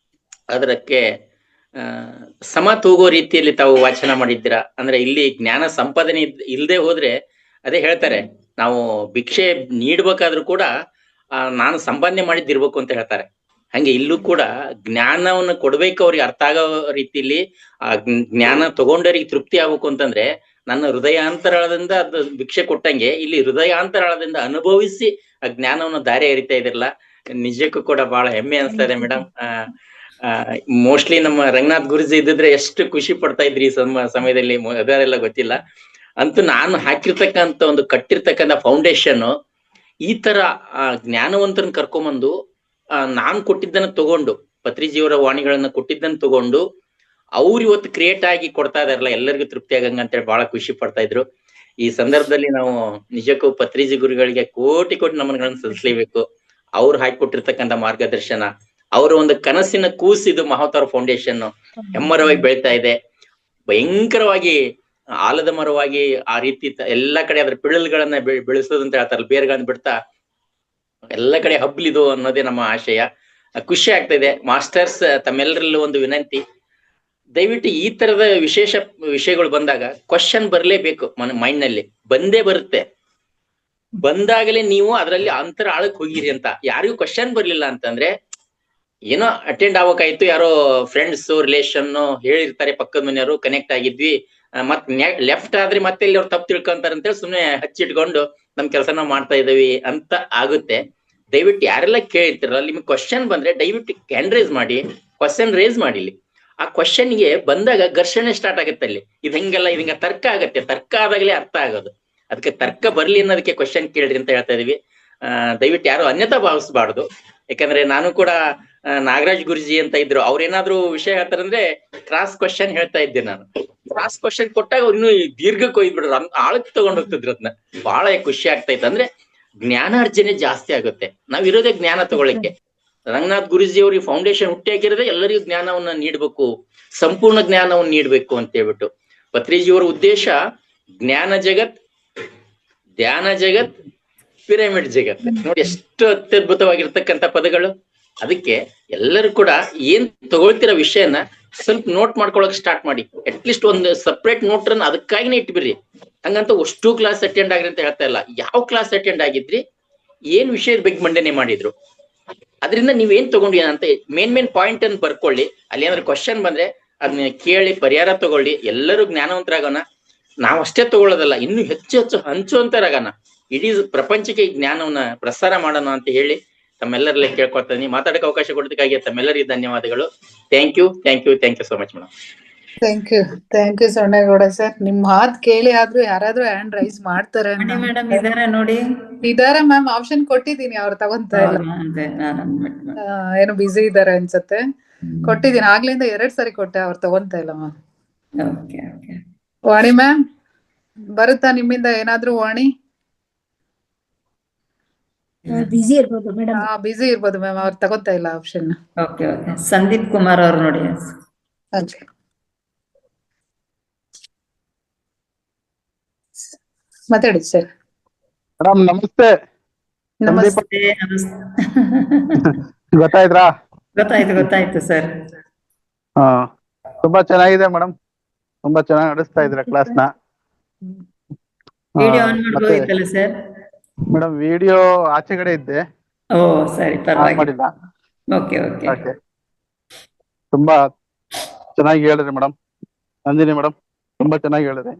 ಅದಕ್ಕೆ ಸಮ ತೂಗೋ ರೀತಿಯಲ್ಲಿ ತಾವು ವಾಚನ ಮಾಡಿದ್ದೀರಾ. ಅಂದ್ರೆ ಇಲ್ಲಿ ಜ್ಞಾನ ಸಂಪಾದನೆ ಇಲ್ಲದೆ ಹೋದ್ರೆ, ಅದೇ ಹೇಳ್ತಾರೆ, ನಾವು ಭಿಕ್ಷೆ ನೀಡ್ಬೇಕಾದ್ರೂ ಕೂಡ ನಾನು ಸಂಪಾದನೆ ಮಾಡಿದ್ದಿರ್ಬೇಕು ಅಂತ ಹೇಳ್ತಾರೆ. ಹಂಗೆ ಇಲ್ಲೂ ಕೂಡ ಜ್ಞಾನವನ್ನು ಕೊಡ್ಬೇಕು, ಅವ್ರಿಗೆ ಅರ್ಥ ಆಗೋ ರೀತಿಯಲ್ಲಿ ಆ ಜ್ಞಾನ ತಗೊಂಡವ್ರಿಗೆ ತೃಪ್ತಿ ಆಗ್ಬೇಕು ಅಂತಂದ್ರೆ, ನನ್ನ ಹೃದಯಾಂತರಾಳದಿಂದ ಅದು ಭಿಕ್ಷೆ ಕೊಟ್ಟಂಗೆ ಇಲ್ಲಿ ಹೃದಯಾಂತರಾಳದಿಂದ ಅನುಭವಿಸಿ ಆ ಜ್ಞಾನವನ್ನು ದಾರಿ ಎರಿತಾ ಇದಿರಲ್ಲ. ನಿಜಕ್ಕೂ ಕೂಡ ಬಹಳ ಹೆಮ್ಮೆ ಅನಿಸ್ತಾ ಇದೆ ಮೇಡಮ್. ಮೋಸ್ಟ್ಲಿ ನಮ್ಮ ರಂಗನಾಥ್ ಗುರುಜಿ ಇದ್ದಿದ್ರೆ ಎಷ್ಟು ಖುಷಿ ಪಡ್ತಾ ಇದ್ರಿ ಈ ಸಮಯದಲ್ಲಿ ಅದರೆಲ್ಲ ಗೊತ್ತಿಲ್ಲ. ಅಂತೂ ನಾನು ಹಾಕಿರ್ತಕ್ಕಂಥ ಒಂದು ಕಟ್ಟಿರ್ತಕ್ಕಂಥ ಫೌಂಡೇಶನ್ ಈ ತರ ಜ್ಞಾನವಂತರನ್ನ ಕರ್ಕೊಂಬಂದು ನಾನ್ ಕೊಟ್ಟಿದ್ದನ್ನ ತಗೊಂಡು, ಪತ್ರಿಜಿಯವರ ವಾಣಿಗಳನ್ನ ಕೊಟ್ಟಿದ್ದನ್ನ ತಗೊಂಡು ಅವ್ರು ಇವತ್ತು ಕ್ರಿಯೇಟ್ ಆಗಿ ಕೊಡ್ತಾ ಇದಾರಲ್ಲ, ಎಲ್ಲರಿಗೂ ತೃಪ್ತಿ ಆಗಂಗ ಅಂತೇಳಿ ಬಹಳ ಖುಷಿ ಪಡ್ತಾ ಇದ್ರು. ಈ ಸಂದರ್ಭದಲ್ಲಿ ನಾವು ನಿಜಕ್ಕೂ ಪತ್ರಿಜಿ ಗುರುಗಳಿಗೆ ಕೋಟಿ ನಮನಗಳನ್ನು ಸಲ್ಲಿಸಲೇಬೇಕು. ಅವ್ರು ಹಾಕಿಕೊಟ್ಟಿರ್ತಕ್ಕಂಥ ಮಾರ್ಗದರ್ಶನ, ಅವರ ಒಂದು ಕನಸಿನ ಕೂಸಿದು ಮಹಾವತಾರ ಫೌಂಡೇಶನ್ ಹೆಮ್ಮರವಾಗಿ ಬೆಳಿತಾ ಇದೆ. ಭಯಂಕರವಾಗಿ ಆಲದ ಮರವಾಗಿ ಆ ರೀತಿ ಎಲ್ಲಾ ಕಡೆ ಅದ್ರ ಪಿಳಲ್ಗಳನ್ನ ಬೆಳೆಸೋದಂತ ಹೇಳ್ತಾರಲ್ಲ, ಬೇರ್ಗಳನ್ನ ಬಿಡ್ತಾ ಎಲ್ಲ ಕಡೆ ಹಬ್ಲಿದು ಅನ್ನೋದೇ ನಮ್ಮ ಆಶಯ. ಖುಷಿ ಆಗ್ತಾ ಇದೆ. ಮಾಸ್ಟರ್ಸ್, ತಮ್ಮೆಲ್ಲರಲ್ಲೂ ಒಂದು ವಿನಂತಿ, ದಯವಿಟ್ಟು ಈ ತರದ ವಿಷಯಗಳು ಬಂದಾಗ ಕ್ವಶನ್ ಬರ್ಲೇಬೇಕು. ಮೈಂಡ್ ನಲ್ಲಿ ಬಂದೇ ಬರುತ್ತೆ. ಬಂದಾಗಲೇ ನೀವು ಅದರಲ್ಲಿ ಅಂತರ ಆಳಕ್ ಹೋಗಿರಿ ಅಂತ. ಯಾರಿಗೂ ಕ್ವಶನ್ ಬರ್ಲಿಲ್ಲ ಅಂತಂದ್ರೆ ಏನೋ ಅಟೆಂಡ್ ಆಗ್ಬೇಕಾಯ್ತು, ಯಾರೋ ಫ್ರೆಂಡ್ಸ್ ರಿಲೇಷನ್ ಹೇಳಿರ್ತಾರೆ, ಪಕ್ಕದ ಮನೆಯವರು ಕನೆಕ್ಟ್ ಆಗಿದ್ವಿ, ಮತ್ ಲೆಫ್ಟ್ ಆದ್ರೆ ಮತ್ತೆ ಇಲ್ಲಿ ಅವ್ರು ತಪ್ಪು ತಿಳ್ಕೊಂತಾರ ಅಂತೇಳಿ ಸುಮ್ನೆ ಹಚ್ಚಿಟ್ಕೊಂಡು ನಮ್ ಕೆಲಸ ನಾವು ಮಾಡ್ತಾ ಇದೀವಿ ಅಂತ ಆಗುತ್ತೆ. ದಯವಿಟ್ಟು ಯಾರೆಲ್ಲ ಕೇಳಿರ್ತಾರಲ್ಲ, ನಿಮ್ಗೆ ಕ್ವಶನ್ ಬಂದ್ರೆ ದಯವಿಟ್ಟು ಹ್ಯಾಂಡ್ ರೇಸ್ ಮಾಡಿ, ಕ್ವಶನ್ ರೇಸ್ ಮಾಡಿಲಿ. ಆ ಕ್ವಶನ್ಗೆ ಬಂದಾಗ ಘರ್ಷಣೆ ಸ್ಟಾರ್ಟ್ ಆಗುತ್ತೆ. ಅಲ್ಲಿ ಇದು ಹಿಂಗಲ್ಲ, ಇದೀಗ ತರ್ಕ ಆಗತ್ತೆ. ತರ್ಕ ಆದಾಗಲೇ ಅರ್ಥ ಆಗೋದು. ಅದಕ್ಕೆ ತರ್ಕ ಬರ್ಲಿ ಅನ್ನೋದಕ್ಕೆ ಕ್ವಶನ್ ಕೇಳ್ರಿ ಅಂತ ಹೇಳ್ತಾ ಇದೀವಿ. ದಯವಿಟ್ಟು ಯಾರು ಅನ್ಯತಾ ಭಾವಿಸಬಾರ್ದು. ಯಾಕಂದ್ರೆ ನಾನು ಕೂಡ ನಾಗರಾಜ್ ಗುರುಜಿ ಅಂತ ಇದ್ರು, ಅವ್ರೇನಾದ್ರು ವಿಷಯ ಹೇಳ್ತಾರಂದ್ರೆ ಕ್ರಾಸ್ ಕ್ವಶನ್ ಹೇಳ್ತಾ ಇದ್ದೆ ನಾನು. ಕ್ರಾಸ್ ಕ್ವಶನ್ ಕೊಟ್ಟಾಗ ಅವ್ರು ಇನ್ನೂ ದೀರ್ಘಕ್ಕೆ ಹೋಗ್ಬಿಡ್ರು, ಆಳಕ್ ತಗೊಂಡ್ ಹೋಗ್ತಿದ್ರು. ಅದನ್ನ ಬಹಳ ಖುಷಿ ಆಗ್ತಾ ಇತ್ತು. ಅಂದ್ರೆ ಜ್ಞಾನಾರ್ಜನೆ ಜಾಸ್ತಿ ಆಗುತ್ತೆ. ನಾವಿರೋದೇ ಜ್ಞಾನ ತಗೊಳ್ಳಿಕ್ಕೆ. ರಂಗನಾಥ್ ಗುರೂಜಿ ಅವ್ರ ಈ ಫೌಂಡೇಶನ್ ಹುಟ್ಟಿ ಹಾಕಿರೋದೇ ಎಲ್ಲರಿಗೂ ಜ್ಞಾನವನ್ನ ನೀಡ್ಬೇಕು, ಸಂಪೂರ್ಣ ಜ್ಞಾನವನ್ನು ನೀಡ್ಬೇಕು ಅಂತ ಹೇಳ್ಬಿಟ್ಟು. ಪತ್ರಿಜಿಯವರ ಉದ್ದೇಶ ಜ್ಞಾನ ಜಗತ್, ಧ್ಯಾನ ಜಗತ್, ಪಿರಮಿಡ್ ಜಗತ್. ನೋಡಿ ಎಷ್ಟು ಅತ್ಯದ್ಭುತವಾಗಿರ್ತಕ್ಕಂಥ ಪದಗಳು. ಅದಕ್ಕೆ ಎಲ್ಲರೂ ಕೂಡ ಏನ್ ತಗೊಳ್ತಿರೋ ವಿಷಯನ ಸ್ವಲ್ಪ ನೋಟ್ ಮಾಡ್ಕೊಳಕ್ ಸ್ಟಾರ್ಟ್ ಮಾಡಿ. ಅಟ್ಲೀಸ್ಟ್ ಒಂದು ಸಪ್ರೇಟ್ ನೋಟ್ ಅನ್ನ ಅದಕ್ಕಾಗಿನೇ ಇಟ್ಬಿಡ್ರಿ. ಹಂಗಂತ ಅಷ್ಟು ಕ್ಲಾಸ್ ಅಟೆಂಡ್ ಆಗ್ರಿ ಅಂತ ಹೇಳ್ತಾ ಇಲ್ಲ. ಯಾವ ಕ್ಲಾಸ್ ಅಟೆಂಡ್ ಆಗಿದ್ರಿ, ಏನ್ ವಿಷಯದ ಬಗ್ಗೆ ಮಂಡನೆ ಮಾಡಿದ್ರು, ಅದರಿಂದ ನೀವೇನ್ ತಗೊಂಡ್ರಿ ಅಂತ ಮೇನ್ ಪಾಯಿಂಟ್ ಅನ್ನು ಬರ್ಕೊಳ್ಳಿ. ಅಲ್ಲಿ ಏನಾದ್ರು ಕ್ವಶನ್ ಬಂದ್ರೆ ಅದನ್ನ ಕೇಳಿ ಪರಿಹಾರ ತಗೊಳ್ಳಿ. ಎಲ್ಲರೂ ಜ್ಞಾನವಂತರಾಗೋಣ. ನಾವಷ್ಟೇ ತಗೊಳ್ಳೋದಲ್ಲ, ಇನ್ನು ಹೆಚ್ಚು ಹೆಚ್ಚು ಹಂಚುವಂತರಾಗೋಣ. ಇಡೀ ಪ್ರಪಂಚಕ್ಕೆ ಈ ಜ್ಞಾನವನ್ನ ಪ್ರಸಾರ ಮಾಡೋಣ ಅಂತ ಹೇಳಿ ತಮ್ಮೆಲ್ಲರಲ್ಲಿ ಕೇಳ್ಕೊಳ್ತೀನಿ. ಮಾತಾಡಕ್ಕೆ ಅವಕಾಶ ಕೊಡೋದಕ್ಕಾಗಿ ತಮ್ಮೆಲ್ಲರಿಗೆ ಧನ್ಯವಾದಗಳು. Thank you so much madam. Thank you Sonnegowda sir. ನಿಮ್ ಮಾತ್ ಕೇಳಿ ಆದ್ರೂ ಯಾರಾದ್ರೂ ಹ್ಯಾಂಡ್ ರೈಸ್ ಮಾಡ್ತಾರೆ ಮೇಡಮ್ ಇದಾರೆ ನೋಡಿ. ಇದಾರೆ ಮ್ಯಾಮ್, ಆಪ್ಷನ್ ಕೊಟ್ಟಿದ್ದೀನಿ, ಅವ್ರು ತಗೊಂತ ಇಲ್ಲ. ಏನೋ ಬಿಸಿ ಇದಾರೆ ಅನ್ಸತ್ತೆ. ಕೊಟ್ಟಿದ್ದೀನಿ, ಆಗ್ಲಿಂದ 2 ಸರಿ ಕೊಟ್ಟೆ, ಅವ್ರು ತಗೊಂತ ಇಲ್ಲ ಮ್ಯಾಮ್. ವಾಣಿ ಮ್ಯಾಮ್ ಬರುತ್ತಾ ನಿಮ್ಮಿಂದ ಏನಾದ್ರೂ? ವಾಣಿ ಬಿಸಿ ಇರ್ಬೋದು ಮೇಡಮ್. ಬಿಸಿ ಇರ್ಬೋದು ಮ್ಯಾಮ್, ಅವ್ರು ತಗೋತಾ ಇಲ್ಲ ಆಪ್ಷನ್. ಸಂದೀಪ್ ಕುಮಾರ್ ಅವ್ರು ನೋಡಿ. ಮಾತಾಡಿ ಸರ್. ಮೇಡಮ್ ನಮಸ್ತೆ. ನಮಸ್ತೆ. ಗೊತ್ತಾಯ್ತು ಸರ್. ಹಾ, ತುಂಬಾ ಚೆನ್ನಾಗಿದೆ ಮೇಡಮ್, ತುಂಬಾ ಚೆನ್ನಾಗಿ ನಡೆಸ್ತಾ ಇದ್ರ ಕ್ಲಾಸ್ ನ. ಮೇಡಮ್ ವಿಡಿಯೋ ಆಚೆಗಡೆ ಇದ್ದೆ, ಸರಿ, ಮಾಡಿಲ್ಲ. ಓಕೆ. ತುಂಬಾ ಚೆನ್ನಾಗಿ ಹೇಳಿದ್ರಿ ಮೇಡಮ್. ನಂದಿನಿ ಮೇಡಮ್ ತುಂಬಾ ಚೆನ್ನಾಗಿ ಹೇಳಿದ್ರಿ.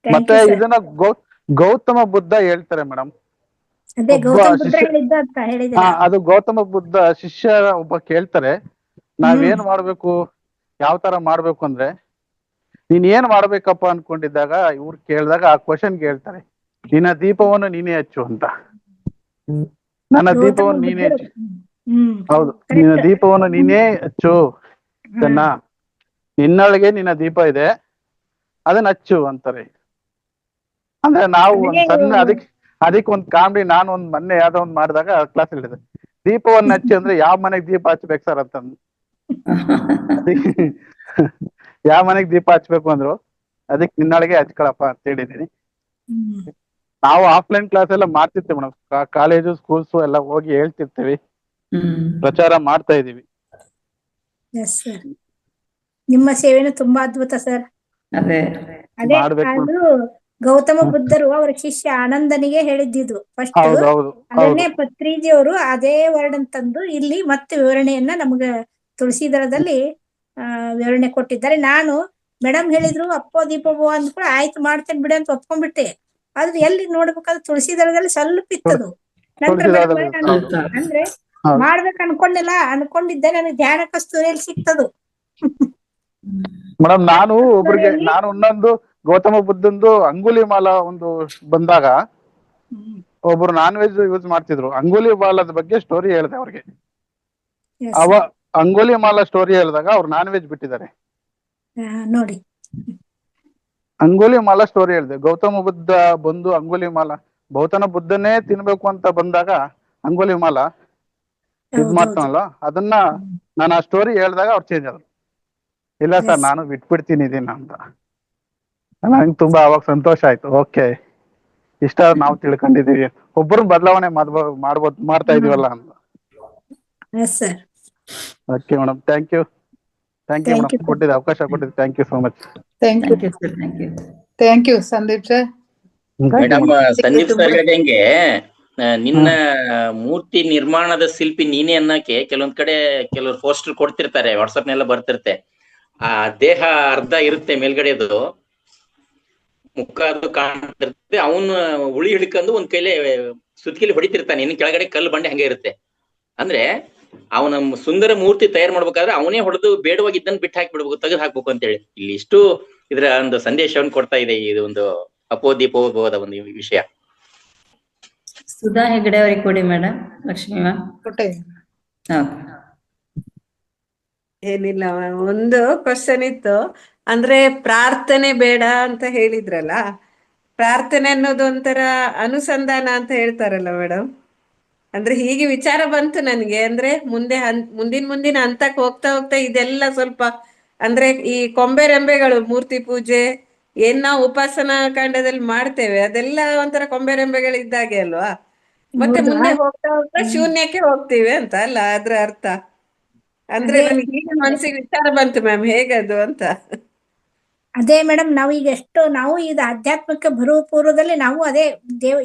ಮತ್ತೆ ಇದನ್ನ ಗೌತಮ ಬುದ್ಧ ಹೇಳ್ತಾರೆ ಮೇಡಮ್. ಅದು ಗೌತಮ ಬುದ್ಧ ಶಿಷ್ಯ ಒಬ್ಬ ಕೇಳ್ತಾರೆ, ನಾವೇನ್ ಮಾಡ್ಬೇಕು, ಯಾವ ತರ ಮಾಡ್ಬೇಕು ಅಂದ್ರೆ, ನೀನ್ ಏನ್ ಮಾಡ್ಬೇಕಪ್ಪ ಅನ್ಕೊಂಡಿದ್ದಾಗ ಇವ್ರು ಕೇಳಿದಾಗ ಆ ಕ್ವಶನ್ ಕೇಳ್ತಾರೆ, ನಿನ್ನ ದೀಪವನ್ನು ನೀನೇ ಹಚ್ಚು ಅಂತ. ನನ್ನ ದೀಪವನ್ನು ನೀನೇ ಹಚ್ಚು. ಹೌದು, ನಿನ್ನ ದೀಪವನ್ನು ನೀನೇ ಹಚ್ಚು ಚೆನ್ನ, ನಿನ್ನೊಳಗೆ ನಿನ್ನ ದೀಪ ಇದೆ, ಅದನ್ನ ಹಚ್ಚು ಅಂತಾರೆ. ಅಂದ್ರೆ ನಾವು ಒಂದ್ ಸಣ್ಣ ಅದಕ್ಕೆ ಒಂದ್ ಕಾಮಿಡಿ, ನಾನು ಒಂದ್ ಮೊನ್ನೆ ಯಾವ್ದೋ ಒಂದ್ ಮಾಡಿದಾಗ ಕ್ಲಾಸ್ ಹೇಳಿದೆ, ದೀಪವನ್ನ ಹಚ್ಚಿ ಅಂದ್ರೆ ಯಾವ ಮನೆಗ್ ದೀಪ ಹಚ್ಬೇಕು ಸರ್ ಅಂತ. ಯಾವ ಮನೆಗ್ ದೀಪ ಹಚ್ಬೇಕು ಅಂದ್ರು, ಅದಕ್ಕೆ ನಿನ್ನೊಳಗೆ ಹಚ್ಕೊಳಪ್ಪ ಅಂತ ಹೇಳಿದೀನಿ. ನಾವು ಆಫ್ಲೈನ್ ಕ್ಲಾಸ್ ಎಲ್ಲ ಮಾಡ್ತಿರ್ತೀವಿ ಮೇಡಮ್, ಕಾಲೇಜು ಸ್ಕೂಲ್ಸ್ ಎಲ್ಲ ಹೋಗಿ ಹೇಳ್ತಿರ್ತೀವಿ, ಪ್ರಚಾರ ಮಾಡ್ತಾ ಇದೀವಿ. ನಿಮ್ಮ ಸೇವೆನೂ ತುಂಬಾ ಅದ್ಭುತ ಸರ್. ಅದೇ ಗೌತಮ ಬುದ್ಧರು ಅವರ ಶಿಷ್ಯ ಆನಂದನಿಗೆ ಹೇಳಿದ್ದು ಫಸ್ಟ್. ಅದನ್ನೇ ಪತ್ರಿಜಿ ಅವರು ಅದೇ ವರ್ಡ್ ಅಂತಂದು ಇಲ್ಲಿ ಮತ್ತೆ ವಿವರಣೆಯನ್ನ ನಮ್ಗ ತುಳಸಿದಳದಲ್ಲಿ ವಿವರಣೆ ಕೊಟ್ಟಿದ್ದಾರೆ. ನಾನು ಮೇಡಮ್ ಹೇಳಿದ್ರು ಅಪ್ಪೋ ದೀಪೋ ಅಂದ್ ಕೂಡ ಆಯ್ತು ಮಾಡ್ತೇನೆ ಬಿಡಿ ಅಂತ ಒಪ್ಕೊಂಡ್ಬಿಟ್ಟೆ. ಆದ್ರೆ ಎಲ್ಲಿ ನೋಡ್ಬೇಕಾದ್ರೆ ತುಳಸಿದಳದಲ್ಲಿ ಸ್ವಲ್ಪ ಇತ್ತದು. ನಂತರ ಅಂದ್ರೆ ಮಾಡ್ಬೇಕು ಅನ್ಕೊಂಡಿದ್ದೆ, ನನಗೆ ಧ್ಯಾನ ಕಸ್ತೂರಿಯಲ್ಲಿ ಸಿಕ್ತದು. ಮೇಡಮ್ ನಾನು ಇನ್ನೊಂದು ಗೌತಮ ಬುದ್ಧಂದು ಅಂಗುಲಿ ಮಾಲ ಒಂದು ಬಂದಾಗ ಒಬ್ರು ನಾನ್ ವೆಜ್ ಯೂಸ್ ಮಾಡ್ತಿದ್ರು, ಅಂಗುಲಿ ಮಾಲದ ಬಗ್ಗೆ ಸ್ಟೋರಿ ಹೇಳಿದೆ ಅವ್ರಿಗೆ. ಅಂಗುಲಿ ಮಾಲ ಸ್ಟೋರಿ ಹೇಳಿದಾಗ ಅವ್ರು ನಾನ್ ವೆಜ್ ಬಿಟ್ಟಿದ್ದಾರೆ ನೋಡಿ. ಅಂಗುಲಿ ಮಾಲ ಸ್ಟೋರಿ ಹೇಳಿದೆ, ಗೌತಮ ಬುದ್ಧ ಬಂದು ಅಂಗುಲಿ ಮಾಲ ಗೌತಮ ಬುದ್ಧನೇ ತಿನ್ಬೇಕು ಅಂತ ಬಂದಾಗ ಅಂಗುಲಿ ಮಾಲ ಇದ್ ಮಾಡ್ತಾನಲ್ಲ, ಅದನ್ನ ನಾನು ಆ ಸ್ಟೋರಿ ಹೇಳಿದಾಗ ಅವ್ರು ಚೇಂಜ್ ಆದ್ರು. ಇಲ್ಲ ಸರ್ ನಾನು ಬಿಟ್ಬಿಡ್ತೀನಿ ಇದನ್ನ ಅಂತ. ನಂಗೆ ತುಂಬಾ ಅವಾಗ ಸಂತೋಷ ಆಯ್ತು. ಓಕೆ, ಇಷ್ಟ ನಾವು ತಿಳ್ಕೊಂಡಿದೀವಿ, ಒಬ್ಬರು ಬದಲಾವಣೆ ಮಾಡ್ತಾ ಇದೀವಲ್ಲ ಅಂತ. Okay madam, thank you madam, ಕೊಟ್ಟಿದ್ದೆ ಅವಕಾಶ ಕೊಟ್ಟಿದ್ದೆ. Thank you so much. Thank you Sandeep sir. Madam Sandeep sir ಹೇಳ್ದಂಗೆ ನಿನ್ನ ಮೂರ್ತಿ ನಿರ್ಮಾಣದ ಶಿಲ್ಪಿ ನೀನೇ ಅನ್ನಕ್ಕೆ ಕೆಲವೊಂದ್ ಕಡೆ ಕೆಲವ್ರು ಪೋಸ್ಟರ್ ಕೊಡ್ತಿರ್ತಾರೆ, ವಾಟ್ಸಪ್ ನೆಲ್ಲ ಬರ್ತಿರ್ತೆ. ಆ ದೇಹ ಅರ್ಧ ಇರುತ್ತೆ ಮೇಲ್ಗಡೆದು, ಮುಖ ಅದು ಕಾಣ್ತಿರುತ್ತೆ, ಅವನು ಉಳಿ ಹಿಡ್ಕೊಂಡು ಒಂದ್ ಕೈಲಿ ಸುತ್ತಿಗೆಲಿ ಹೊಡಿತಿರ್ತಾನೆ, ಇನ್ನು ಕೆಳಗಡೆ ಕಲ್ಲು ಬಂಡೆ ಹಂಗೆ ಇರುತ್ತೆ. ಅಂದ್ರೆ ಅವನ ಸುಂದರ ಮೂರ್ತಿ ತಯಾರು ಮಾಡ್ಬೇಕಾದ್ರೆ ಅವನೇ ಹೊಡೆದು ಬೇಡವಾಗಿ ಇದನ್ನ ಬಿಟ್ಟು ಹಾಕ್ಬಿಡ್ಬೇಕು, ತೆಗೆದು ಹಾಕ್ಬೇಕು ಅಂತ ಹೇಳಿ ಇಲ್ಲಿ ಇಷ್ಟು ಇದರ ಒಂದು ಸಂದೇಶವನ್ನು ಕೊಡ್ತಾ ಇದೆ ಇದು ಒಂದು ಅಪೋ ದೀಪೋಭವದ ಒಂದು ವಿಷಯ. ಸುಧಾ ಹೆಗಡೆ ಅವರಿಗೆ ಕೊಡಿ ಮೇಡಮ್. ಲಕ್ಷ್ಮಿ ಮ್ಯಾಮ್ ಏನಿಲ್ಲ, ಒಂದು ಕ್ವಶನ್ ಇತ್ತು. ಅಂದ್ರೆ ಪ್ರಾರ್ಥನೆ ಬೇಡ ಅಂತ ಹೇಳಿದ್ರಲ್ಲ, ಪ್ರಾರ್ಥನೆ ಅನ್ನೋದು ಒಂಥರ ಅನುಸಂಧಾನ ಅಂತ ಹೇಳ್ತಾರಲ್ಲ ಮೇಡಮ್. ಅಂದ್ರೆ ಹೀಗೆ ವಿಚಾರ ಬಂತು ನನಗೆ. ಅಂದ್ರೆ ಮುಂದಿನ ಹಂತಕ್ಕೆ ಹೋಗ್ತಾ ಹೋಗ್ತಾ ಇದೆಲ್ಲ ಸ್ವಲ್ಪ ಅಂದ್ರೆ ಈ ಕೊಂಬೆ ರೆಂಬೆಗಳು, ಮೂರ್ತಿ ಪೂಜೆ ಏನ್ ನಾವು ಉಪಾಸನಾ ಕಾಂಡದಲ್ಲಿ ಮಾಡ್ತೇವೆ ಅದೆಲ್ಲ ಒಂಥರ ಕೊಂಬೆ ರೆಂಬೆಗಳು ಇದ್ದಾಗೆ ಅಲ್ವಾ. ಮತ್ತೆ ಹೌದು. ಮುಂದೆ ಹೋಗ್ತಾ ಹೋಗ್ತಾ ಶೂನ್ಯಕ್ಕೆ ಹೋಗ್ತೀವಿ ಅಂತ ಅಲ್ಲ ಅದ್ರ ಅರ್ಥ. ಅಂದ್ರೆ ಅದೇ ನನಗೆ ಈಗ ಮನಸ್ಸಿಗೆ ವಿಚಾರ ಬಂತು ಮ್ಯಾಮ್, ಹೇಗದು ಅಂತ. ಅದೇ ಮೇಡಮ್, ನಾವು ಈಗ ನಾವು ಇದು ಆಧ್ಯಾತ್ಮಕ್ಕೆ ಬರುವ ಪೂರ್ವದಲ್ಲಿ ನಾವು ಅದೇ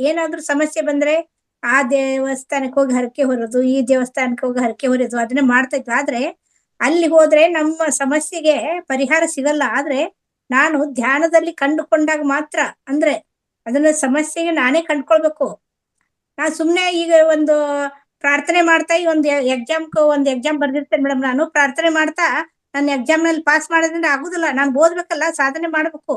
ಏನಾದ್ರೂ ಸಮಸ್ಯೆ ಬಂದ್ರೆ ಆ ದೇವಸ್ಥಾನಕ್ಕೆ ಹೋಗಿ ಹರಕೆ ಹೊರೋದು, ಈ ದೇವಸ್ಥಾನಕ್ಕೆ ಹೋಗಿ ಹರಕೆ ಹೊರೋದು, ಅದನ್ನ ಮಾಡ್ತಾ ಇದ್ವಿ. ಆದ್ರೆ ಅಲ್ಲಿ ಹೋದ್ರೆ ನಮ್ಮ ಸಮಸ್ಯೆಗೆ ಪರಿಹಾರ ಸಿಗಲ್ಲ. ಆದ್ರೆ ನಾನು ಧ್ಯಾನದಲ್ಲಿ ಕಂಡುಕೊಂಡಾಗ ಮಾತ್ರ, ಅಂದ್ರೆ ಅದನ್ನ ಸಮಸ್ಯೆಗೆ ನಾನೇ ಕಂಡ್ಕೊಳ್ಬೇಕು. ನಾನ್ ಸುಮ್ನೆ ಈಗ ಒಂದು ಪ್ರಾರ್ಥನೆ ಮಾಡ್ತಾ ಈ ಒಂದು ಎಕ್ಸಾಮ್ ಬರ್ದಿರ್ತೇನೆ ಮೇಡಮ್. ನಾನು ಪ್ರಾರ್ಥನೆ ಮಾಡ್ತಾ ನನ್ನ ಎಕ್ಸಾಮ್ ನಲ್ಲಿ ಪಾಸ್ ಮಾಡೋದ್ರಿಂದ ಆಗುದಿಲ್ಲ. ನಾನು ಓದ್ಬೇಕಲ್ಲ, ಸಾಧನೆ ಮಾಡ್ಬೇಕು,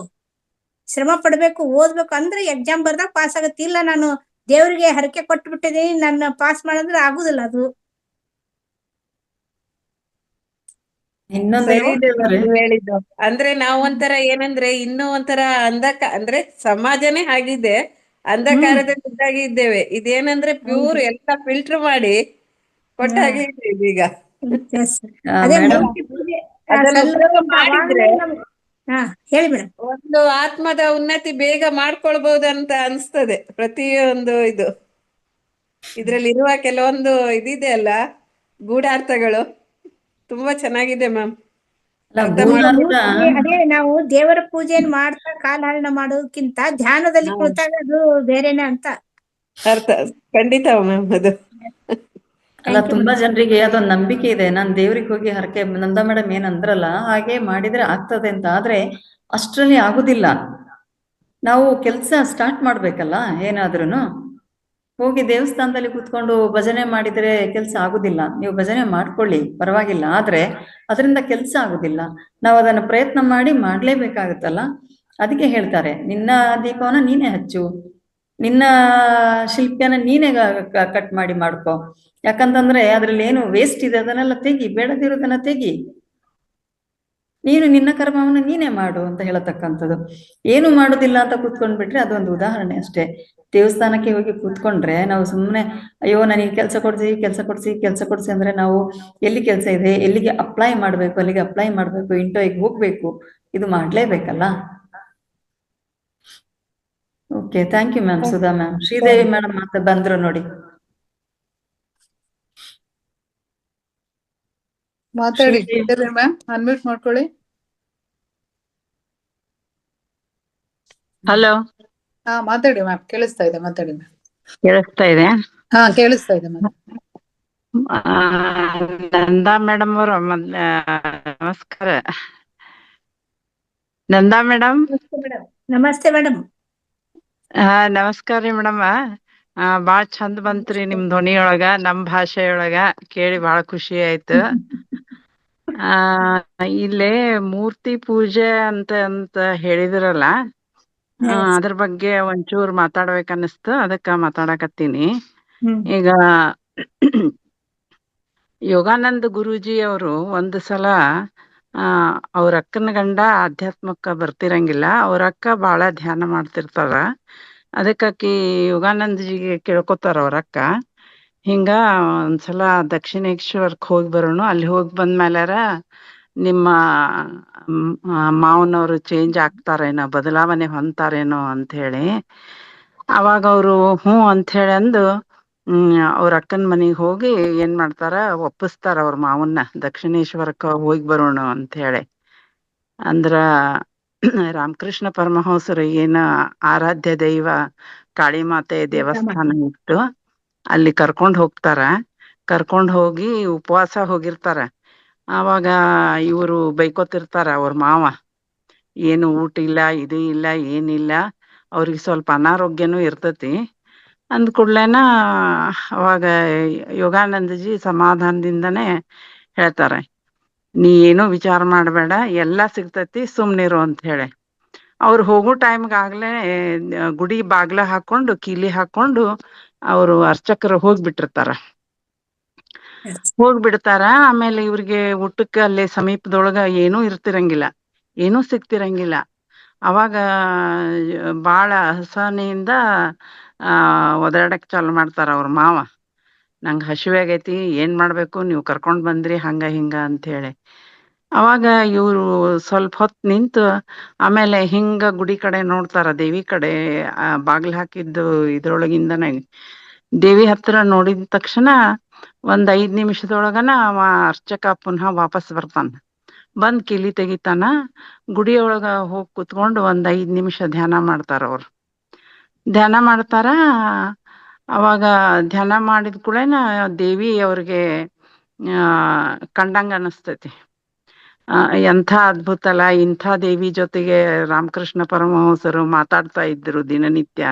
ಶ್ರಮ ಪಡ್ಬೇಕು, ಓದ್ಬೇಕು, ಅಂದ್ರೆ ಎಕ್ಸಾಮ್ ಬರ್ದಾಗ ಪಾಸ್ ಆಗತ್ತೆ. ಇಲ್ಲ ನಾನು ದೇವರಿಗೆ ಹರಕೆ ಕೊಟ್ಟು ಬಿಟ್ಟಿದೀನಿ, ನನ್ನ ಪಾಸ್ ಮಾಡಿದ್ರೆ ಆಗುದಿಲ್ಲ ಅದು. ಇನ್ನೊಂದು ಸರಿ ಇದೆ ಏನಂದ್ರೆ ನೀವು ಹೇಳಿದ್ದು. ಅಂದ್ರೆ ನಾವು ಒಂಥರ ಏನಂದ್ರೆ ಇನ್ನೂ ಒಂಥರ ಅಂದ್ರೆ ಸಮಾಜನೇ ಆಗಿದೆ, ಅಂಧಕಾರದಲ್ಲಿ ಇದ್ದಾಗೆ ಇದ್ದೇವೆ. ಇದೇನಂದ್ರೆ ಪ್ಯೂರ್ ಎಲ್ಲ ಫಿಲ್ಟರ್ ಮಾಡಿ ಕೊಟ್ಟಾಗೆ ಇದೆ ಇದೀಗ. ಅದೇ ಮೇಡಮ್, ಮೂರ್ತಿ ಪೂಜೆ ಅದನ್ನು ಉಪಯೋಗ ಮಾಡಿದ್ರೆ ಹೇಳಿ ಮೇಡಮ್. ಒಂದು ಆತ್ಮದ ಉನ್ನತಿ ಬೇಗ ಮಾಡ್ಕೊಳ್ಬಹುದಂತ ಅನ್ಸ್ತದೆ. ಪ್ರತಿಯೊಂದು ಇದ್ರಲ್ಲಿರುವ ಕೆಲವೊಂದು ಇದಿದೆ ಅಲ್ಲ, ಗೂಢಾರ್ಥಗಳು ತುಂಬಾ ಚೆನ್ನಾಗಿದೆ ಮ್ಯಾಮ್. ಅರ್ಥ ಅದೇ ನಾವು ದೇವರ ಪೂಜೆಯನ್ನು ಮಾಡ್ತಾ ಕಾಲಹರಣ ಮಾಡೋದಕ್ಕಿಂತ ಧ್ಯಾನದಲ್ಲಿ ಕುಳಿತಾಗ ಅದು ಬೇರೆನೆ ಅಂತ ಅರ್ಥ. ಖಂಡಿತ ಮ್ಯಾಮ್ ಅದು. ಅಲ್ಲ, ತುಂಬಾ ಜನರಿಗೆ ಅದೊಂದು ನಂಬಿಕೆ ಇದೆ, ನಾನ್ ದೇವ್ರಿಗೆ ಹೋಗಿ ಹರಕೆ, ನಂದಾ ಮೇಡಮ್ ಏನಂದ್ರಲ್ಲ ಹಾಗೆ ಮಾಡಿದ್ರೆ ಆಗ್ತದೆ ಅಂತ. ಆದ್ರೆ ಅಷ್ಟ್ರಲ್ಲಿ ಆಗುದಿಲ್ಲ. ನಾವು ಕೆಲಸ ಸ್ಟಾರ್ಟ್ ಮಾಡ್ಬೇಕಲ್ಲ. ಏನಾದ್ರೂನು ಹೋಗಿ ದೇವಸ್ಥಾನದಲ್ಲಿ ಕೂತ್ಕೊಂಡು ಭಜನೆ ಮಾಡಿದ್ರೆ ಕೆಲಸ ಆಗುದಿಲ್ಲ. ನೀವು ಭಜನೆ ಮಾಡ್ಕೊಳ್ಳಿ, ಪರವಾಗಿಲ್ಲ. ಆದ್ರೆ ಅದರಿಂದ ಕೆಲಸ ಆಗುದಿಲ್ಲ. ನಾವು ಅದನ್ನ ಪ್ರಯತ್ನ ಮಾಡ್ಲೇಬೇಕಾಗುತ್ತಲ್ಲ. ಅದಕ್ಕೆ ಹೇಳ್ತಾರೆ, ನಿನ್ನ ದೀಪವನ್ನ ನೀನೇ ಹಚ್ಚು, ನಿನ್ನ ಶಿಲ್ಪಿಯನ್ನ ನೀನೇ ಕಟ್ ಮಾಡಿ ಮಾಡ್ಕೊ. ಯಾಕಂತಂದ್ರೆ ಅದ್ರಲ್ಲಿ ಏನು ವೇಸ್ಟ್ ಇದೆ ಅದನ್ನೆಲ್ಲ ತೆಗಿ, ಬೇಡದಿರೋದನ್ನ ತೆಗಿ, ನೀನು ನಿನ್ನ ಕರ್ಮವನ್ನು ನೀನೇ ಮಾಡು ಅಂತ ಹೇಳತಕ್ಕಂಥದ್ದು. ಏನು ಮಾಡುದಿಲ್ಲ ಅಂತ ಕೂತ್ಕೊಂಡ್ಬಿಟ್ರೆ ಅದೊಂದು ಉದಾಹರಣೆ ಅಷ್ಟೇ. ದೇವಸ್ಥಾನಕ್ಕೆ ಹೋಗಿ ಕೂತ್ಕೊಂಡ್ರೆ ನಾವು ಸುಮ್ಮನೆ ಅಯ್ಯೋ ನನಗೆ ಕೆಲಸ ಕೊಡ್ಸಿ ಅಂದ್ರೆ ನಾವು ಎಲ್ಲಿ ಕೆಲಸ ಇದೆ, ಎಲ್ಲಿಗೆ ಅಪ್ಲೈ ಮಾಡ್ಬೇಕು ಅಲ್ಲಿಗೆ ಅಪ್ಲೈ ಮಾಡ್ಬೇಕು, ಇಂಟರ್ವ್ಯೂಗೆ ಹೋಗ್ಬೇಕು, ಇದು ಮಾಡ್ಲೇಬೇಕಲ್ಲ. Okay, thank you ma'am. Sudha ma'am, Sridevi madam ಮತ್ತೆ ಬಂದ್ರು ನೋಡಿ. ಮಾತಾಡಿ ಮ್ಯಾಮ್, ಅನ್ಮ್ಯೂಟ್ ಮಾಡ್ಕೊಳ್ಳಿ. ಹಲೋ, ಮಾತಾಡಿ ಮ್ಯಾಮ್, ಕೇಳಿಸ್ತಾ ಇದೆ, ಮಾತಾಡಿ ಮ್ಯಾಮ್. ಕೇಳಿಸ್ತಾ ಇದೆ? ಕೇಳಿಸ್ತಾ ಇದೆ ಮ್ಯಾಮ್. ನಂದಾ ಮೇಡಮ್ ಅವರು ನಮಸ್ಕಾರ. ನಂದಾ ಮೇಡಮ್, ನಮಸ್ತೆ ಮೇಡಮ್. ನಮಸ್ಕಾರ ರೀ ಮೇಡಮ್. ಬಾಳ್ ಚಂದ ಬಂತ್ರಿ ನಿಮ್ ಧ್ವನಿಯೊಳಗ, ನಮ್ ಭಾಷೆಯೊಳಗ ಕೇಳಿ ಬಾಳ ಖುಷಿ ಆಯ್ತು. ಇಲ್ಲೇ ಮೂರ್ತಿ ಪೂಜೆ ಅಂತ ಹೇಳಿದ್ರಲ್ಲ, ಅದ್ರ ಬಗ್ಗೆ ಒಂಚೂರ್ ಮಾತಾಡ್ಬೇಕನ್ನಿಸ್ತು, ಅದಕ್ಕ ಮಾತಾಡಕತ್ತೀನಿ. ಈಗ ಯೋಗಾನಂದ ಗುರೂಜಿ ಅವರು ಒಂದು ಸಲ ಅವ್ರ ಅಕ್ಕನ ಗಂಡ ಆಧ್ಯಾತ್ಮಕ್ಕ ಬರ್ತಿರಂಗಿಲ್ಲ, ಅವ್ರ ಅಕ್ಕ ಬಾಳ ಧ್ಯಾನ ಮಾಡ್ತಿರ್ತಾರ. ಅದಕ್ಕಾಕಿ ಯೋಗಾನಂದಜಿಗೆ ಕೇಳ್ಕೊತಾರ ಅವ್ರ ಅಕ್ಕ, ಹಿಂಗ ಒಂದ್ಸಲ ದಕ್ಷಿಣೇಶ್ವರಕ್ ಹೋಗಿ ಬರೋಣ, ಅಲ್ಲಿ ಹೋಗಿ ಬಂದ್ಮೇಲಾರ ನಿಮ್ಮ ಮಾವನವ್ರು ಚೇಂಜ್ ಆಗ್ತಾರೇನೋ, ಬದಲಾವಣೆ ಹೊಂದ್ತಾರೇನೋ ಅಂತ ಹೇಳಿ. ಅವಾಗ ಅವರು ಹ್ಞೂ ಅಂತ ಹೇಳಿ ಅಂದು ಅವ್ರ ಅಕ್ಕನ ಮನೆಗೆ ಹೋಗಿ ಏನ್ ಮಾಡ್ತಾರ, ಒಪ್ಪಿಸ್ತಾರ ಅವ್ರ ಮಾವನ್ನ ದಕ್ಷಿಣೇಶ್ವರಕ್ಕ ಹೋಗಿ ಬರೋಣ ಅಂತ ಹೇಳಿ. ಅಂದ್ರ ರಾಮಕೃಷ್ಣ ಪರಮಹಂಸರು ಏನ ಆರಾಧ್ಯ ದೈವ ಕಾಳಿ ಮಾತೆ ದೇವಸ್ಥಾನ ಇತ್ತು, ಅಲ್ಲಿ ಕರ್ಕೊಂಡ್ ಹೋಗ್ತಾರ. ಕರ್ಕೊಂಡ್ ಹೋಗಿ ಉಪವಾಸ ಹೋಗಿರ್ತಾರ. ಆವಾಗ ಇವರು ಬೈಕೋತಿರ್ತಾರ ಅವ್ರ ಮಾವ, ಏನು ಊಟ ಇಲ್ಲ, ಇದು ಇಲ್ಲ, ಏನಿಲ್ಲ, ಅವ್ರಿಗೆ ಸ್ವಲ್ಪ ಅನಾರೋಗ್ಯನೂ ಇರ್ತತಿ. ಅಂದ ಕೂಡ್ಲೇನ ಅವಾಗ ಯೋಗಾನಂದಜಿ ಸಮಾಧಾನದಿಂದನೇ ಹೇಳ್ತಾರೆ, ನೀ ಏನೋ ವಿಚಾರ ಮಾಡಬೇಡ, ಎಲ್ಲಾ ಸಿಗ್ತತಿ, ಸುಮ್ನಿರು ಅಂತ ಹೇಳಿ. ಅವ್ರು ಹೋಗೋ ಟೈಮ್ಗಾಗ್ಲೇ ಗುಡಿ ಬಾಗ್ಲ ಹಾಕೊಂಡು ಕೀಲಿ ಹಾಕೊಂಡು ಅವರು ಅರ್ಚಕರು ಹೋಗ್ಬಿಟ್ಟಿರ್ತಾರ. ಆಮೇಲೆ ಇವ್ರಿಗೆ ಊಟಕ್ಕೆ ಅಲ್ಲೇ ಸಮೀಪದೊಳಗ ಏನೂ ಇರ್ತಿರಂಗಿಲ್ಲ, ಏನೂ ಸಿಗ್ತಿರಂಗಿಲ್ಲ. ಅವಾಗ ಭಾಳ ಹಸನೆಯಿಂದ ಒದರಾಡಕ್ಕೆ ಚಾಲು ಮಾಡ್ತಾರ ಅವ್ರ ಮಾವ. ನಂಗೆ ಹಸಿವೆ ಆಗೈತಿ, ಏನ್ ಮಾಡ್ಬೇಕು, ನೀವು ಕರ್ಕೊಂಡ್ ಬಂದ್ರಿ ಹಂಗ ಹಿಂಗ ಅಂತ ಹೇಳಿ. ಅವಾಗ ಇವರು ಸ್ವಲ್ಪ ಹೊತ್ತು ನಿಂತು ಆಮೇಲೆ ಹಿಂಗ ಗುಡಿ ಕಡೆ ನೋಡ್ತಾರ, ದೇವಿ ಕಡೆ. ಬಾಗಿಲು ಹಾಕಿದ್ದು ಇದ್ರೊಳಗಿಂದನೇ ದೇವಿ ಹತ್ರ ನೋಡಿದ ತಕ್ಷಣ ಒಂದ್ 5 ನಿಮಿಷದೊಳಗನ ಅವ ಅರ್ಚಕ ಪುನಃ ವಾಪಸ್ ಬರ್ತಾನ. ಬಂದ್ ಕಿಲಿ ತೆಗಿತಾನ. ಗುಡಿಯೊಳಗ ಹೋಗಿ ಕುತ್ಕೊಂಡು ಒಂದ್ 5 ನಿಮಿಷ ಧ್ಯಾನ ಮಾಡ್ತಾರ ಅವ್ರು. ಧ್ಯಾನ ಮಾಡ್ತಾರ. ಅವಾಗ ಧ್ಯಾನ ಮಾಡಿದ ಕೂಡೇನ ದೇವಿ ಅವ್ರಿಗೆ ಕಂಡಂಗ ಅನಿಸ್ತೈತಿ. ಎಂಥ ಅದ್ಭುತ ಅಲ್ಲ, ಇಂಥ ದೇವಿ ಜೊತೆಗೆ ರಾಮಕೃಷ್ಣ ಪರಮಹಂಸರು ಮಾತಾಡ್ತಾ ಇದ್ರು ದಿನನಿತ್ಯ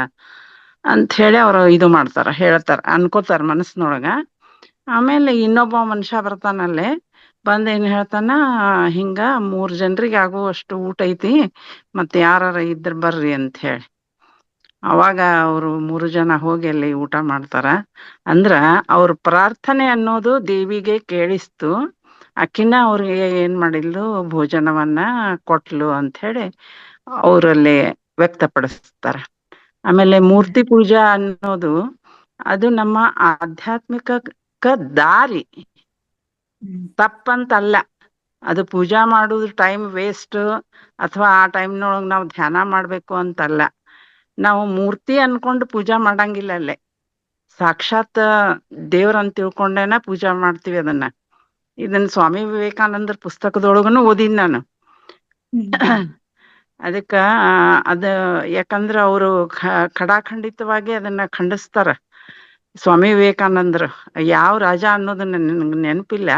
ಅಂತ ಹೇಳಿ ಅವರು ಇದು ಮಾಡ್ತಾರ, ಹೇಳ್ತಾರ, ಅನ್ಕೋತಾರ ಮನಸ್ಸಿನೊಳಗ. ಆಮೇಲೆ ಇನ್ನೊಬ್ಬ ಮನುಷ್ಯ ಬರ್ತಾನಲ್ಲೇ, ಬಂದ್ ಏನ್ ಹೇಳ್ತಾನ, ಹಿಂಗ 3 ಜನರಿಗೆ ಆಗುವಷ್ಟು ಊಟ ಐತಿ, ಮತ್ತೆ ಯಾರ ಇದ್ರ ಬರ್ರಿ ಅಂತ ಹೇಳಿ. ಅವಾಗ ಅವರು 3 ಜನ ಹೋಗಿ ಅಲ್ಲಿ ಊಟ ಮಾಡ್ತಾರ. ಅಂದ್ರ ಅವ್ರ ಪ್ರಾರ್ಥನೆ ಅನ್ನೋದು ದೇವಿಗೆ ಕೇಳಿಸ್ತು. ಅಕ್ಕಿನ ಅವ್ರಿಗೆ ಏನ್ ಮಾಡಿದ್ಲು, ಭೋಜನವನ್ನ ಕೊಟ್ಲು ಅಂತ ಹೇಳಿ ಅವರಲ್ಲಿ ವ್ಯಕ್ತಪಡಿಸ್ತಾರ. ಆಮೇಲೆ ಮೂರ್ತಿ ಪೂಜಾ ಅನ್ನೋದು ಅದು ನಮ್ಮ ಆಧ್ಯಾತ್ಮಿಕ ದಾರಿ, ತಪ್ಪಂತಲ್ಲ. ಅದು ಪೂಜಾ ಮಾಡುದು ಟೈಮ್ ವೇಸ್ಟ್ ಅಥವಾ ಆ ಟೈಮ್ನೊಳಗೆ ನಾವು ಧ್ಯಾನ ಮಾಡ್ಬೇಕು ಅಂತಲ್ಲ. ನಾವು ಮೂರ್ತಿ ಅನ್ಕೊಂಡು ಪೂಜಾ ಮಾಡಂಗಿಲ್ಲ. ಅಲ್ಲೇ ಸಾಕ್ಷಾತ್ ದೇವ್ರಂತ ತಿಳ್ಕೊಂಡೇನ ಪೂಜಾ ಮಾಡ್ತೀವಿ ಅದನ್ನ. ಇದನ್ನ ಸ್ವಾಮಿ ವಿವೇಕಾನಂದರ ಪುಸ್ತಕದೊಳಗನು ಓದಿನ್ ನಾನು. ಅದಕ್ಕ ಅದ ಯಾಕಂದ್ರ ಅವರು ಖಡಾಖಂಡಿತವಾಗಿ ಅದನ್ನ ಖಂಡಿಸ್ತಾರ. ಸ್ವಾಮಿ ವಿವೇಕಾನಂದರು ಯಾವ ರಾಜ ಅನ್ನೋದನ್ನ ನನಗೆ ನೆನಪಿಲ್ಲ.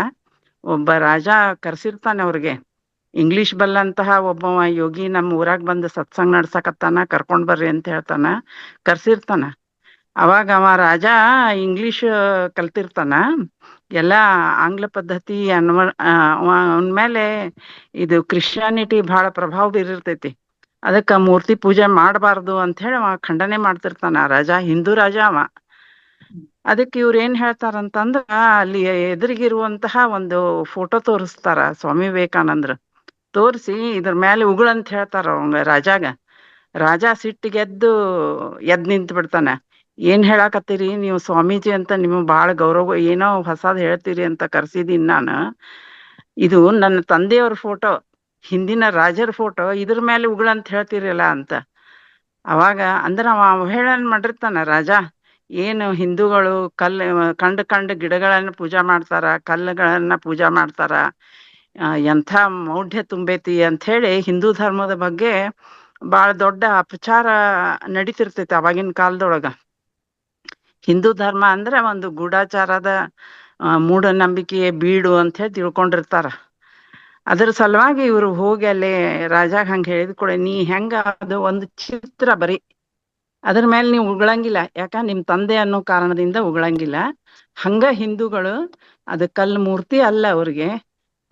ಒಬ್ಬ ರಾಜ ಕರ್ಸಿರ್ತಾನೆ ಅವ್ರಿಗೆ. ಇಂಗ್ಲಿಷ್ ಬಲ್ಲಂತಹ ಒಬ್ಬ ಯೋಗಿ ನಮ್ಮ ಊರಾಗ ಬಂದು ಸತ್ಸಂಗ ನಡ್ಸಕತ್ತಾನ, ಕರ್ಕೊಂಡ್ ಬರ್ರಿ ಅಂತ ಹೇಳ್ತಾನ, ಕರ್ಸಿರ್ತಾನ. ಅವಾಗ ಅವ ರಾಜ ಇಂಗ್ಲಿಷ್ ಕಲ್ತಿರ್ತಾನ, ಎಲ್ಲ ಆಂಗ್ಲ ಪದ್ಧತಿ ಅವನ್ಮೇಲೆ ಇದು ಕ್ರಿಶ್ಚಿಯಾನಿಟಿ ಬಹಳ ಪ್ರಭಾವ ಬೀರಿರ್ತೈತಿ. ಅದಕ್ಕ ಮೂರ್ತಿ ಪೂಜೆ ಮಾಡಬಾರ್ದು ಅಂತ ಹೇಳಿ ಅವ ಖಂಡನೆ ಮಾಡ್ತಿರ್ತಾನ. ರಾಜ ಹಿಂದೂ ರಾಜ ಅವ. ಅದಕ್ಕೆ ಇವ್ರು ಏನ್ ಹೇಳ್ತಾರಂತಂದ್ರ, ಅಲ್ಲಿ ಎದುರಿಗಿರುವಂತಹ ಒಂದು ಫೋಟೋ ತೋರಿಸ್ತಾರ ಸ್ವಾಮಿ ವಿವೇಕಾನಂದ್ರ. ತೋರಿಸಿ ಇದ್ರ ಮೇಲೆ ಉಗುಳಂತ ಹೇಳ್ತಾರ ಅವಂಗ ರಾಜಾಗ. ರಾಜ ಸಿಟ್ಟಿಗೆದ್ದು ಎದ್ ನಿಂತ್ ಬಿಡ್ತಾನ. ಏನ್ ಹೇಳಾಕತ್ತೀರಿ ನೀವು, ಸ್ವಾಮೀಜಿ ಅಂತ ನಿಮ್ಗೆ ಬಾಳ ಗೌರವ, ಏನೋ ಹೊಸಾದ್ ಹೇಳ್ತೀರಿ ಅಂತ ಕರ್ಸಿದೀನಿ ನಾನು. ಇದು ನನ್ನ ತಂದೆಯವ್ರ ಫೋಟೋ, ಹಿಂದಿನ ರಾಜರ ಫೋಟೋ, ಇದ್ರ ಮೇಲೆ ಉಗುಳಂತ ಹೇಳ್ತೀರಲ್ಲ ಅಂತ. ಅವಾಗ ಅಂದ್ರ ಅವ ಅವಹೇಳನ ಮಾಡಿರ್ತಾನ ರಾಜ. ಏನು ಹಿಂದೂಗಳು ಕಂಡ ಗಿಡಗಳನ್ನ ಪೂಜಾ ಮಾಡ್ತಾರ, ಕಲ್ಲುಗಳನ್ನ ಪೂಜಾ ಮಾಡ್ತಾರ, ಎಂಥ ಮೌಢ್ಯ ತುಂಬೈತಿ ಅಂತ ಹೇಳಿ ಹಿಂದೂ ಧರ್ಮದ ಬಗ್ಗೆ ಬಾಳ ದೊಡ್ಡ ಅಪಚಾರ ನಡೀತಿರ್ತೈತಿ ಅವಾಗಿನ ಕಾಲದೊಳಗ. ಹಿಂದೂ ಧರ್ಮ ಅಂದ್ರೆ ಒಂದು ಗೂಢಾಚಾರದ ಮೂಢನಂಬಿಕೆಯ ಬೀಡು ಅಂತ ಹೇಳಿ ತಿಳ್ಕೊಂಡಿರ್ತಾರ. ಅದ್ರ ಸಲುವಾಗಿ ಇವ್ರು ಹೋಗಿ ಅಲ್ಲಿ ರಾಜಾಗ ಹಂಗ ಹೇಳಿದ ಕೂಡ, ನೀ ಹೆಂಗ ಅದು ಒಂದು ಚಿತ್ರ ಬರೀ, ಅದ್ರ ಮೇಲೆ ನೀವು ಉಗುಳಂಗಿಲ್ಲ, ಯಾಕ ನಿಮ್ ತಂದೆ ಅನ್ನೋ ಕಾರಣದಿಂದ ಉಗುಳಂಗಿಲ್ಲ. ಹಂಗ ಹಿಂದೂಗಳು ಅದು ಕಲ್ಲು ಮೂರ್ತಿ ಅಲ್ಲ, ಅವ್ರಿಗೆ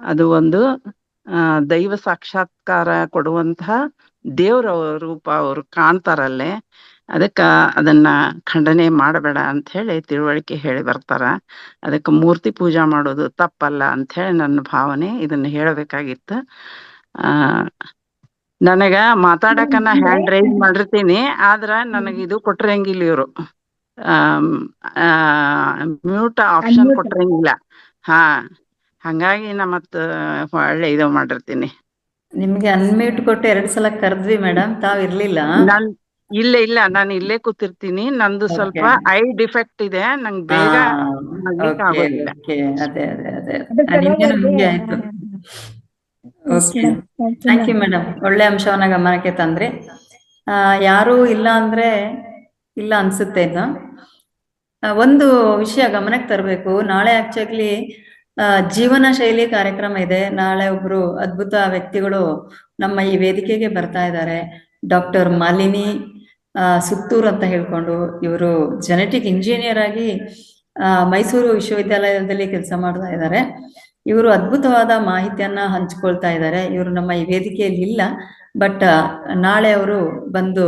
ಅದು ಒಂದು ದೈವ ಸಾಕ್ಷಾತ್ಕಾರ ಕೊಡುವಂತಹ ದೇವ್ರ ರೂಪ ಅವ್ರು ಕಾಣ್ತಾರಲ್ಲೇ. ಅದಕ್ಕ ಅದನ್ನ ಖಂಡನೆ ಮಾಡಬೇಡ ಅಂತ ಹೇಳಿ ತಿಳುವಳಿಕೆ ಹೇಳಿ ಬರ್ತಾರ. ಅದಕ್ಕೆ ಮೂರ್ತಿ ಪೂಜಾ ಮಾಡೋದು ತಪ್ಪಲ್ಲ ಅಂತ ಹೇಳಿ ನನ್ನ ಭಾವನೆ. ಇದನ್ನ ಹೇಳಬೇಕಾಗಿತ್ತು. ನನಗ ಮಾತಾಡಕನ ಹ್ಯಾಂಡ್ ರೈಸ್ ಮಾಡಿರ್ತೀನಿ, ಆದ್ರ ನನಗ ಇದು ಕೊಟ್ರಂಗಿಲ್ಲ ಇವ್ರು, ಮ್ಯೂಟ್ ಆಪ್ಷನ್ ಕೊಟ್ರಂಗಿಲ್ಲ. ಹಂಗಾಗಿ ನಾ ಮತ್ತ ಒಳ್ಳೆ ಇದು ಮಾಡಿರ್ತೀನಿ. ನಿಮ್ಗೆ ಅನ್ಮ್ಯೂಟ್ ಕೊಟ್ಟು 2 ಸಲ ಕರೆದ್ವಿ ಮೇಡಮ್, ತಾವ್ ಇರ್ಲಿಲ್ಲ. ಇಲ್ಲ ನಾನು ಇಲ್ಲೇ ಕೂತಿರ್ತೀನಿ. ನಂದು ಸ್ವಲ್ಪ ಐ ಡಿಫೆಕ್ಟ್ ಇದೆ, ನಂಗೆ ಬೇಗ ಆಗೋದಿಲ್ಲ. ಅದೇ ನಿಮ್ಗೇನು ಹಿಂಗೆ ಆಯ್ತು. Okay, thank you madam. ಒಳ್ಳೆ ಅಂಶವನ್ನ ಗಮನಕ್ಕೆ ತಂದ್ರಿ. ಯಾರು ಇಲ್ಲ ಅಂದ್ರೆ ಇಲ್ಲ ಅನ್ಸುತ್ತೆ. ಇನ್ನು ಒಂದು ವಿಷಯ ಗಮನಕ್ಕೆ ತರಬೇಕು. ನಾಳೆ ಆಕ್ಚುಲಿ ಜೀವನ ಶೈಲಿ ಕಾರ್ಯಕ್ರಮ ಇದೆ. ನಾಳೆ ಒಬ್ರು ಅದ್ಭುತ ವ್ಯಕ್ತಿಗಳು ನಮ್ಮ ಈ ವೇದಿಕೆಗೆ ಬರ್ತಾ ಇದ್ದಾರೆ. ಡಾಕ್ಟರ್ ಮಾಲಿನಿ ಸುತ್ತೂರ್ ಅಂತ ಹೇಳ್ಕೊಂಡು, ಇವರು ಜೆನೆಟಿಕ್ ಇಂಜಿನಿಯರ್ ಆಗಿ ಮೈಸೂರು ವಿಶ್ವವಿದ್ಯಾಲಯದಲ್ಲಿ ಕೆಲಸ ಮಾಡ್ತಾ ಇದ್ದಾರೆ. ಇವರು ಅದ್ಭುತವಾದ ಮಾಹಿತಿಯನ್ನ ಹಂಚ್ಕೊಳ್ತಾ ಇದ್ದಾರೆ. ಇವರು ನಮ್ಮ ಈ ವೇದಿಕೆಯಲ್ಲಿ ಇಲ್ಲ, ಬಟ್ ನಾಳೆ ಅವರು ಬಂದು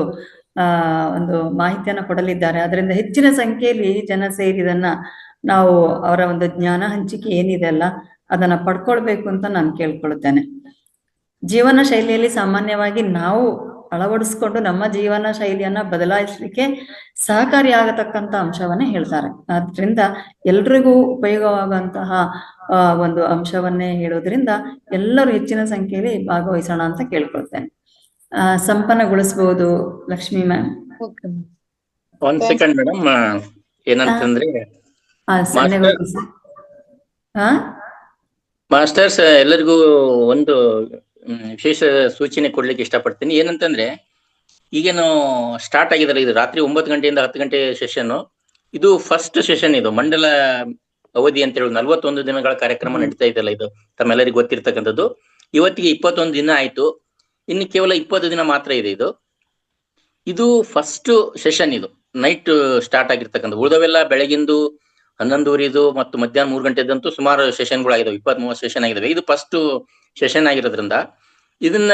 ಒಂದು ಮಾಹಿತಿಯನ್ನ ಕೊಡಲಿದ್ದಾರೆ. ಅದರಿಂದ ಹೆಚ್ಚಿನ ಸಂಖ್ಯೆಯಲ್ಲಿ ಜನ ಸೇರಿದನ್ನ ನಾವು ಅವರ ಒಂದು ಜ್ಞಾನ ಹಂಚಿಕೆ ಏನಿದೆ ಅಲ್ಲ, ಅದನ್ನ ಪಡ್ಕೊಳ್ಬೇಕು ಅಂತ ನಾನು ಕೇಳ್ಕೊಳ್ತೇನೆ. ಜೀವನ ಶೈಲಿಯಲ್ಲಿ ಸಾಮಾನ್ಯವಾಗಿ ನಾವು ಅಳವಡಿಸ್ಕೊಂಡು ನಮ್ಮ ಜೀವನ ಶೈಲಿಯನ್ನ ಬದಲಾಯಿಸಲಿಕ್ಕೆ ಸಹಕಾರಿಯಾಗತಕ್ಕಂಥ ಅಂಶವನ್ನೇ ಹೇಳ್ತಾರೆ. ಆದ್ರಿಂದ ಎಲ್ರಿಗೂ ಉಪಯೋಗವಾಗುವಂತಹ ಒಂದು ಅಂಶವನ್ನೇ ಹೇಳೋದ್ರಿಂದ ಎಲ್ಲರೂ ಹೆಚ್ಚಿನ ಸಂಖ್ಯೆಯಲ್ಲಿ ಭಾಗವಹಿಸೋಣ ಅಂತ ಕೇಳ್ಕೊಳ್ತೇನೆ. ಸಂಪನ್ನಗೊಳಿಸಬಹುದು ಲಕ್ಷ್ಮಿ ಮ್ಯಾಮ್. ಒಂದ್ ಸೆಕೆಂಡ್ ಮೇಡಮ್, ಏನಂತಂದ್ರೆ ಮಾಸ್ಟರ್ಸ್ ಎಲ್ಲರಿಗೂ ಒಂದು ವಿಶೇಷ ಸೂಚನೆ ಕೊಡ್ಲಿಕ್ಕೆ ಇಷ್ಟಪಡ್ತೀನಿ. ಏನಂತಂದ್ರೆ ಈಗೇನು ಸ್ಟಾರ್ಟ್ ಆಗಿದ್ದಾರೆ, ಇದು ರಾತ್ರಿ 9 ಗಂಟೆಯಿಂದ 10 ಗಂಟೆ ಸೆಷನ್. ಇದು ಫಸ್ಟ್ ಸೆಷನ್, ಇದು ಮಂಡಲ ಅವಧಿ ಅಂತ ಹೇಳಿ 41 ದಿನಗಳ ಕಾರ್ಯಕ್ರಮ ನಡೀತಾ ಇದೆಯಲ್ಲ, ಇದು ತಮ್ಮೆಲ್ಲರಿಗೂ ಗೊತ್ತಿರ್ತಕ್ಕಂಥದ್ದು. ಇವತ್ತಿಗೆ 21 ದಿನ ಆಯ್ತು, ಇನ್ನು ಕೇವಲ 20 ದಿನ ಮಾತ್ರ ಇದೆ. ಇದು ಫಸ್ಟ್ ಸೆಷನ್, ಇದು ನೈಟ್ ಸ್ಟಾರ್ಟ್ ಆಗಿರ್ತಕ್ಕಂಥ. ಉಳಿದವೆಲ್ಲ ಬೆಳಗಿಂದು 11:30 ಮತ್ತು ಮಧ್ಯಾಹ್ನ 3 ಗಂಟೆದಂತೂ ಸುಮಾರು ಸೆಷನ್ಗಳಾಗಿದ್ದಾವೆ, 20-30 ಸೆಷನ್ ಆಗಿದಾವೆ. ಇದು ಫಸ್ಟ್ ಸೆಷನ್ ಆಗಿರೋದ್ರಿಂದ ಇದನ್ನ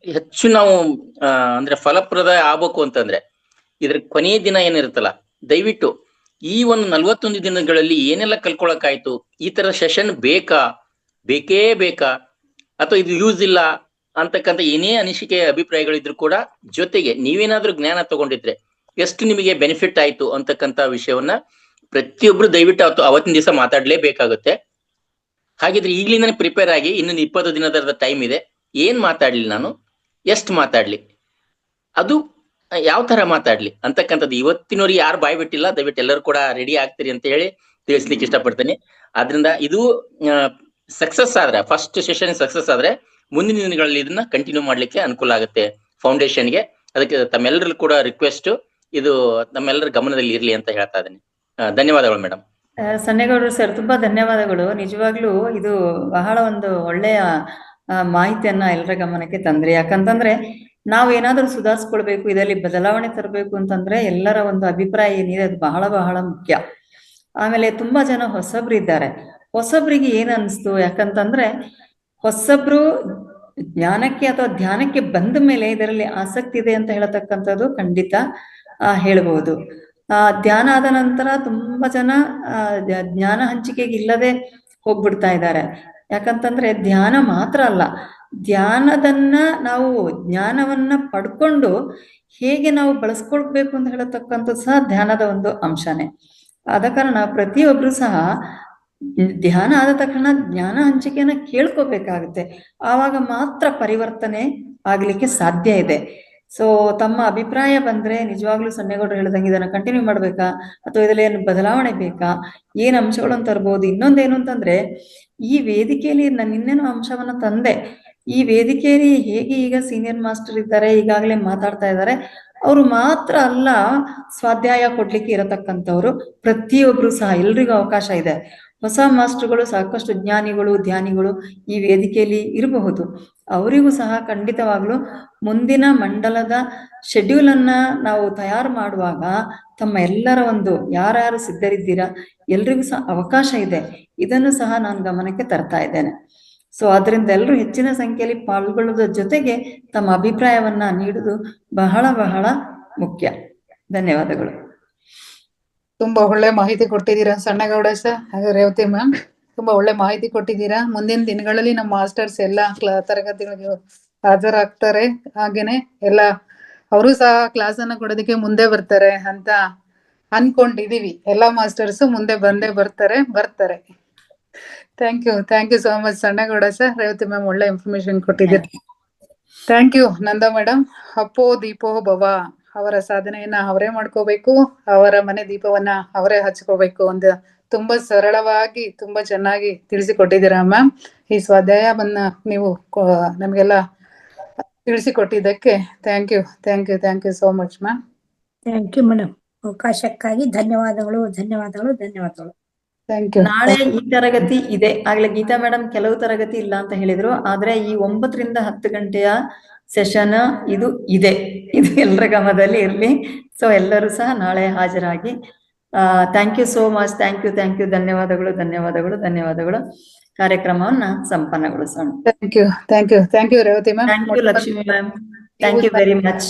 ಹೆಚ್ಚು ನಾವು ಅಂದ್ರೆ ಫಲಪ್ರದ ಆಗ್ಬೇಕು ಅಂತಂದ್ರೆ ಇದ್ರ ಕೊನೆಯ ದಿನ ಏನಿರುತ್ತಲ್ಲ, ದಯವಿಟ್ಟು ಈ ಒಂದು 41 ದಿನಗಳಲ್ಲಿ ಏನೆಲ್ಲ ಕಲ್ಕೊಳಕಾಯ್ತು, ಈ ತರ ಸೆಷನ್ ಬೇಕೇ ಬೇಕಾ ಅಥವಾ ಇದು ಯೂಸ್ ಇಲ್ಲ ಅಂತಕ್ಕಂಥ ಏನೇ ಅನಿಸಿಕೆ ಅಭಿಪ್ರಾಯಗಳಿದ್ರು ಕೂಡ, ಜೊತೆಗೆ ನೀವೇನಾದ್ರೂ ಜ್ಞಾನ ತಗೊಂಡಿದ್ರೆ ಎಷ್ಟು ನಿಮಗೆ ಬೆನಿಫಿಟ್ ಆಯ್ತು ಅಂತಕ್ಕಂಥ ವಿಷಯವನ್ನ ಪ್ರತಿಯೊಬ್ರು ದಯವಿಟ್ಟು ಅವತ್ತಿನ ದಿವಸ ಮಾತಾಡ್ಲೇಬೇಕಾಗುತ್ತೆ. ಹಾಗಿದ್ರೆ ಈಗ್ಲಿಂದಾನೆ ಪ್ರಿಪೇರ್ ಆಗಿ, ಇನ್ನೊಂದು 20 ದಿನದ ಟೈಮ್ ಇದೆ. ಏನ್ ಮಾತಾಡ್ಲಿ ನಾನು, ಎಷ್ಟು ಮಾತಾಡ್ಲಿ, ಅದು ಯಾವ ತರ ಮಾತಾಡ್ಲಿ ಅಂತಕ್ಕಂಥದ್ದು ಇವತ್ತಿನವ್ರಿಗೆ ಯಾರು ಬಾಯ್ ಬಿಟ್ಟಿಲ್ಲ. ದಯವಿಟ್ಟು ಎಲ್ಲರೂ ಕೂಡ ರೆಡಿ ಆಗ್ತೀರಿ ಅಂತ ಹೇಳಿ ತಿಳಿಸ್ಲಿಕ್ಕೆ ಇಷ್ಟಪಡ್ತೀನಿ. ಆದ್ರಿಂದ ಇದು ಸಕ್ಸಸ್ ಆದ್ರೆ, ಫಸ್ಟ್ ಸೆಷನ್ ಸಕ್ಸಸ್ ಆದ್ರೆ ಮುಂದಿನ ದಿನಗಳಲ್ಲಿ ಇದನ್ನ ಕಂಟಿನ್ಯೂ ಮಾಡ್ಲಿಕ್ಕೆ ಅನುಕೂಲ ಆಗುತ್ತೆ ಫೌಂಡೇಶನ್ಗೆ. ಅದಕ್ಕೆ ತಮ್ಮೆಲ್ಲರೂ ಕೂಡ ರಿಕ್ವೆಸ್ಟ್, ಇದು ನಮ್ಮೆಲ್ಲರ ಗಮನದಲ್ಲಿ ಇರ್ಲಿ ಅಂತ ಹೇಳ್ತಾ ಇದ್ದೀನಿ. ಧನ್ಯವಾದಗಳು ಮೇಡಮ್. ಸನ್ನೇಗೌಡರು ಸರ್, ತುಂಬಾ ಧನ್ಯವಾದಗಳು. ನಿಜವಾಗ್ಲೂ ಇದು ಬಹಳ ಒಂದು ಒಳ್ಳೆಯ ಮಾಹಿತಿಯನ್ನ ಎಲ್ಲರ ಗಮನಕ್ಕೆ ತಂದ್ರಿ. ಯಾಕಂತಂದ್ರೆ ನಾವು ಏನಾದ್ರೂ ಸುಧಾರಿಸ್ಕೊಳ್ಬೇಕು, ಇದರಲ್ಲಿ ಬದಲಾವಣೆ ತರಬೇಕು ಅಂತಂದ್ರೆ ಎಲ್ಲರ ಒಂದು ಅಭಿಪ್ರಾಯ ಏನಿದೆ ಅದು ಬಹಳ ಬಹಳ ಮುಖ್ಯ. ಆಮೇಲೆ ತುಂಬಾ ಜನ ಹೊಸಬ್ರು ಇದ್ದಾರೆ. ಹೊಸಬ್ರಿಗೆ ಏನ್ ಅನಿಸ್ತು, ಯಾಕಂತಂದ್ರೆ ಹೊಸಬ್ರು ಜ್ಞಾನಕ್ಕೆ ಅಥವಾ ಧ್ಯಾನಕ್ಕೆ ಬಂದ ಮೇಲೆ ಇದರಲ್ಲಿ ಆಸಕ್ತಿ ಇದೆ ಅಂತ ಹೇಳತಕ್ಕಂಥದ್ದು ಖಂಡಿತ ಹೇಳ್ಬಹುದು. ಧ್ಯಾನ ಆದ ನಂತರ ತುಂಬಾ ಜನ ಜ್ಞಾನ ಹಂಚಿಕೆಗೆ ಇಲ್ಲದೆ ಹೋಗ್ಬಿಡ್ತಾ ಇದ್ದಾರೆ. ಯಾಕಂತಂದ್ರೆ ಧ್ಯಾನ ಮಾತ್ರ ಅಲ್ಲ, ಧ್ಯಾನದನ್ನ ನಾವು ಜ್ಞಾನವನ್ನ ಪಡ್ಕೊಂಡು ಹೇಗೆ ನಾವು ಬಳಸ್ಕೊಳ್ಬೇಕು ಅಂತ ಹೇಳತಕ್ಕಂಥದ್ದು ಸಹ ಧ್ಯಾನದ ಒಂದು ಅಂಶನೇ. ಆದ ಕಾರಣ ಪ್ರತಿಯೊಬ್ರು ಸಹ ಧ್ಯಾನ ಆದ ತಕ್ಷಣ ಜ್ಞಾನ ಹಂಚಿಕೆಯನ್ನ ಕೇಳ್ಕೋಬೇಕಾಗುತ್ತೆ. ಆವಾಗ ಮಾತ್ರ ಪರಿವರ್ತನೆ ಆಗ್ಲಿಕ್ಕೆ ಸಾಧ್ಯ ಇದೆ. ಸೊ ತಮ್ಮ ಅಭಿಪ್ರಾಯ ಬಂದ್ರೆ ನಿಜವಾಗ್ಲೂ ಸನ್ನೇಗೌಡರು ಹೇಳ್ದಂಗೆ ಇದನ್ನ ಕಂಟಿನ್ಯೂ ಮಾಡ್ಬೇಕಾ ಅಥವಾ ಇದರಲ್ಲಿ ಏನು ಬದಲಾವಣೆ ಬೇಕಾ, ಏನ್ ಅಂಶಗಳನ್ನು ತರ್ಬೋದು. ಇನ್ನೊಂದೇನು ಅಂತಂದ್ರೆ, ಈ ವೇದಿಕೆಯಲ್ಲಿ ನಾನು ಇನ್ನೇನೋ ಅಂಶವನ್ನ ತಂದೆ. ಈ ವೇದಿಕೆಯಲ್ಲಿ ಹೇಗೆ ಈಗ ಸೀನಿಯರ್ ಮಾಸ್ಟರ್ ಇದ್ದಾರೆ, ಈಗಾಗಲೇ ಮಾತಾಡ್ತಾ ಇದ್ದಾರೆ, ಅವರು ಮಾತ್ರ ಅಲ್ಲ ಸ್ವಾಧ್ಯಾಯ ಕೊಡ್ಲಿಕ್ಕೆ ಇರತಕ್ಕಂಥವ್ರು ಪ್ರತಿಯೊಬ್ರು ಸಹ ಎಲ್ರಿಗೂ ಅವಕಾಶ ಇದೆ. ಹೊಸ ಮಾಸ್ಟರ್ಗಳು, ಸಾಕಷ್ಟು ಜ್ಞಾನಿಗಳು, ಧ್ಯಾನಿಗಳು ಈ ವೇದಿಕೆಯಲ್ಲಿ ಇರಬಹುದು. ಅವರಿಗೂ ಸಹ ಖಂಡಿತವಾಗ್ಲೂ ಮುಂದಿನ ಮಂಡಲದ ಶೆಡ್ಯೂಲ್ ಅನ್ನ ನಾವು ತಯಾರು ಮಾಡುವಾಗ ತಮ್ಮ ಎಲ್ಲರ ಒಂದು ಯಾರ್ಯಾರು ಸಿದ್ಧರಿದ್ದೀರಾ ಎಲ್ರಿಗೂ ಸಹ ಅವಕಾಶ ಇದೆ. ಇದನ್ನು ಸಹ ನಾನು ಗಮನಕ್ಕೆ ತರ್ತಾ ಇದ್ದೇನೆ. ಸೊ ಅದರಿಂದ ಎಲ್ಲರೂ ಹೆಚ್ಚಿನ ಸಂಖ್ಯೆಯಲ್ಲಿ ಪಾಲ್ಗೊಳ್ಳೋದ್ರ ಜೊತೆಗೆ ತಮ್ಮ ಅಭಿಪ್ರಾಯವನ್ನ ನೀಡುವುದು ಬಹಳ ಬಹಳ ಮುಖ್ಯ. ಧನ್ಯವಾದಗಳು. ತುಂಬಾ ಒಳ್ಳೆ ಮಾಹಿತಿ ಕೊಟ್ಟಿದ್ದೀರಾ ಸಣ್ಣಗೌಡ ಸರ್ ಹಾಗೆ ರೇವತಿ ಮ್ಯಾಮ್, ತುಂಬಾ ಒಳ್ಳೆ ಮಾಹಿತಿ ಕೊಟ್ಟಿದ್ದೀರಾ. ಮುಂದಿನ ದಿನಗಳಲ್ಲಿ ನಮ್ಮ ಮಾಸ್ಟರ್ಸ್ ಎಲ್ಲ ತರಗತಿಗಳಿಗೆ ಹಾಜರಾಗ್ತಾರೆ. ಹಾಗೇನೆ ಎಲ್ಲ ಅವರು ಸಹ ಕ್ಲಾಸ್ ಅನ್ನ ಕೊಡೋದಕ್ಕೆ ಮುಂದೆ ಬರ್ತಾರೆ ಅಂತ ಅನ್ಕೊಂಡಿದೀವಿ. ಎಲ್ಲಾ ಮಾಸ್ಟರ್ಸ್ ಮುಂದೆ ಬರ್ತಾರೆ. Thank you so much Sannagowda sir, Revathi ma'am ಒಳ್ಳೆ ಇನ್ಫಾರ್ಮೇಶನ್ ಕೊಟ್ಟಿದ್ದೀರಿ. Thank you Nanda madam. ಅಪ್ಪೋ ದೀಪೋ ಭವ, ಅವರ ಸಾಧನೆಯನ್ನ ಅವರೇ ಮಾಡ್ಕೋಬೇಕು, ಅವರ ಮನೆ ದೀಪವನ್ನ ಅವರೇ ಹಚ್ಕೋಬೇಕು ಅಂತ ತುಂಬಾ ಸರಳವಾಗಿ ತುಂಬಾ ಚೆನ್ನಾಗಿ ತಿಳಿಸಿಕೊಟ್ಟಿದ್ದೀರಾ ಮ್ಯಾಮ್. ಈ ಸ್ವಾಧ್ಯಾಯವನ್ನ ನೀವು ನಮ್ಗೆಲ್ಲ ತಿಳಿಸಿಕೊಟ್ಟಿದ್ದಕ್ಕೆ thank you so much ma'am. Thank you madam. ಅವಕಾಶಕ್ಕಾಗಿ ಧನ್ಯವಾದಗಳು. ನಾಳೆ ಈ ತರಗತಿ ಇದೆ. ಆಗ್ಲೇ ಗೀತಾ ಮೇಡಮ್ ಕೆಲವು ತರಗತಿ ಇಲ್ಲ ಅಂತ ಹೇಳಿದ್ರು, ಆದ್ರೆ ಈ 9 ರಿಂದ 10 ಗಂಟೆಯ ಸೆಷನ್ ಇದು ಇದೆ. ಇದು ಎಲ್ಲರ ಗಮನದಲ್ಲಿ ಇರ್ಲಿ. ಸೊ ಎಲ್ಲರೂ ಸಹ ನಾಳೆ ಹಾಜರಾಗಿ thank you so much. Thank you. ಧನ್ಯವಾದಗಳು. ಕಾರ್ಯಕ್ರಮವನ್ನ ಸಂಪನ್ನಗೊಳಿಸೋಣ. Thank you Revathi ma'am. Thank you Lakshmi ma'am. Thank you very much.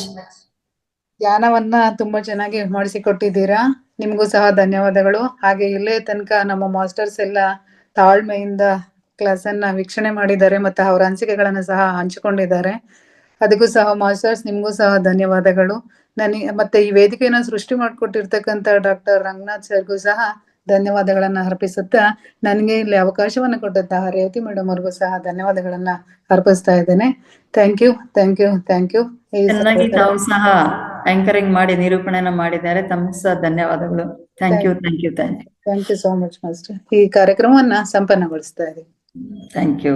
ಧ್ಯಾನವನ್ನ ತುಂಬಾ ಚೆನ್ನಾಗಿ ಮಾಡಿಸಿಕೊಟ್ಟಿದ್ದೀರಾ. ನಿಮಗೂ ಸಹ ಧನ್ಯವಾದಗಳು. ಹಾಗೆ ಇಲ್ಲೇ ತನಕ ನಮ್ಮ ಮಾಸ್ಟರ್ಸ್ ಎಲ್ಲ ತಾಳ್ಮೆಯಿಂದ ಕ್ಲಾಸ್ ಅನ್ನ ವೀಕ್ಷಣೆ ಮಾಡಿದ್ದಾರೆ ಮತ್ತೆ ಅವರ ಅನಿಸಿಕೆಗಳನ್ನ ಸಹ ಹಂಚಿಕೊಂಡಿದ್ದಾರೆ. ಅದಕ್ಕೂ ಸಹ ಮಾಸ್ಟರ್ಸ್ ನಿಮ್ಗೂ ಸಹ ಧನ್ಯವಾದಗಳು. ನನಗೆ ಮತ್ತೆ ಈ ವೇದಿಕೆಯನ್ನು ಸೃಷ್ಟಿ ಮಾಡಿಕೊಟ್ಟಿರ್ತಕ್ಕಂಥ ಡಾಕ್ಟರ್ ರಂಗನಾಥ್ ಸರ್ಗೂ ಸಹ ಧನ್ಯವಾದಗಳನ್ನ ಅರ್ಪಿಸುತ್ತಾ, ನನಗೆ ಇಲ್ಲಿ ಅವಕಾಶವನ್ನ ಕೊಟ್ಟಂತಹ ರೇವತಿ ಮೇಡಮ್ ಅವ್ರಿಗೂ ಸಹ ಧನ್ಯವಾದಗಳನ್ನ ಅರ್ಪಿಸ್ತಾ ಇದ್ದೇನೆ. Thank you. ಚೆನ್ನಾಗಿ ತಾವು ಸಹ ಆಂಕರಿಂಗ್ ಮಾಡಿ ನಿರೂಪಣೆನ ಮಾಡಿದ್ದಾರೆ. ತಮ್ಗೆ ಸಹ ಧನ್ಯವಾದಗಳು. Thank you. Thank you so much master. ಈ ಕಾರ್ಯಕ್ರಮವನ್ನ ಸಂಪನ್ನಗೊಳಿಸ್ತಾ ಇದ್ದೀವಿ. Thank you.